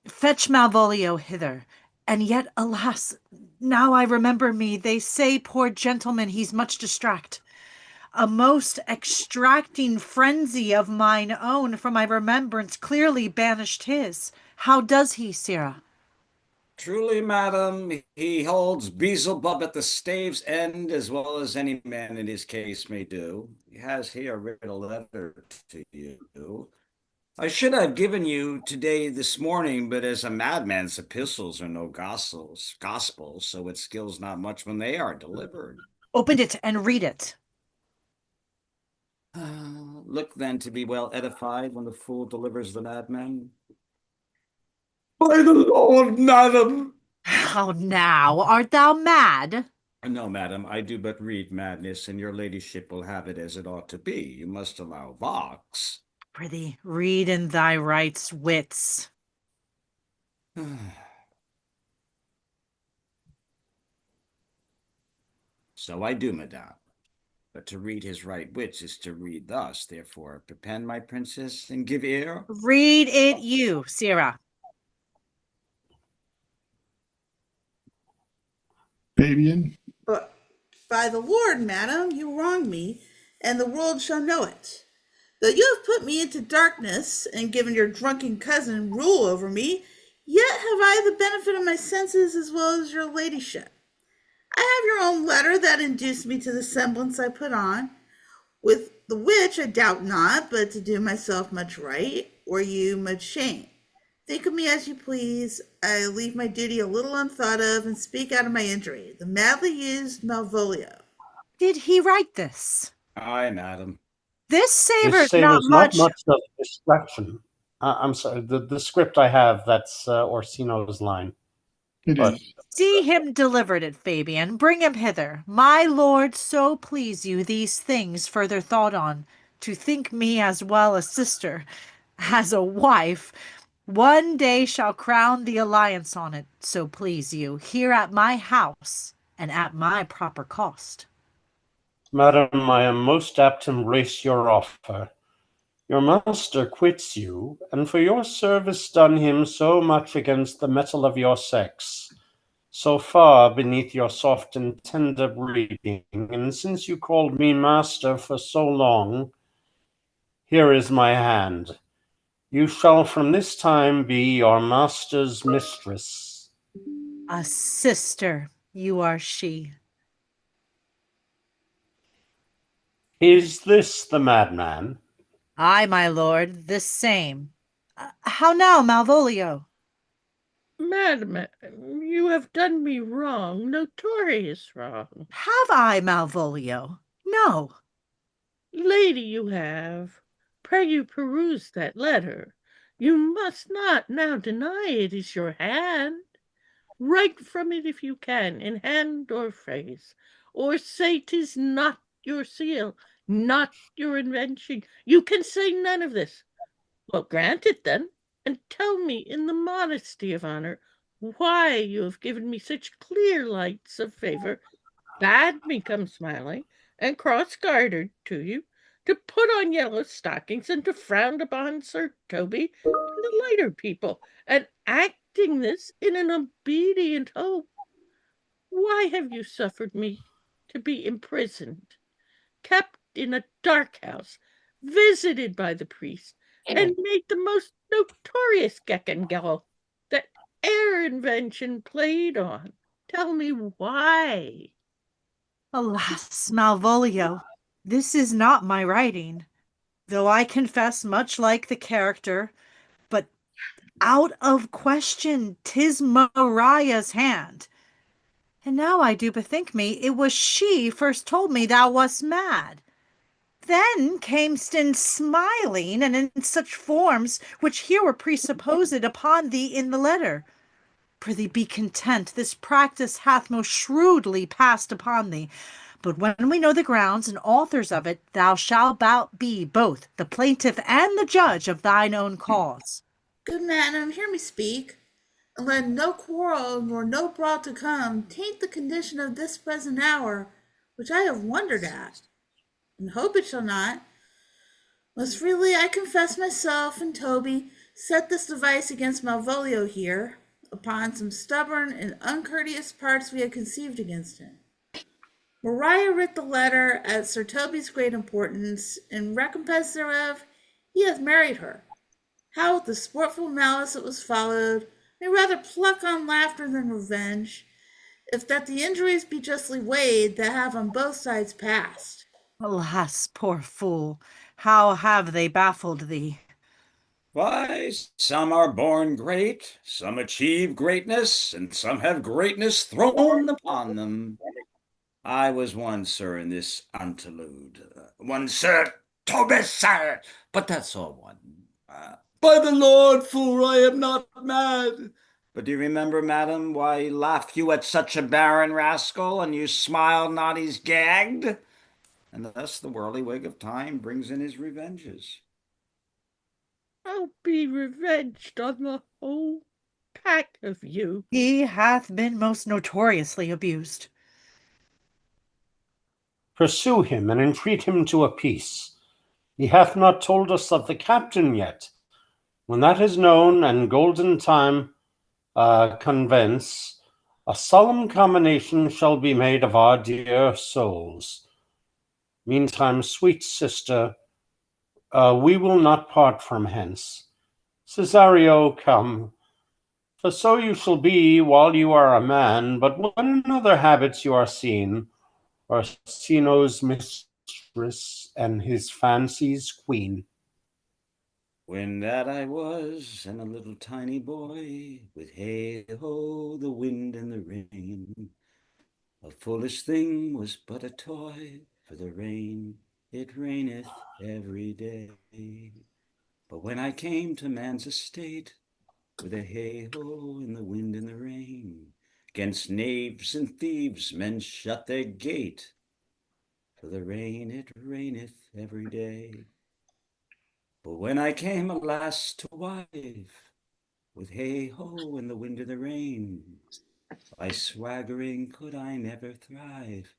Fetch Malvolio hither. And yet, alas, now I remember me, they say, poor gentleman, he's much distract. A most extracting frenzy of mine own from my remembrance clearly banished his. How does he, Sirrah? Truly, madam, he holds Beelzebub at the stave's end as well as any man in his case may do. He has here written a letter to you. I should have given you today this morning, but as a madman's epistles are no gospels, so it skills not much when they are delivered. Open it and read it. Look then to be well edified when the fool delivers the madman. By the Lord, madam! How now, art thou mad? No, madam, I do but read madness, and your ladyship will have it as it ought to be. You must allow vox. Prithee, read in thy right's wits. So I do, madame. But to read his right wits is to read thus. Therefore, prepend, my princess, and give ear. Read it you, Sirrah. Fabian? But by the Lord, madam, you wrong me, and the world shall know it. Though you have put me into darkness, and given your drunken cousin rule over me, yet have I the benefit of my senses as well as your ladyship. I have your own letter that induced me to the semblance I put on, with the which I doubt not, but to do myself much right, or you much shame. Think of me as you please. I leave my duty a little unthought of, and speak out of my injury. The madly used Malvolio. Did he write this? Aye, madam. This savors not not much. much of distraction. I'm sorry, the script I have, that's Orsino's line. It But is. See him delivered it, Fabian. Bring him hither. My lord, so please you these things further thought on, to think me as well a sister as a wife, one day shall crown the alliance on it, so please you, here at my house, and at my proper cost. madam, I am most apt to embrace your offer. Your master quits you, and for your service done him so much against the metal of your sex, so far beneath your soft and tender breeding, and since you called me master for so long, here is my hand. You shall from this time be your master's mistress. A sister, you are she. Is this the madman? Ay, my lord, this same. How now, Malvolio? Madam, you have done me wrong, notorious wrong. Have I, Malvolio? No. Lady, you have. Pray you peruse that letter. You must not now deny it is your hand. Write from it if you can, in hand or phrase, or say 'tis not your seal, not your invention. You can say none of this. Well, grant it then, and tell me in the modesty of honor why you have given me such clear lights of favor, bade me come smiling and cross-gartered to you, to put on yellow stockings and to frown upon Sir Toby and the lighter people, and acting this in an obedient hope. Why have you suffered me to be imprisoned, kept in a dark house, visited by the priest, and made the most notorious geckengel that e'er invention played on? Tell me why. Alas, Malvolio, this is not my writing, though I confess much like the character, but out of question 'tis Maria's hand. And now I do bethink me, it was she first told me thou wast mad. Then camest in smiling, and in such forms which here were presupposed upon thee in the letter. Prithee be content, this practice hath most shrewdly passed upon thee. But when we know the grounds and authors of it, thou shalt be both the plaintiff and the judge of thine own cause. Good madam, hear me speak, and let no quarrel nor no brawl to come taint the condition of this present hour, which I have wondered at, and hope it shall not. Most freely I confess myself and Toby set this device against Malvolio here, upon some stubborn and uncourteous parts we had conceived against him. Maria writ the letter at Sir Toby's great importance, in recompense thereof he hath married her. How with the sportful malice it was followed may rather pluck on laughter than revenge, if that the injuries be justly weighed that have on both sides passed. Alas, poor fool, how have they baffled thee? Why, some are born great, some achieve greatness, and some have greatness thrown upon them. I was one, sir, in this interlude. One Sir Toby, sir, but that's all one. By the Lord, fool, I am not mad. But do you remember, madam, why laugh you at such a barren rascal, and you smile not he's gagged? And thus the whirlywig of time brings in his revenges. I'll be revenged on the whole pack of you. He hath been most notoriously abused. Pursue him and entreat him to a peace. He hath not told us of the captain yet. When that is known and golden time convents, a solemn combination shall be made of our dear souls. Meantime, sweet sister, we will not part from hence. Cesario, come, for so you shall be while you are a man, but when in other habits you are seen, Orsino's mistress and his fancy's queen. When that I was, and a little tiny boy, with hey-ho, the wind and the rain, a foolish thing was but a toy, for the rain, it raineth every day. But when I came to man's estate, with a hey-ho in the wind and the rain, 'gainst knaves and thieves men shut their gate, for the rain, it raineth every day. But when I came at last to wife, with hey-ho in the wind and the rain, by swaggering could I never thrive,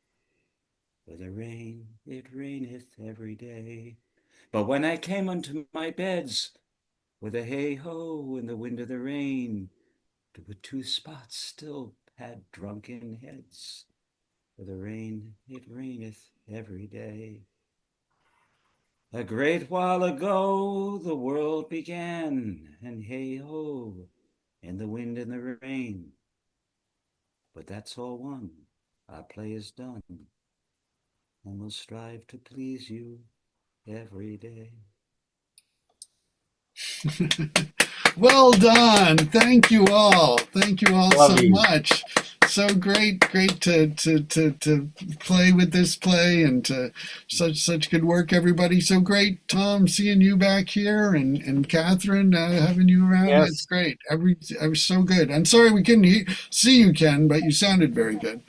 for the rain, it raineth every day. But when I came unto my beds, with a hey-ho in the wind and the rain, to the two spots still had drunken heads, for the rain, it raineth every day. A great while ago the world began, and hey-ho, in the wind and the rain. But that's all one, our play is done. and will strive to please you every day. Well done. Thank you all. Thank you all so Lovely. much. So great to play with this play and to such good work, everybody. So great, Tom, seeing you back here, and Catherine, having you around. Yes. It's great. Every so good. I'm sorry we couldn't see you, Ken, but you sounded very good.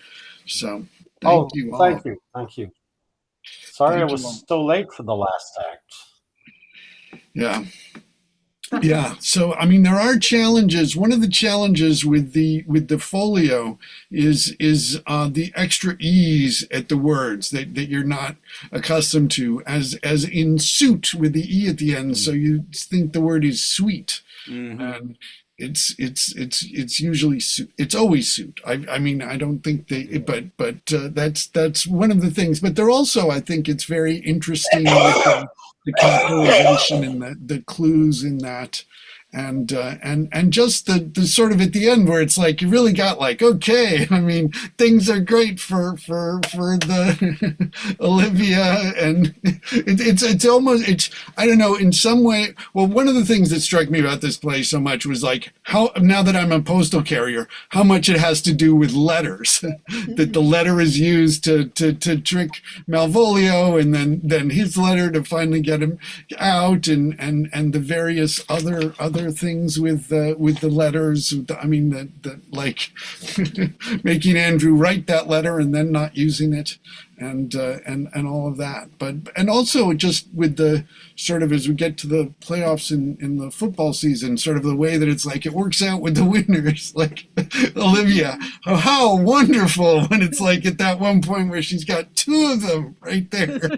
So thank you all. Thank you. Thank you. Sorry Thank I was you all. so late for the last act. Yeah. Yeah. So, I mean, there are challenges. One of the challenges with the folio is the extra ease at the words that you're not accustomed to, as in suit with the e at the end. So you think the word is sweet. And it's usually it's always suit. I mean, I don't think but that's one of the things. But they're also, I think it's very interesting with the capitalization and the clues in that. And just the sort of at the end where it's like you really got like, okay, I mean, things are great for the Olivia, and it's almost, it's, I don't know, in some way. Well, one of the things that struck me about this play so much was like how, now that I'm a postal carrier, how much it has to do with letters. That the letter is used to trick Malvolio, and then his letter to finally get him out, and the various other things with the letters. I mean, that like making Andrew write that letter and then not using it, and all of that. But and also just with the sort of, as we get to the playoffs in the football season, sort of the way that it's like it works out with the winners, like Olivia. How wonderful when it's like at that one point where she's got two of them right there.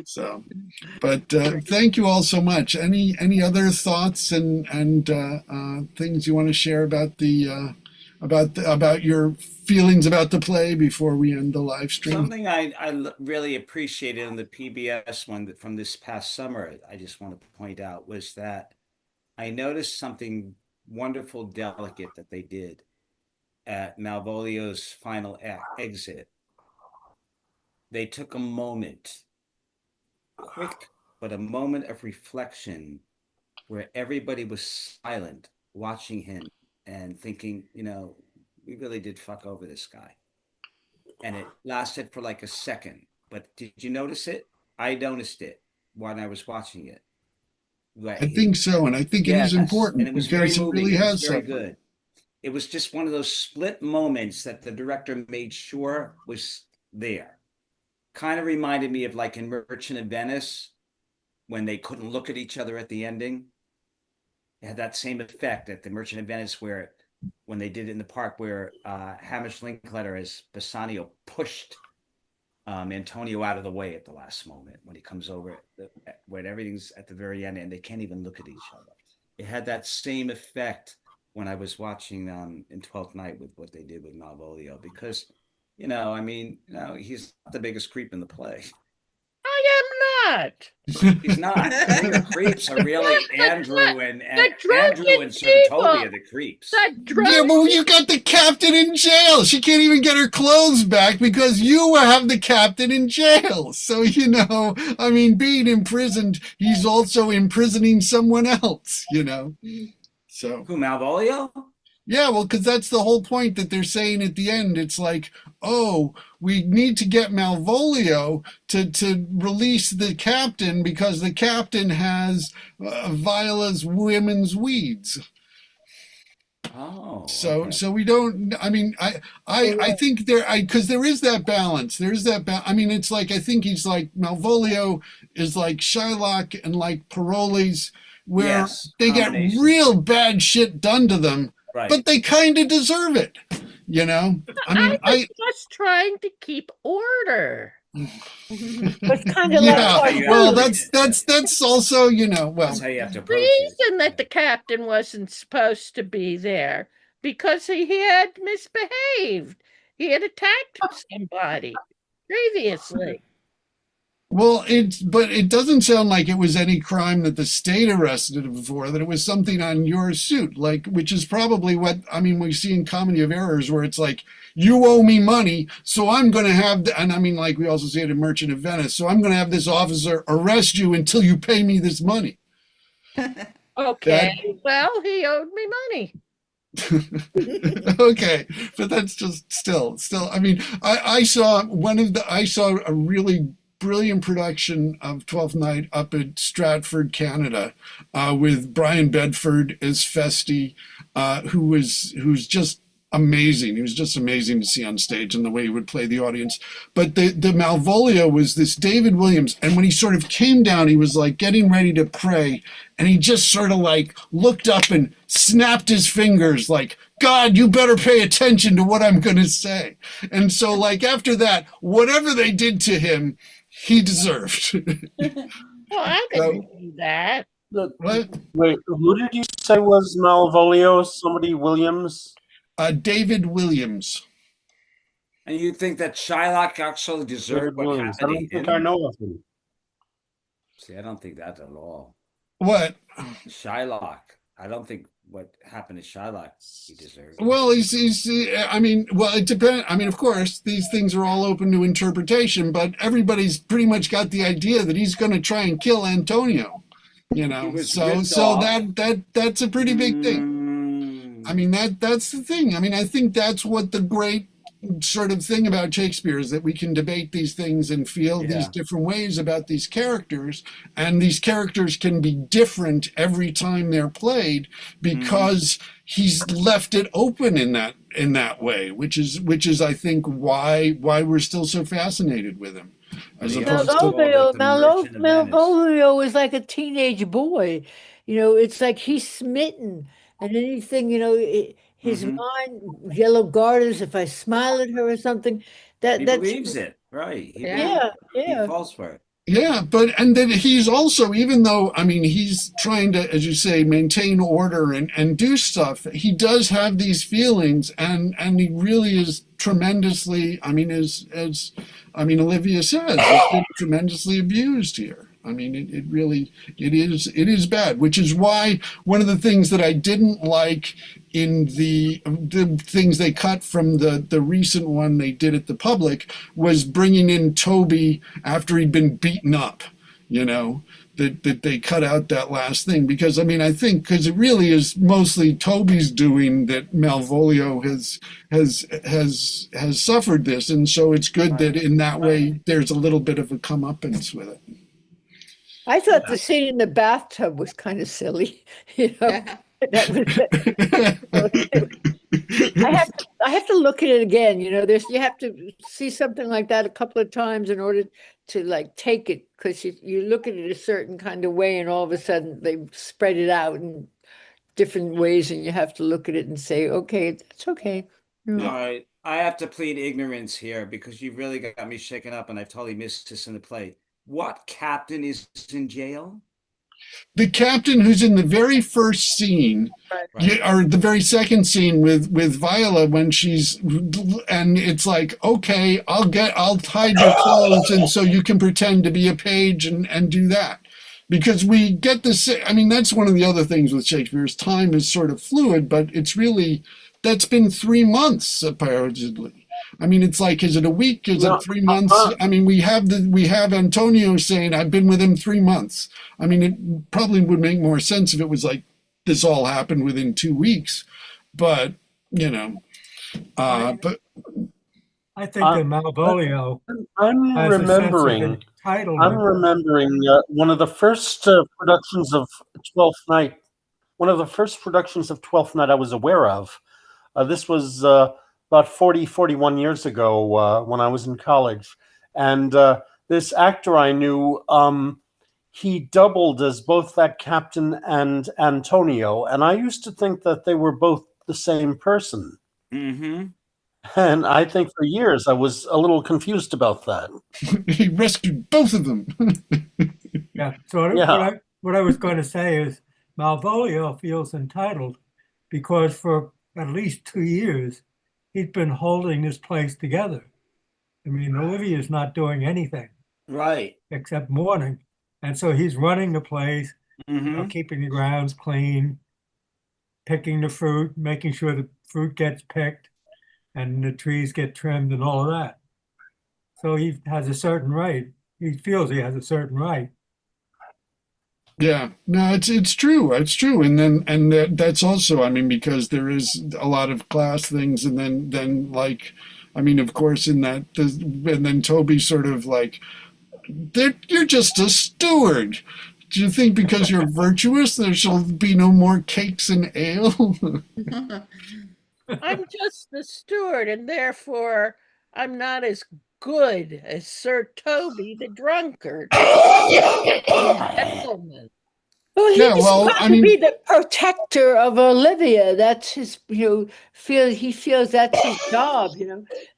So, but thank you all so much. Any other thoughts and things you want to share about the about your feelings about the play before we end the live stream? Something I really appreciated in the PBS one from this past summer, I just want to point out, was that I noticed something wonderful, delicate that they did at Malvolio's final exit. They took a moment, quick, but a moment of reflection where everybody was silent, watching him and thinking, you know, we really did fuck over this guy. And it lasted for like a second. But did you notice it? I noticed it when I was watching it. I think so, and I think it is important, and it was because very moving. he really It was has very suffered. good. It was just one of those split moments that the director made sure was there. Kind of reminded me of like in Merchant of Venice, when they couldn't look at each other at the ending. It had that same effect at the Merchant of Venice, where when they did it in the park, where Hamish Linklater as Bassanio pushed Antonio out of the way at the last moment when he comes over, when everything's at the very end and they can't even look at each other. It had that same effect when I was watching in Twelfth Night with what they did with Malvolio, because, you know, I mean, you know, he's not the biggest creep in the play. I am not. He's not. I think the creeps are really Andrew and drunken Sir Toby people. are the creeps. The Yeah, drunk but you got the captain in jail. She can't even get her clothes back because you have the captain in jail. So, you know, I mean, being imprisoned, he's also imprisoning someone else, you know. So Who, Malvolio? yeah, well, because that's the whole point that they're saying at the end. It's like, oh, we need to get Malvolio to release the captain because the captain has Viola's women's weeds. Oh, So okay. so we don't. I mean, I think because there is that balance. There is that I mean, it's like, I think he's like, Malvolio is like Shylock and like Parolles, where Yes, they get combination. real bad shit done to them, Right. but they kind of deserve it. You know, I mean, I was just trying to keep order. It's kind of yeah. like you Well, have to read it. that's also, you know, well, That's how you have to approach it. Reason that the captain wasn't supposed to be there, because he had misbehaved. He had attacked somebody previously. Well, but it doesn't sound like it was any crime that the state arrested him for, that it was something on your suit, like, which is probably what, I mean, we see in Comedy of Errors where it's like, you owe me money, so I'm going to have, and I mean, like we also see it in Merchant of Venice, so I'm going to have this officer arrest you until you pay me this money. Okay, well, he owed me money. Okay, but that's just still, I mean, I saw a really brilliant production of Twelfth Night up at Stratford, Canada, with Brian Bedford as Feste, who's just amazing. He was just amazing to see on stage and the way he would play the audience. But the Malvolio was this David Williams, and when he sort of came down, he was like getting ready to pray, and he just sort of like looked up and snapped his fingers like, God, you better pay attention to what I'm going to say. And so like after that, whatever they did to him, he deserved. Well, I didn't do that. What? Wait, who did you say was Malvolio? Somebody Williams? David Williams. And you think that Shylock actually David deserved what Williams. I happened don't to think him? I know of him. See, I don't think that at all. What? Shylock. I don't think what happened to Shylock he deserved. Well, I mean, well, it depends. I mean, of course, these things are all open to interpretation, but everybody's pretty much got the idea that he's going to try and kill Antonio, you know. So that's a pretty big thing. I mean, that's the thing. I mean, I think that's what the great sort of thing about Shakespeare is, that we can debate these things and feel these different ways about these characters, and these characters can be different every time they're played because he's left it open in that way, which is I think why we're still so fascinated with him. As opposed to Malvolio is like a teenage boy. You know, it's like he's smitten, and anything, you know, his mind, yellow garters, if I smile at her or something, He believes it, right? He falls for it. Yeah, and then he's also, even though, I mean, he's trying to, as you say, maintain order and do stuff, he does have these feelings, and he really is tremendously, I mean, as Olivia says, he's been tremendously abused here. I mean, it is bad, which is why one of the things that I didn't like in the things they cut from the recent one they did at the Public was bringing in Toby after he'd been beaten up, you know, that they cut out that last thing, because I mean, I think because it really is mostly Toby's doing that Malvolio has suffered this, and so it's good that in that way there's a little bit of a comeuppance with it. I thought the scene in the bathtub was kind of silly, you know. That was I have to look at it again, you know. You have to see something like that a couple of times in order to like take it, because you look at it a certain kind of way, and all of a sudden they spread it out in different ways, and you have to look at it and say, okay, that's okay. All right, I have to plead ignorance here because you really got me shaken up, and I totally missed this in the play. What captain is in jail? The captain who's in the very first scene, or the very second scene with Viola, when and it's like, okay, I'll hide your clothes, and so you can pretend to be a page and do that. Because we get this, I mean, that's one of the other things with Shakespeare, is time is sort of fluid, but it's really, that's been 3 months, supposedly. I mean, it's like, is it a week? Is it 3 months? I mean, we have Antonio saying, I've been with him 3 months. I mean, it probably would make more sense if it was like this all happened within 2 weeks, but you know, but I think that Malvolio. I'm remembering one of the first productions of Twelfth Night. One of the first productions of Twelfth Night I was aware of. This was about 41 years ago when I was in college. And this actor I knew, he doubled as both that captain and Antonio. And I used to think that they were both the same person. Mm-hmm. And I think for years I was a little confused about that. He rescued both of them. Yeah. So what I was going to say is Malvolio feels entitled because for at least 2 years, he's been holding this place together. I mean, Olivia's not doing anything. Right. except morning. And so he's running the place, keeping the grounds clean, picking the fruit, making sure the fruit gets picked and the trees get trimmed and all of that. So he has a certain right. He feels he has a certain right. Yeah, no, it's true. It's true. That's also, I mean, because there is a lot of class things, and then like, I mean, of course, and then Toby sort of like, you're just a steward. Do you think because you're virtuous there shall be no more cakes and ale? I'm just the steward, and therefore I'm not as good as Sir Toby the drunkard. Gentleman. Well, he Yeah, just well, wants I to mean, be the protector of Olivia. That's his, he feels that's his job,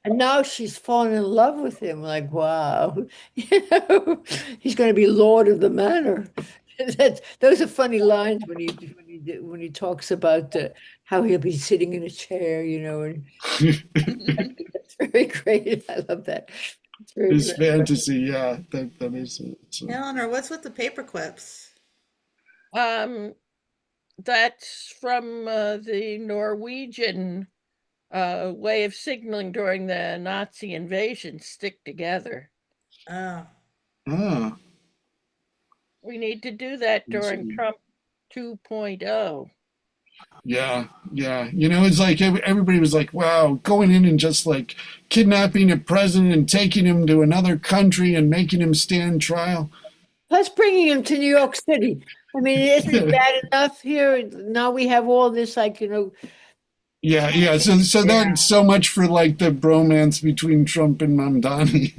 And now she's fallen in love with him. Like, wow, he's going to be lord of the manor. Those are funny lines when he talks about how he'll be sitting in a chair, And that's very great. I love that. It's very his great. fantasy, yeah, that is it. So. Eleanor, what's with the paper clips? That's from the Norwegian way of signaling during the Nazi invasion. Stick together. Oh. Ah, We need to do that during see. Trump 2.0. Yeah, yeah. It's like everybody was like, wow, going in and just like kidnapping a president and taking him to another country and making him stand trial. Plus bringing him to New York City. I mean, isn't it bad enough here? Now we have all this, Yeah, yeah. So that's so much for like the bromance between Trump and Mamdani.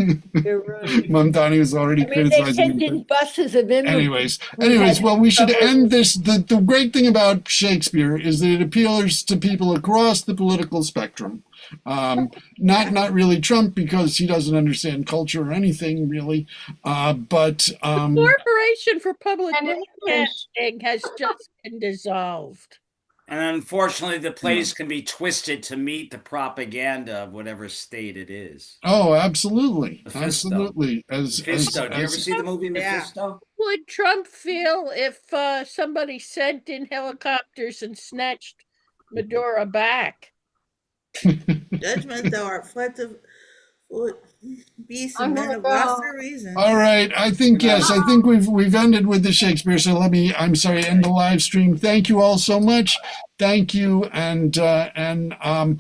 You're right. Mamdani was already I mean, they criticizing sent him. in buses of immigrants. Anyways, well, we should end this. The great thing about Shakespeare is that it appeals to people across the political spectrum. Not really Trump because he doesn't understand culture or anything really, but The Corporation for Public And English. Broadcasting has just been dissolved. And unfortunately, the plays can be twisted to meet the propaganda of whatever state it is. oh, absolutely, Mephisto. absolutely. Mephisto. Do you ever see the movie Mephisto? Would Trump feel if somebody sent in helicopters and snatched Medora back? Judgment thou art fled to beasts I'm and men gonna have lost go. their reason. All right, I think yes. I think we've ended with the Shakespeare. So I'm sorry, end the live stream. Thank you all so much. Thank you. And on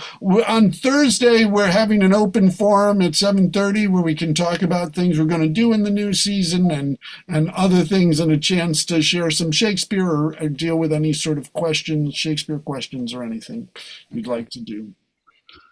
Thursday we're having an open forum at 7:30 where we can talk about things we're going to do in the new season and other things, and a chance to share some Shakespeare or deal with any sort of questions, Shakespeare questions or anything you'd like to do.